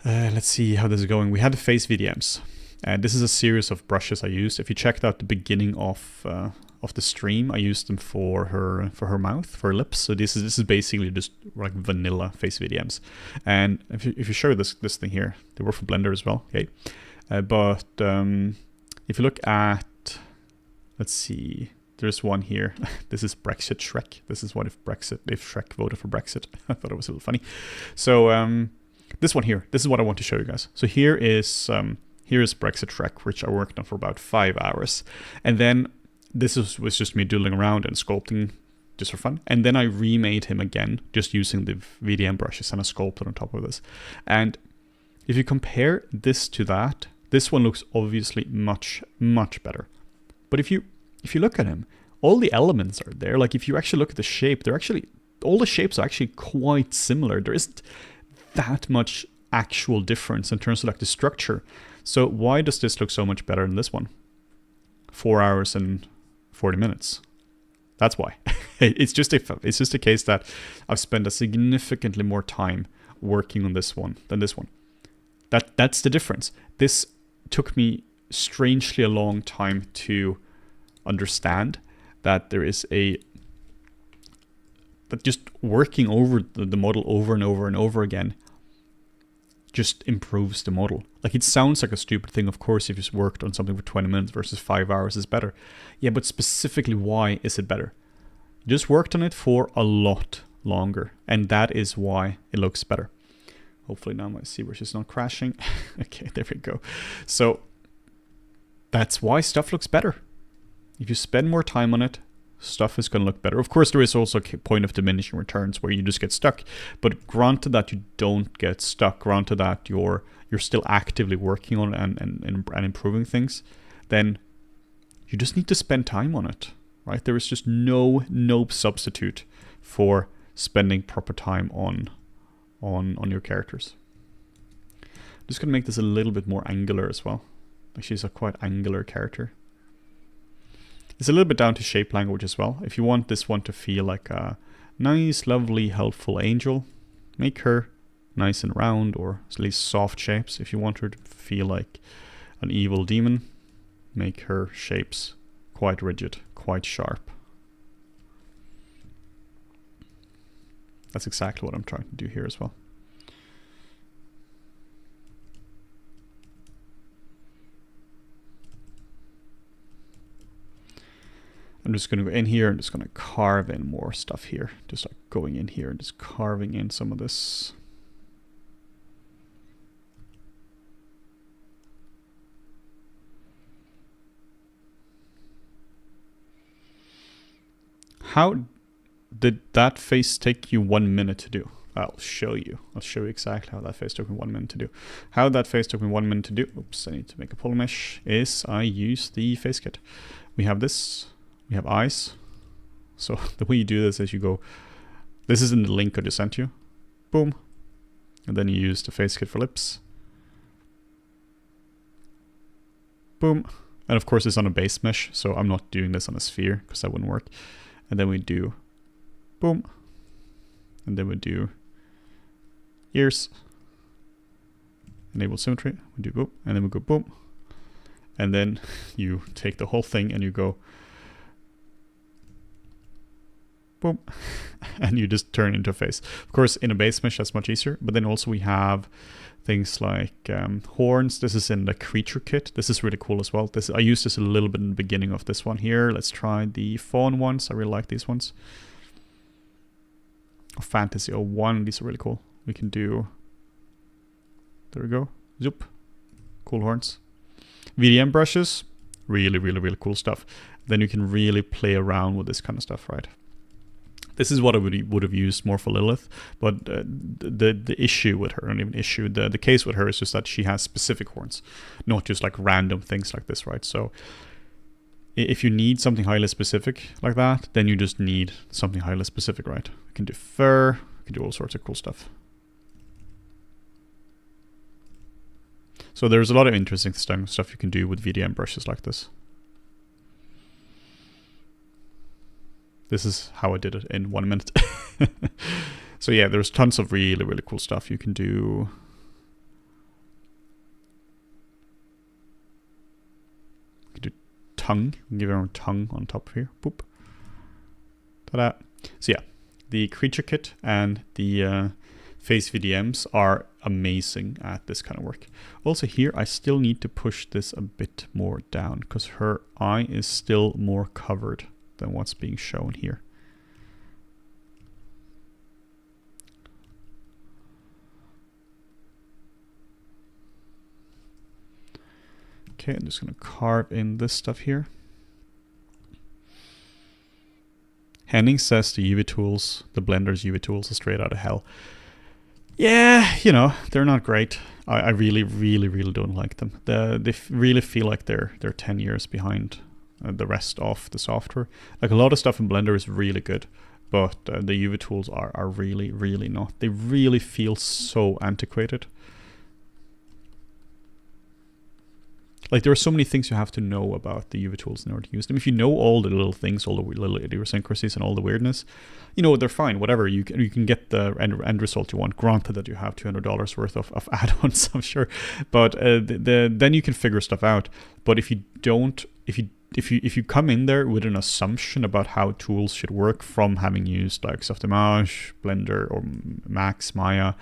Let's see how this is going. We had the face VDMs, and this is a series of brushes I used. If you checked out the beginning of the stream, I used them for her mouth, for her lips. So this is basically just like vanilla face VDMs. And if you show this thing here, they work for Blender as well. Okay, but if you look at, let's see. There's one here. This is Brexit Shrek. This is what if Shrek voted for Brexit. I thought it was a little funny. So this one here, this is what I want to show you guys. So here is Brexit Shrek, which I worked on for about 5 hours. And then this was just me doodling around and sculpting just for fun. And then I remade him again, just using the VDM brushes, and I sculpted on top of this. And if you compare this to that, this one looks obviously much, much better. But if you look at him, all the elements are there. Like if you actually look at the shape, all the shapes are actually quite similar. There isn't that much actual difference in terms of like the structure. So why does this look so much better than this one? 4 hours and 40 minutes. That's why. It's just a case that I've spent a significantly more time working on this one than this one. That's the difference. This took me strangely a long time to understand that there is that just working over the model over and over and over again just improves the model. Like it sounds like a stupid thing, of course, if you worked on something for 20 minutes versus 5 hours is better. Yeah, but specifically, why is it better? You just worked on it for a lot longer, and that is why it looks better. Hopefully now my ZBrush is not crashing. Okay, there we go. So that's why stuff looks better. If you spend more time on it, stuff is going to look better. Of course, there is also a point of diminishing returns where you just get stuck. But granted that you don't get stuck, granted that you're still actively working on it and improving things, then you just need to spend time on it, right? There is just no substitute for spending proper time on your characters. I'm just going to make this a little bit more angular as well. Like she's a quite angular character. It's a little bit down to shape language as well. If you want this one to feel like a nice, lovely, helpful angel, make her nice and round, or at least soft shapes. If you want her to feel like an evil demon, make her shapes quite rigid, quite sharp. That's exactly what I'm trying to do here as well. I'm just going to go in here and just going to carve in more stuff here. Just like going in here and just carving in some of this. how did that face take you 1 minute to do? I'll show you. I'll show you exactly how that face took me 1 minute to do. How that face took me 1 minute to do, oops, I need to make a poly mesh, is I use the face kit. We have this, we have eyes. So the way you do this is you go, this is in the link I just sent you, boom. And then you use the face kit for lips. Boom. And of course it's on a base mesh, so I'm not doing this on a sphere because that wouldn't work. And then we do boom. And then we do ears. Enable symmetry. We do boom. And then we go boom. And then you take the whole thing and you go boom. And you just turn into a face. Of course, in a base mesh, that's much easier. But then also we have things like horns. This is in the creature kit. This is really cool as well. I used this a little bit in the beginning of this one here. Let's try the fawn ones. I really like these ones. Fantasy 01. These are really cool. We can do, there we go. Zoop. Cool horns. VDM brushes. Really, really, really cool stuff. Then you can really play around with this kind of stuff, right? This is what I would have used more for Lilith, but the issue with her, not even issue, the case with her is just that she has specific horns, not just like random things like this, right? So if you need something highly specific like that, then you just need something highly specific, right? We can do fur, we can do all sorts of cool stuff. So there's a lot of interesting stuff you can do with VDM brushes like this. This is how I did it in 1 minute. So yeah, there's tons of really, really cool stuff you can do. You can do tongue. You can give everyone tongue on top here. Boop. Ta-da. So yeah, the creature kit and the face VDMs are amazing at this kind of work. Also here, I still need to push this a bit more down because her eye is still more covered than what's being shown here. Okay, I'm just going to carve in this stuff here. Henning says the UV tools, the Blender's UV tools are straight out of hell. Yeah, you know, they're not great. I really, really, really don't like them. They really feel like they're 10 years behind the rest of the software. Like a lot of stuff in Blender is really good, but the UV tools are really, really not. They really feel so antiquated. Like there are so many things you have to know about the UV tools in order to use them. If you know all the little things, all the little idiosyncrasies and all the weirdness, you know, they're fine, whatever. You can get the end result you want. Granted that you have $200 worth of add-ons, I'm sure. But then you can figure stuff out. But if you don't, if you come in there with an assumption about how tools should work from having used like Softimage, Blender, or Max, Maya,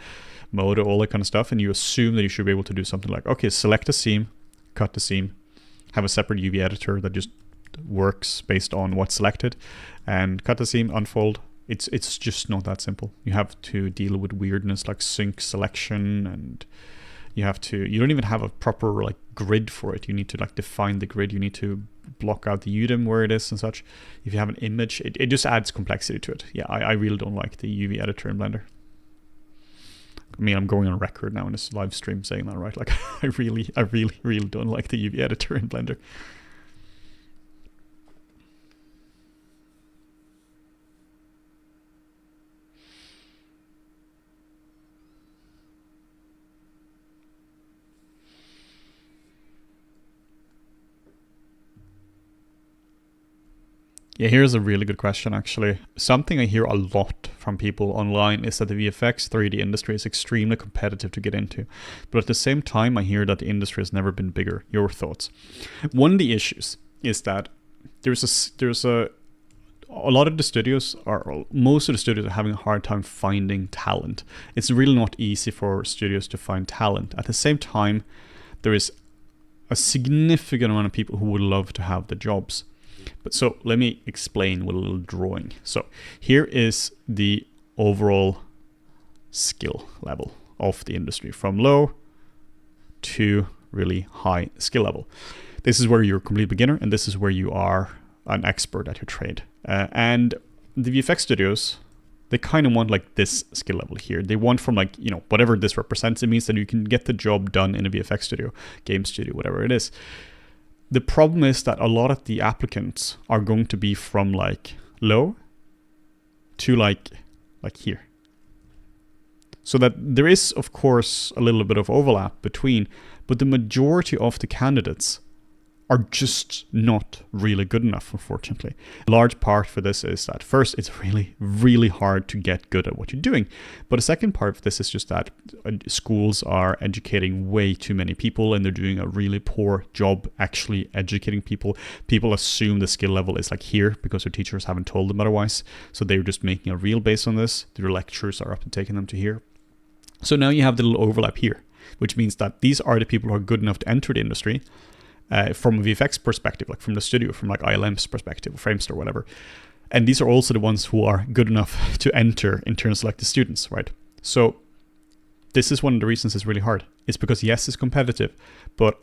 Modo, all that kind of stuff, and you assume that you should be able to do something like, okay, select a seam, cut the seam, have a separate UV editor that just works based on what's selected, and cut the seam, unfold. It's just not that simple. You have to deal with weirdness like sync selection, and you don't even have a proper like grid for it. You need to like define the grid. You need to block out the UDIM where it is and such. If you have an image, it just adds complexity to it. Yeah, I really don't like the UV editor in Blender. I mean, I'm going on record now in this live stream saying that, right? Like, I really, really don't like the UV editor in Blender. Yeah, here's a really good question, actually. Something I hear a lot from people online is that the VFX 3D industry is extremely competitive to get into. But at the same time, I hear that the industry has never been bigger. Your thoughts? One of the issues is that there's a lot of the studios, or most of the studios, are having a hard time finding talent. It's really not easy for studios to find talent. At the same time, there is a significant amount of people who would love to have the jobs. But so let me explain with a little drawing. So here is the overall skill level of the industry, from low to really high skill level. This is where you're a complete beginner, and this is where you are an expert at your trade. And the VFX studios, they kind of want like this skill level here. They want from like, you know, whatever this represents. It means that you can get the job done in a VFX studio, game studio, whatever it is. The problem is that a lot of the applicants are going to be from like low to like here. So that there is, of course, a little bit of overlap between, but the majority of the candidates are just not really good enough, unfortunately. A large part for this is that first, it's really, really hard to get good at what you're doing. But the second part of this is just that schools are educating way too many people, and they're doing a really poor job actually educating people. People assume the skill level is like here because their teachers haven't told them otherwise. So they're just making a reel based on this. Their lectures are up and taking them to here. So now you have the little overlap here, which means that these are the people who are good enough to enter the industry. From a VFX perspective, like from the studio, from like ILM's perspective, Framestore, whatever. And these are also the ones who are good enough to enter in terms of like the students, right? So this is one of the reasons it's really hard. It's because yes, it's competitive, but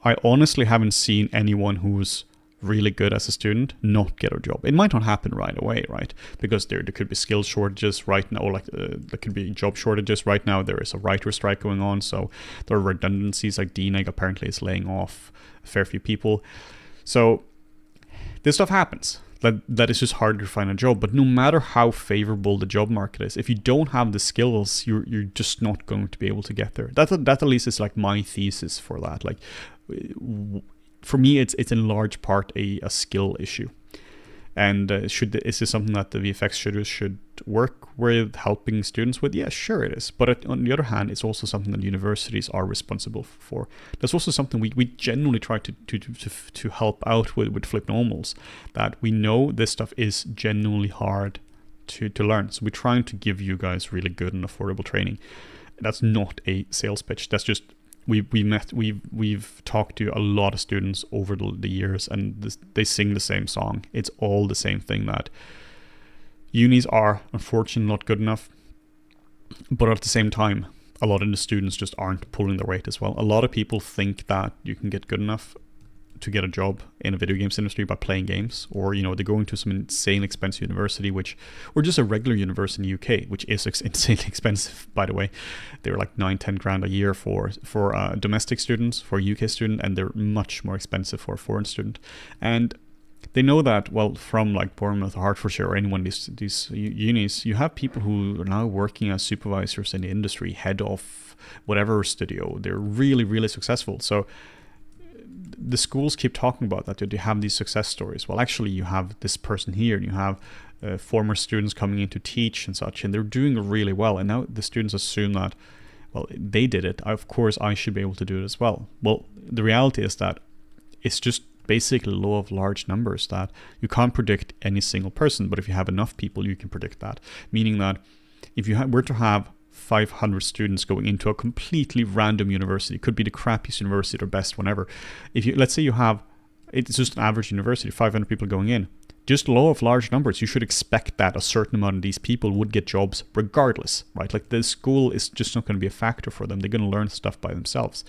I honestly haven't seen anyone who's really good as a student not get a job. It might not happen right away, right? Because there could be skill shortages right now, or like there could be job shortages right now. There is a writer strike going on, so there are redundancies. Like DNEG apparently is laying off a fair few people. So this stuff happens. That is just harder to find a job. But no matter how favorable the job market is, if you don't have the skills, you're just not going to be able to get there. That at least is like my thesis for that. Like for me, it's in large part a skill issue. And is this something that the VFX studios should work with, helping students with? Yeah, sure it is. But on the other hand, it's also something that universities are responsible for. That's also something we genuinely try to help out with Flip Normals, that we know this stuff is genuinely hard to learn. So we're trying to give you guys really good and affordable training. That's not a sales pitch. That's just we've talked to a lot of students over the years, and they sing the same song. It's all the same thing, that unis are unfortunately not good enough, but at the same time, a lot of the students just aren't pulling the weight as well. A lot of people think that you can get good enough to get a job in a video games industry by playing games, or you know, they're going to some insane expensive university, or just a regular university in the UK, which is insanely expensive, by the way. They're like 9-10 grand a year for domestic students, for a UK student, and they're much more expensive for a foreign student. And they know that, well, from like Bournemouth or Hertfordshire or anyone of these unis, you have people who are now working as supervisors in the industry, head of whatever studio. They're really, really successful. So the schools keep talking about that, they have these success stories. Well, actually, you have this person here, and you have former students coming in to teach and such, and they're doing really well. And now the students assume that, well, they did it, of course I should be able to do it as well. Well, the reality is that it's just basically law of large numbers, that you can't predict any single person, but if you have enough people, you can predict that. Meaning that if you were to have 500 students going into a completely random university, could be the crappiest university or best whatever. If you, let's say you have, it's just an average university, 500 people going in, just law of large numbers, you should expect that a certain amount of these people would get jobs regardless, right? Like the school is just not going to be a factor for them. They're going to learn stuff by themselves.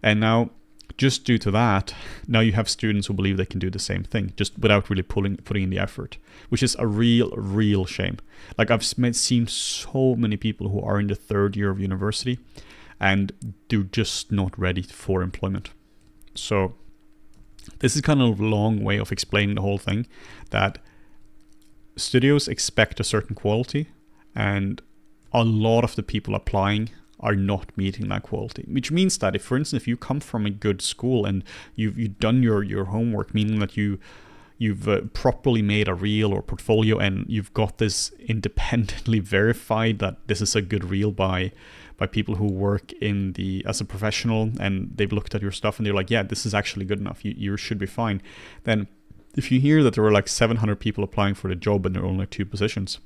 And now, just due to that, now you have students who believe they can do the same thing, just without really putting in the effort, which is a real shame. Like I've seen so many people who are in the third year of university, and they're just not ready for employment. So this is kind of a long way of explaining the whole thing, that studios expect a certain quality, and a lot of the people applying are not meeting that quality, which means that if, for instance, if you come from a good school and you've done your homework, meaning that you've properly made a reel or portfolio, and you've got this independently verified that this is a good reel by people who work as a professional, and they've looked at your stuff and they're like, yeah, this is actually good enough, you should be fine. Then if you hear that there were like 700 people applying for the job and there are only 2 positions,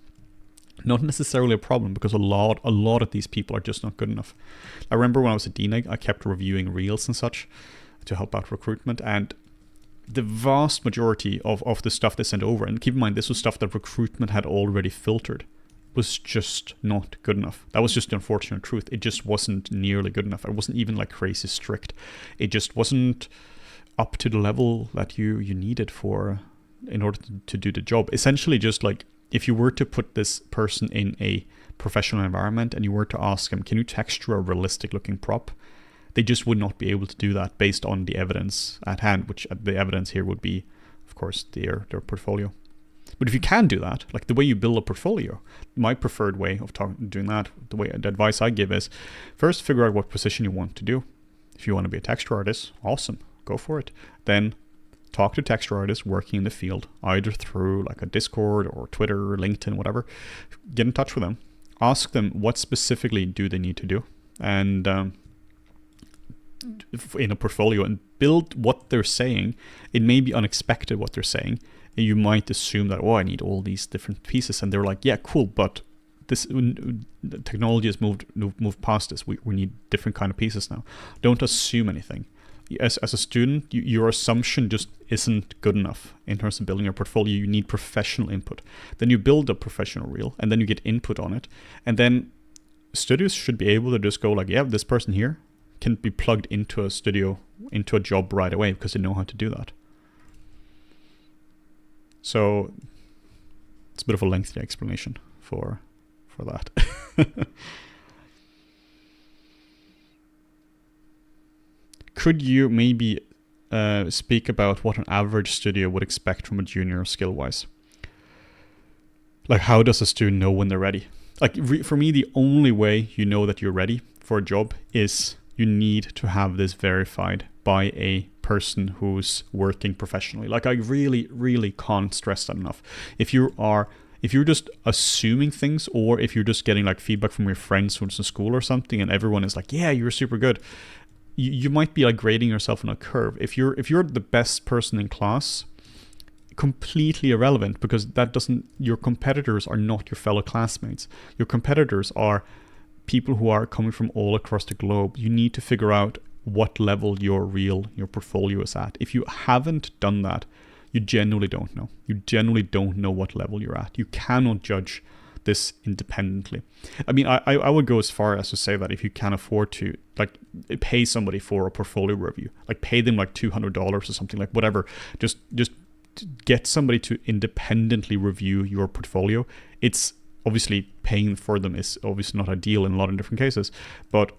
not necessarily a problem, because a lot of these people are just not good enough. I remember when I was at DNEG, I kept reviewing reels and such to help out recruitment, and the vast majority of the stuff they sent over, and keep in mind this was stuff that recruitment had already filtered, was just not good enough. That was just the unfortunate truth. It just wasn't nearly good enough. It wasn't even like crazy strict. It just wasn't up to the level that you needed in order to do the job. Essentially just like if you were to put this person in a professional environment and you were to ask them, can you texture a realistic looking prop? They just would not be able to do that based on the evidence at hand, which the evidence here would be, of course, their portfolio. But if you can do that, like the way you build a portfolio, my preferred way of doing that, the advice I give is first figure out what position you want to do. If you want to be a texture artist, awesome, go for it. Then talk to texture artists working in the field, either through like a Discord or Twitter or LinkedIn, whatever. Get in touch with them. Ask them what specifically do they need to do, and in a portfolio, and build what they're saying. It may be unexpected what they're saying. And you might assume that, I need all these different pieces, and they're like, yeah, cool, but this technology has moved past this. We need different kind of pieces now. Don't assume anything. As a student, your assumption just isn't good enough in terms of building your portfolio. You need professional input. Then you build a professional reel, and then you get input on it. And then studios should be able to just go like, yeah, this person here can be plugged into a studio, into a job right away, because they know how to do that. So it's a bit of a lengthy explanation for that. Could you maybe speak about what an average studio would expect from a junior skill-wise? Like, how does a student know when they're ready? Like, for me, the only way you know that you're ready for a job is you need to have this verified by a person who's working professionally. Like, I really, really can't stress that enough. If you're just assuming things, or if you're just getting like feedback from your friends who's in school or something, and everyone is like, yeah, you're super good, you might be like grading yourself on a curve. If you're the best person in class, completely irrelevant, because your competitors are not your fellow classmates. Your competitors are people who are coming from all across the globe. You need to figure out what level your portfolio is at. If you haven't done that, you genuinely don't know. You genuinely don't know what level you're at. You cannot judge this independently. I mean, I would go as far as to say that if you can afford to like pay somebody for a portfolio review, like pay them like $200 or something, like whatever, just get somebody to independently review your portfolio. It's obviously paying for them is obviously not ideal in a lot of different cases, but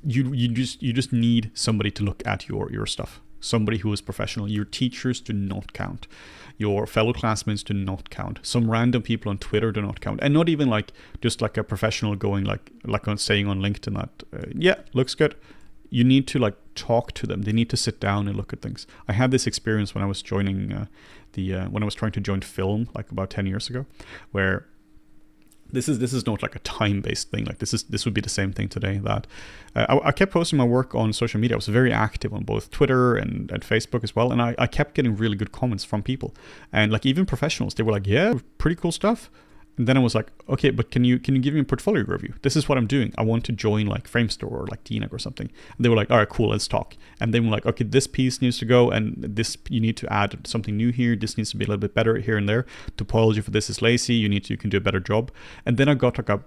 you just need somebody to look at your stuff. Somebody who is professional. Your teachers do not count. Your fellow classmates do not count. Some random people on Twitter do not count. And not even like just like a professional going like on saying on LinkedIn that yeah, looks good. You need to like talk to them. They need to sit down and look at things. I had this experience when I was joining when I was trying to join film like about 10 years ago, where this is not like a time-based thing. Like this would be the same thing today. That I kept posting my work on social media. I was very active on both Twitter and Facebook as well, and I kept getting really good comments from people, and like even professionals. They were like, "Yeah, pretty cool stuff." And then I was like, "Okay, but can you give me a portfolio review? This is what I'm doing. I want to join like Framestore or like DNAG or something." And they were like, "All right, cool, let's talk." And they were like, "Okay, this piece needs to go, and this you need to add something new here. This needs to be a little bit better here and there. Topology for this is lazy. You can do a better job." And then I got like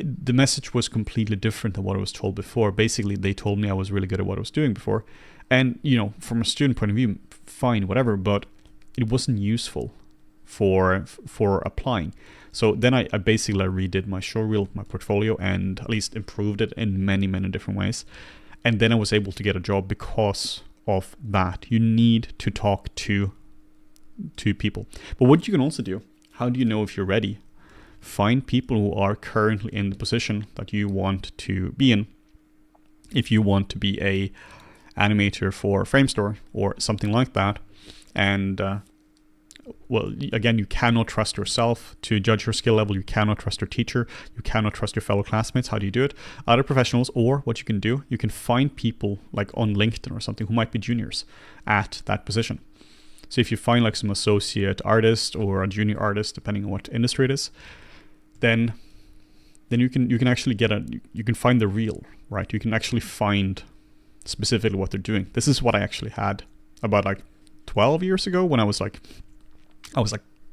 the message was completely different than what I was told before. Basically, they told me I was really good at what I was doing before, and from a student point of view, fine, whatever. But it wasn't useful for applying. So then I basically redid my show reel, my portfolio, and at least improved it in many, many different ways. And then I was able to get a job because of that. You need to talk to people. But what you can also do, how do you know if you're ready? Find people who are currently in the position that you want to be in. If you want to be a animator for Framestore or something like that, and well, again, you cannot trust yourself to judge your skill level. You cannot trust your teacher. You cannot trust your fellow classmates. How do you do it? Other professionals, or what you can do, you can find people like on LinkedIn or something who might be juniors at that position. So if you find like some associate artist or a junior artist, depending on what industry it is, then you can actually you can find the reel, right? You can actually find specifically what they're doing. This is what I actually had about like 12 years ago when I was like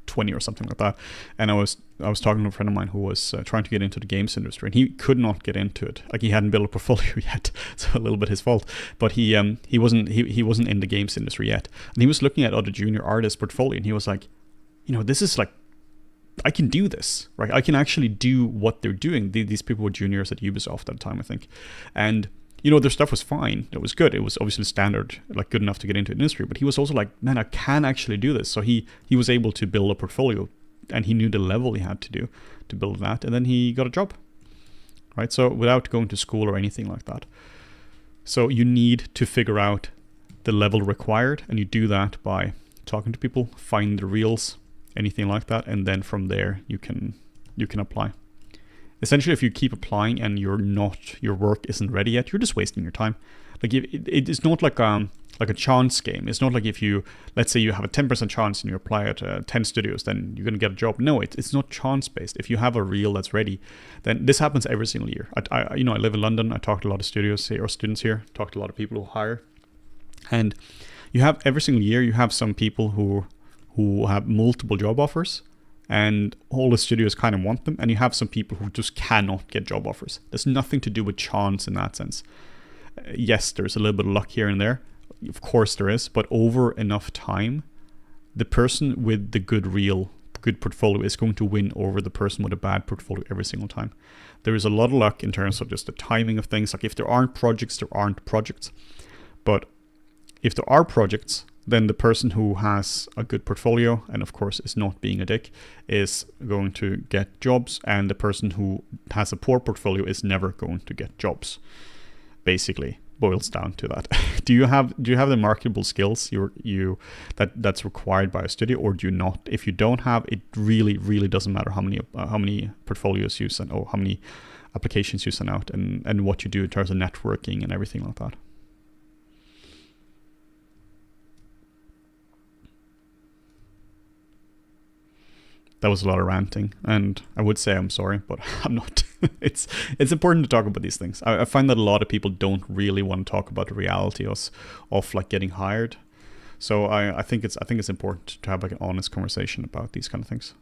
20 or something like that, and I was talking to a friend of mine who was trying to get into the games industry, and he could not get into it. Like, he hadn't built a portfolio yet, so a little bit his fault. But he wasn't in the games industry yet, and he was looking at other junior artists' portfolio, and he was like, you know, this is like, I can do this, right? I can actually do what they're doing. These people were juniors at Ubisoft at the time, I think. And, you know, their stuff was fine. It was good. It was obviously standard, like good enough to get into the industry. But he was also like, man, I can actually do this. So he was able to build a portfolio, and he knew the level he had to do to build that. And then he got a job, right? So without going to school or anything like that. So you need to figure out the level required, and you do that by talking to people, find the reels, anything like that, and then from there you can apply. Essentially, if you keep applying and your work isn't ready yet, you're just wasting your time. Like it's not like a chance game. It's not like if you, let's say you have a 10% chance and you apply at 10 studios, then you're gonna get a job. No, it's not chance based. If you have a reel that's ready, then this happens every single year. I live in London. I talk to a lot of studios here, or students here. Talk to a lot of people who hire, and you have every single year you have some people who have multiple job offers, and all the studios kind of want them, and you have some people who just cannot get job offers. There's nothing to do with chance in that sense. Yes, there's a little bit of luck here and there. Of course there is, but over enough time, the person with the good portfolio is going to win over the person with a bad portfolio every single time. There is a lot of luck in terms of just the timing of things. Like if there aren't projects, there aren't projects. But if there are projects, then the person who has a good portfolio, and of course is not being a dick, is going to get jobs, and the person who has a poor portfolio is never going to get jobs. Basically boils down to that. Do you have the marketable skills that's required by a studio, or do you not? If you don't have, it really doesn't matter how many portfolios you send, or how many applications you send out, and what you do in terms of networking and everything like that. That was a lot of ranting, and I would say I'm sorry, but I'm not. It's important to talk about these things. I find that a lot of people don't really want to talk about the reality of like getting hired. So I think it's important to have like an honest conversation about these kind of things.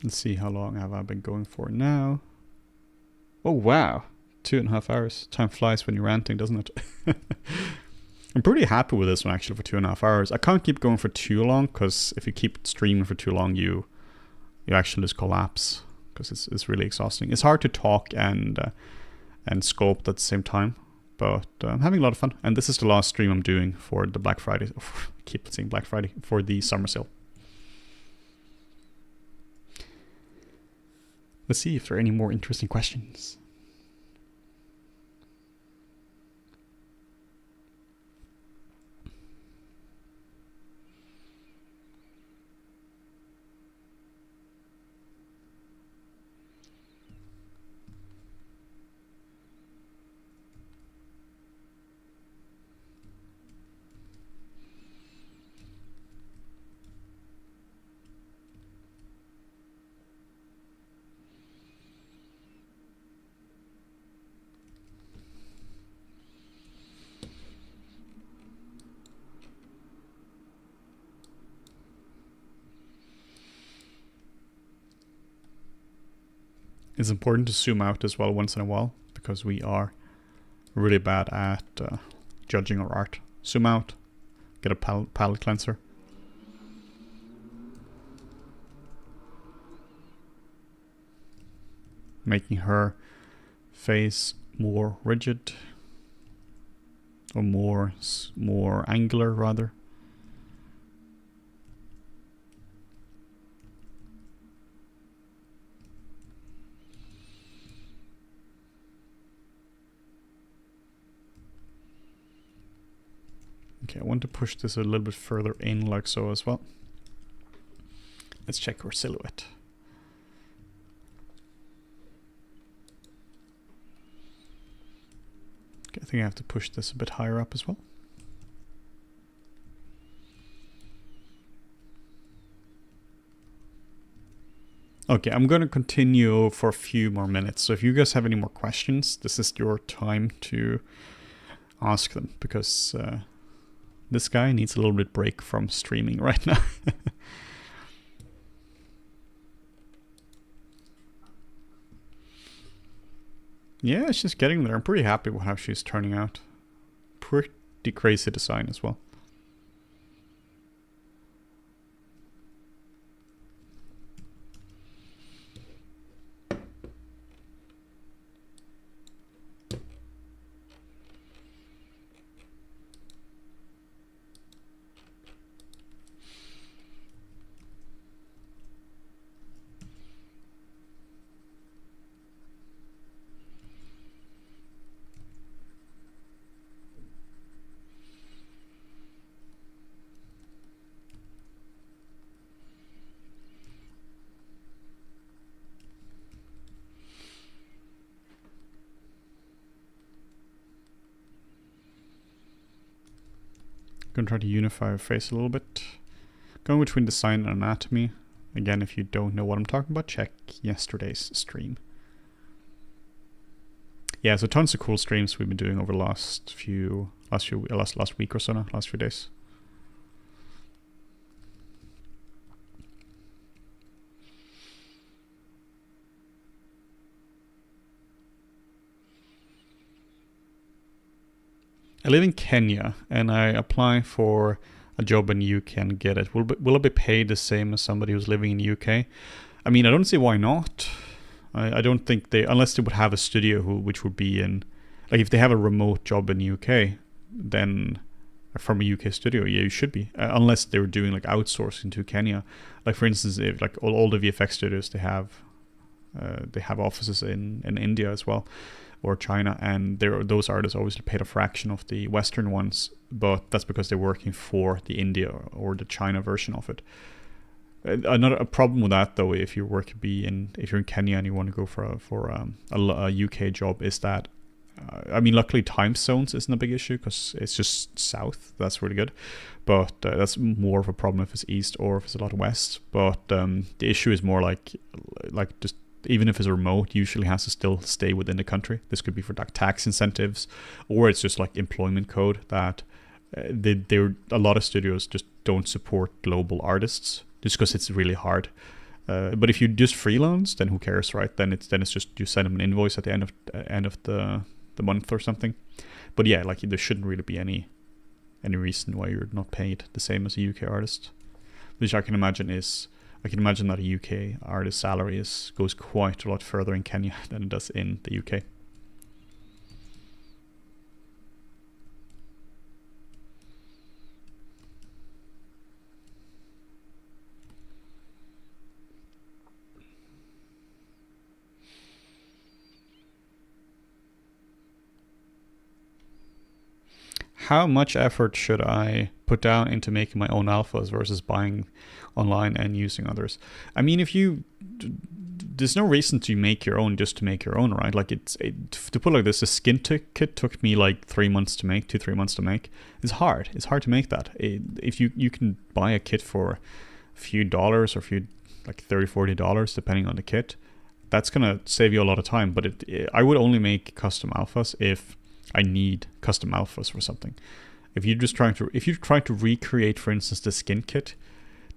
Let's see, how long have I been going for now? Oh, wow. 2.5 hours. Time flies when you're ranting, doesn't it? I'm pretty happy with this one, actually, for 2.5 hours. I can't keep going for too long, because if you keep streaming for too long, you actually just collapse, because it's really exhausting. It's hard to talk and sculpt at the same time, but I'm having a lot of fun. And this is the last stream I'm doing for the Black Friday. I keep saying Black Friday, for the summer sale. Let's see if there are any more interesting questions. It's important to zoom out as well once in a while, because we are really bad at judging our art. Zoom out, get a palette cleanser. Making her face more rigid, or more angular rather. Okay, I want to push this a little bit further in like so as well. Let's check her silhouette. Okay, I think I have to push this a bit higher up as well. Okay, I'm going to continue for a few more minutes. So if you guys have any more questions, this is your time to ask them, because this guy needs a little bit break from streaming right now. Yeah, she's getting there. I'm pretty happy with how she's turning out. Pretty crazy design as well. Gonna try to unify her face a little bit. Going between design and anatomy. Again, if you don't know what I'm talking about, check yesterday's stream. Yeah, so tons of cool streams we've been doing over the last week or so now, last few days. I live in Kenya and I apply for a job in the UK and get it. Will I be paid the same as somebody who's living in the UK? I mean, I don't see why not. I don't think they, unless they would have a studio which would be in, like if they have a remote job in the UK, then from a UK studio, yeah, you should be. Unless they were doing like outsourcing to Kenya. Like for instance, if like all the VFX studios they have offices in India as well, or China, and those artists obviously paid a fraction of the Western ones, but that's because they're working for the India or the China version of it. Another problem with that, though, if you're in Kenya and you want to go for a UK job, is that I mean, luckily time zones isn't a big issue because it's just south. That's really good, but that's more of a problem if it's east or if it's a lot west. But the issue is more like just. Even if it's remote, usually has to still stay within the country. This could be for like tax incentives, or it's just like employment code that a lot of studios just don't support global artists just because it's really hard. But if you just freelance, then who cares, right? Then it's just you send them an invoice at the end of the month or something. But yeah, like there shouldn't really be any reason why you're not paid the same as a UK artist, which I can imagine that a UK artist salary goes quite a lot further in Kenya than it does in the UK. How much effort should I put down into making my own alphas versus buying online and using others? I mean, there's no reason to make your own just to make your own, right? Like to put it like this, a skin kit took me like 3 months to make, 2-3 months to make. It's hard to make that. If you can buy a kit for a few dollars or like $30-$40 depending on the kit, that's gonna save you a lot of time. But I would only make custom alphas if I need custom alphas for something. If you're trying to recreate, for instance, the skin kit,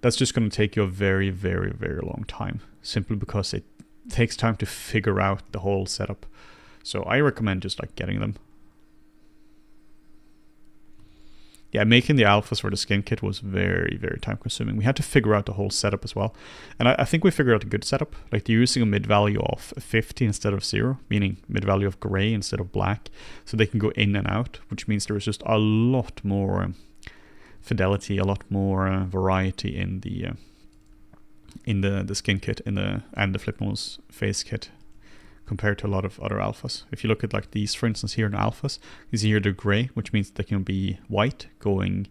that's just going to take you a very, very, very long time, simply because it takes time to figure out the whole setup. So I recommend just like getting them. Yeah, making the alphas for the skin kit was very, very time consuming. We had to figure out the whole setup as well. And I think we figured out a good setup. Like they're using a mid value of 50 instead of 0, meaning mid value of gray instead of black. So they can go in and out, which means there is just a lot more fidelity, a lot more variety in the skin kit and the Flipmo's face kit compared to a lot of other alphas. If you look at like these, for instance, here in alphas, you see here they're gray, which means they can be white going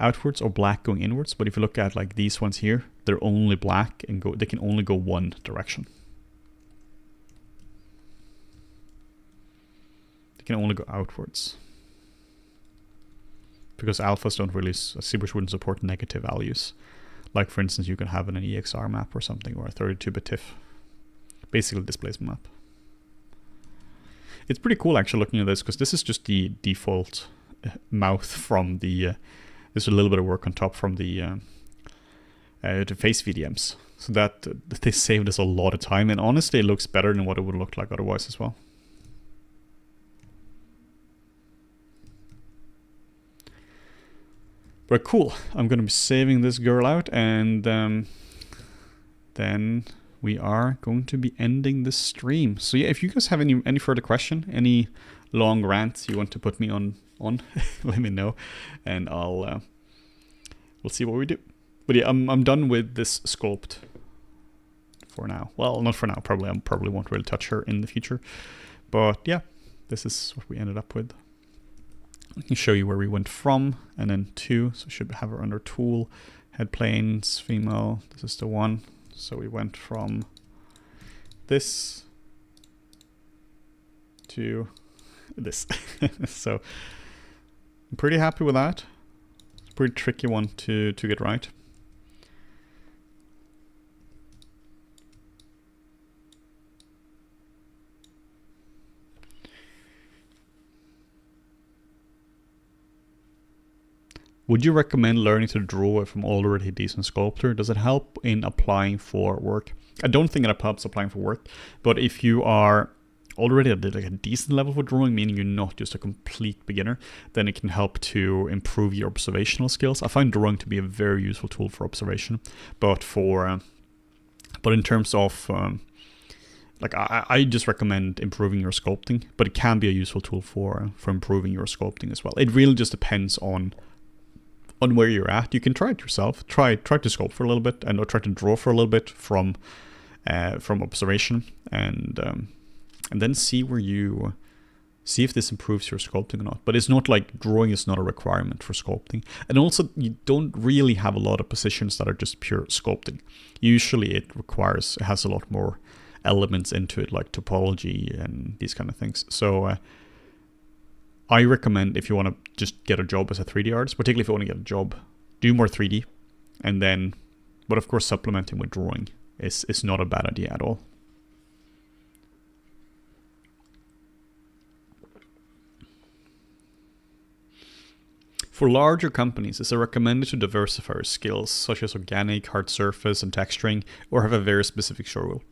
outwards or black going inwards. But if you look at like these ones here, they're only black and they can only go one direction. They can only go outwards. Because alphas don't really, ZBrush wouldn't support negative values. Like for instance, you can have an EXR map or something, or a 32-bit TIFF. Basically displacement map. It's pretty cool actually looking at this, because this is just the default mouth from the, there's a little bit of work on top from the face VDMs. So that they saved us a lot of time, and honestly it looks better than what it would look like otherwise as well. But cool, I'm going to be saving this girl out, and then we are going to be ending the stream. So yeah, if you guys have any further question, any long rants you want to put me on let me know, and I'll we'll see what we do. But yeah, I'm done with this sculpt for now. Well, not for now. Probably I probably won't really touch her in the future. But yeah, this is what we ended up with. I can show you where we went from and then to. So we should have her under tool, head planes, female. This is the one. So we went from this to this. So I'm pretty happy with that. It's a pretty tricky one to get right. Would you recommend learning to draw from already a decent sculptor? Does it help in applying for work? I don't think it helps applying for work, but if you are already at like a decent level for drawing, meaning you're not just a complete beginner, then it can help to improve your observational skills. I find drawing to be a very useful tool for observation, but in terms of like I just recommend improving your sculpting, but it can be a useful tool for improving your sculpting as well. It really just depends on where you're at. You can try it yourself. Try to sculpt for a little bit, and or try to draw for a little bit from observation, and then see if this improves your sculpting or not. But it's not like drawing is not a requirement for sculpting. And also you don't really have a lot of positions that are just pure sculpting. Usually it has a lot more elements into it, like topology and these kind of things. So I recommend, if you want to just get a job as a 3D artist, particularly if you want to get a job, do more 3D, and then, but of course supplementing with drawing is not a bad idea at all. For larger companies, is it recommended to diversify your skills, such as organic, hard surface, and texturing, or have a very specific show reel?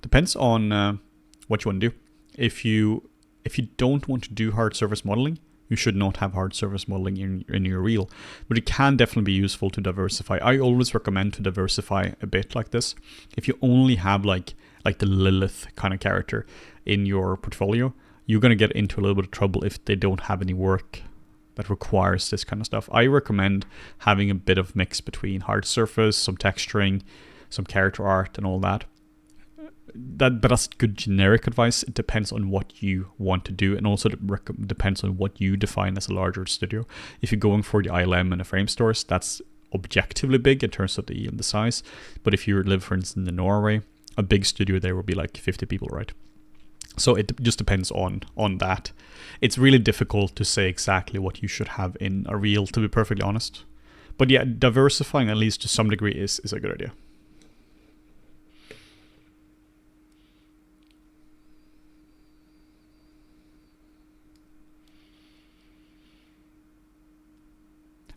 Depends on what you want to do. If you don't want to do hard surface modeling, you should not have hard surface modeling in your reel. But it can definitely be useful to diversify. I always recommend to diversify a bit like this. If you only have like the Lilith kind of character in your portfolio, you're going to get into a little bit of trouble if they don't have any work that requires this kind of stuff. I recommend having a bit of mix between hard surface, some texturing, some character art, and all that. But that's good generic advice. It depends on what you want to do, and also depends on what you define as a larger studio. If you're going for the ILM and the frame stores, that's objectively big in terms of the size. But if you live, for instance, in Norway, a big studio there will be like 50 people, right? So it just depends on that. It's really difficult to say exactly what you should have in a reel, to be perfectly honest. But yeah, diversifying at least to some degree is a good idea.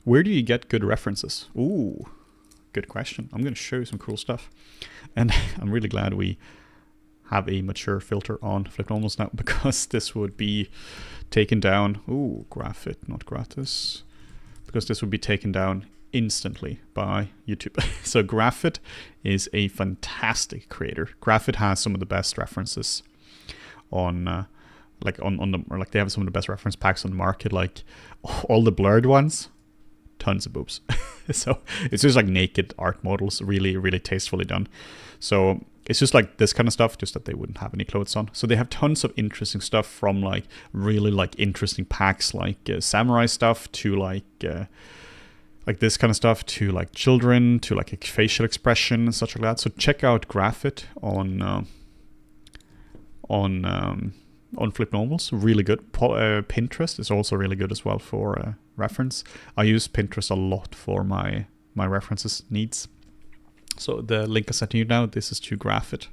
Where do you get good references? Ooh, good question. I'm going to show you some cool stuff. And I'm really glad we have a mature filter on Flip Normals now, because this would be taken down. Ooh, Graphit, not gratis. Because this would be taken down instantly by YouTube. So Graphit is a fantastic creator. Graphit has some of the best references on they have some of the best reference packs on the market, like all the blurred ones. Tons of boobs. So it's just like naked art models, really, really tastefully done. So it's just like this kind of stuff, just that they wouldn't have any clothes on. So they have tons of interesting stuff, from like really like interesting packs, like samurai stuff, to like this kind of stuff, to like children, to like facial expression and such like that. So check out Graphit on Flip Normals, really good. Pinterest is also really good as well for reference. I use Pinterest a lot for my references needs. So the link I sent you now, this is to Graphit.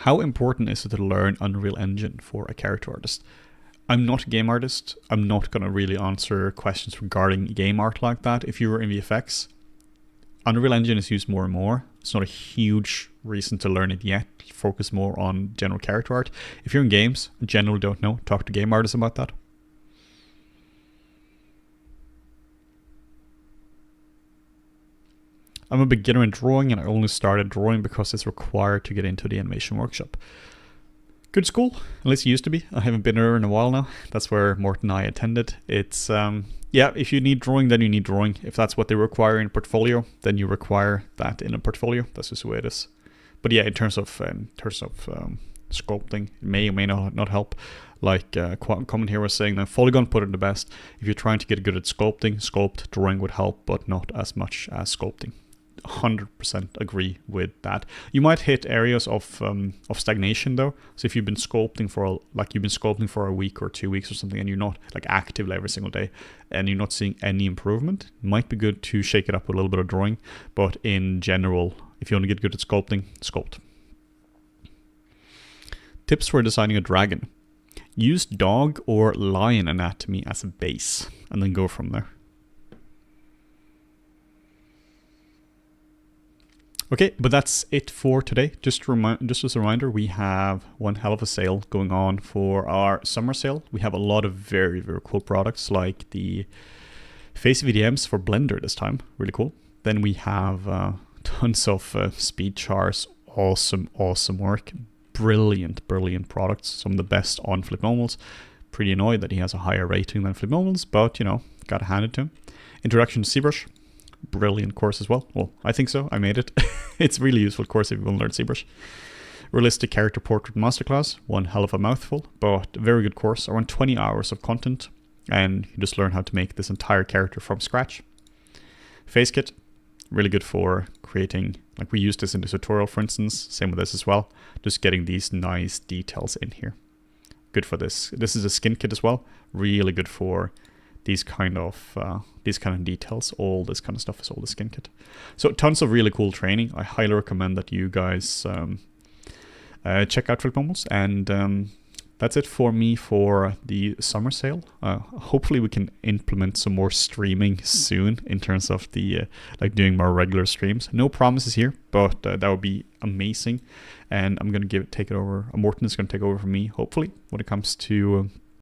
How important is it to learn Unreal Engine for a character artist? I'm not a game artist. I'm not going to really answer questions regarding game art like that. If you were in VFX, Unreal Engine is used more and more. It's not a huge reason to learn it yet. Focus more on general character art. If you're in games, generally don't know, talk to game artists about that. I'm a beginner in drawing, and I only started drawing because it's required to get into the animation workshop. Good school, at least it used to be. I haven't been there in a while now. That's where Morten and I attended. It's, yeah, if you need drawing, then you need drawing. If that's what they require in a portfolio, then you require that in a portfolio. That's just the way it is. But yeah, in terms of sculpting, it may or may not help. Like comment here was saying that Polygon put it the best. If you're trying to get good at sculpting, sculpt, drawing would help, but not as much as sculpting. 100% agree with that. You might hit areas of stagnation though. So if you've been sculpting for a week or 2 weeks or something, and you're not like actively every single day, and you're not seeing any improvement, it might be good to shake it up with a little bit of drawing. But in general, if you want to get good at sculpting, sculpt. Tips for designing a dragon: use dog or lion anatomy as a base, and then go from there. Okay, but that's it for today. Just as a reminder, we have one hell of a sale going on for our summer sale. We have a lot of very, very cool products, like the face VDMs for Blender this time. Really cool. Then we have tons of speed chars. Awesome work. Brilliant products. Some of the best on Flipnomals. Pretty annoyed that he has a higher rating than Flipnomals, but you know, gotta hand it to him. Introduction to ZBrush. Brilliant course as well. Well, I think so. I made it. It's a really useful course if you want to learn ZBrush. Realistic Character Portrait Masterclass. One hell of a mouthful, but a very good course. Around 20 hours of content, and you just learn how to make this entire character from scratch. Face Kit. Really good for creating, like we used this in the tutorial, for instance. Same with this as well. Just getting these nice details in here. Good for this. This is a skin kit as well. Really good for these kind of details. All this kind of stuff is all the skin kit. So tons of really cool training. I highly recommend that you guys check out Flipnomals, and that's it for me for the summer sale. Hopefully we can implement some more streaming soon in terms of the like doing more regular streams. No promises here, but that would be amazing. And I'm gonna take it over. Morten is gonna take over from me, hopefully, when it comes to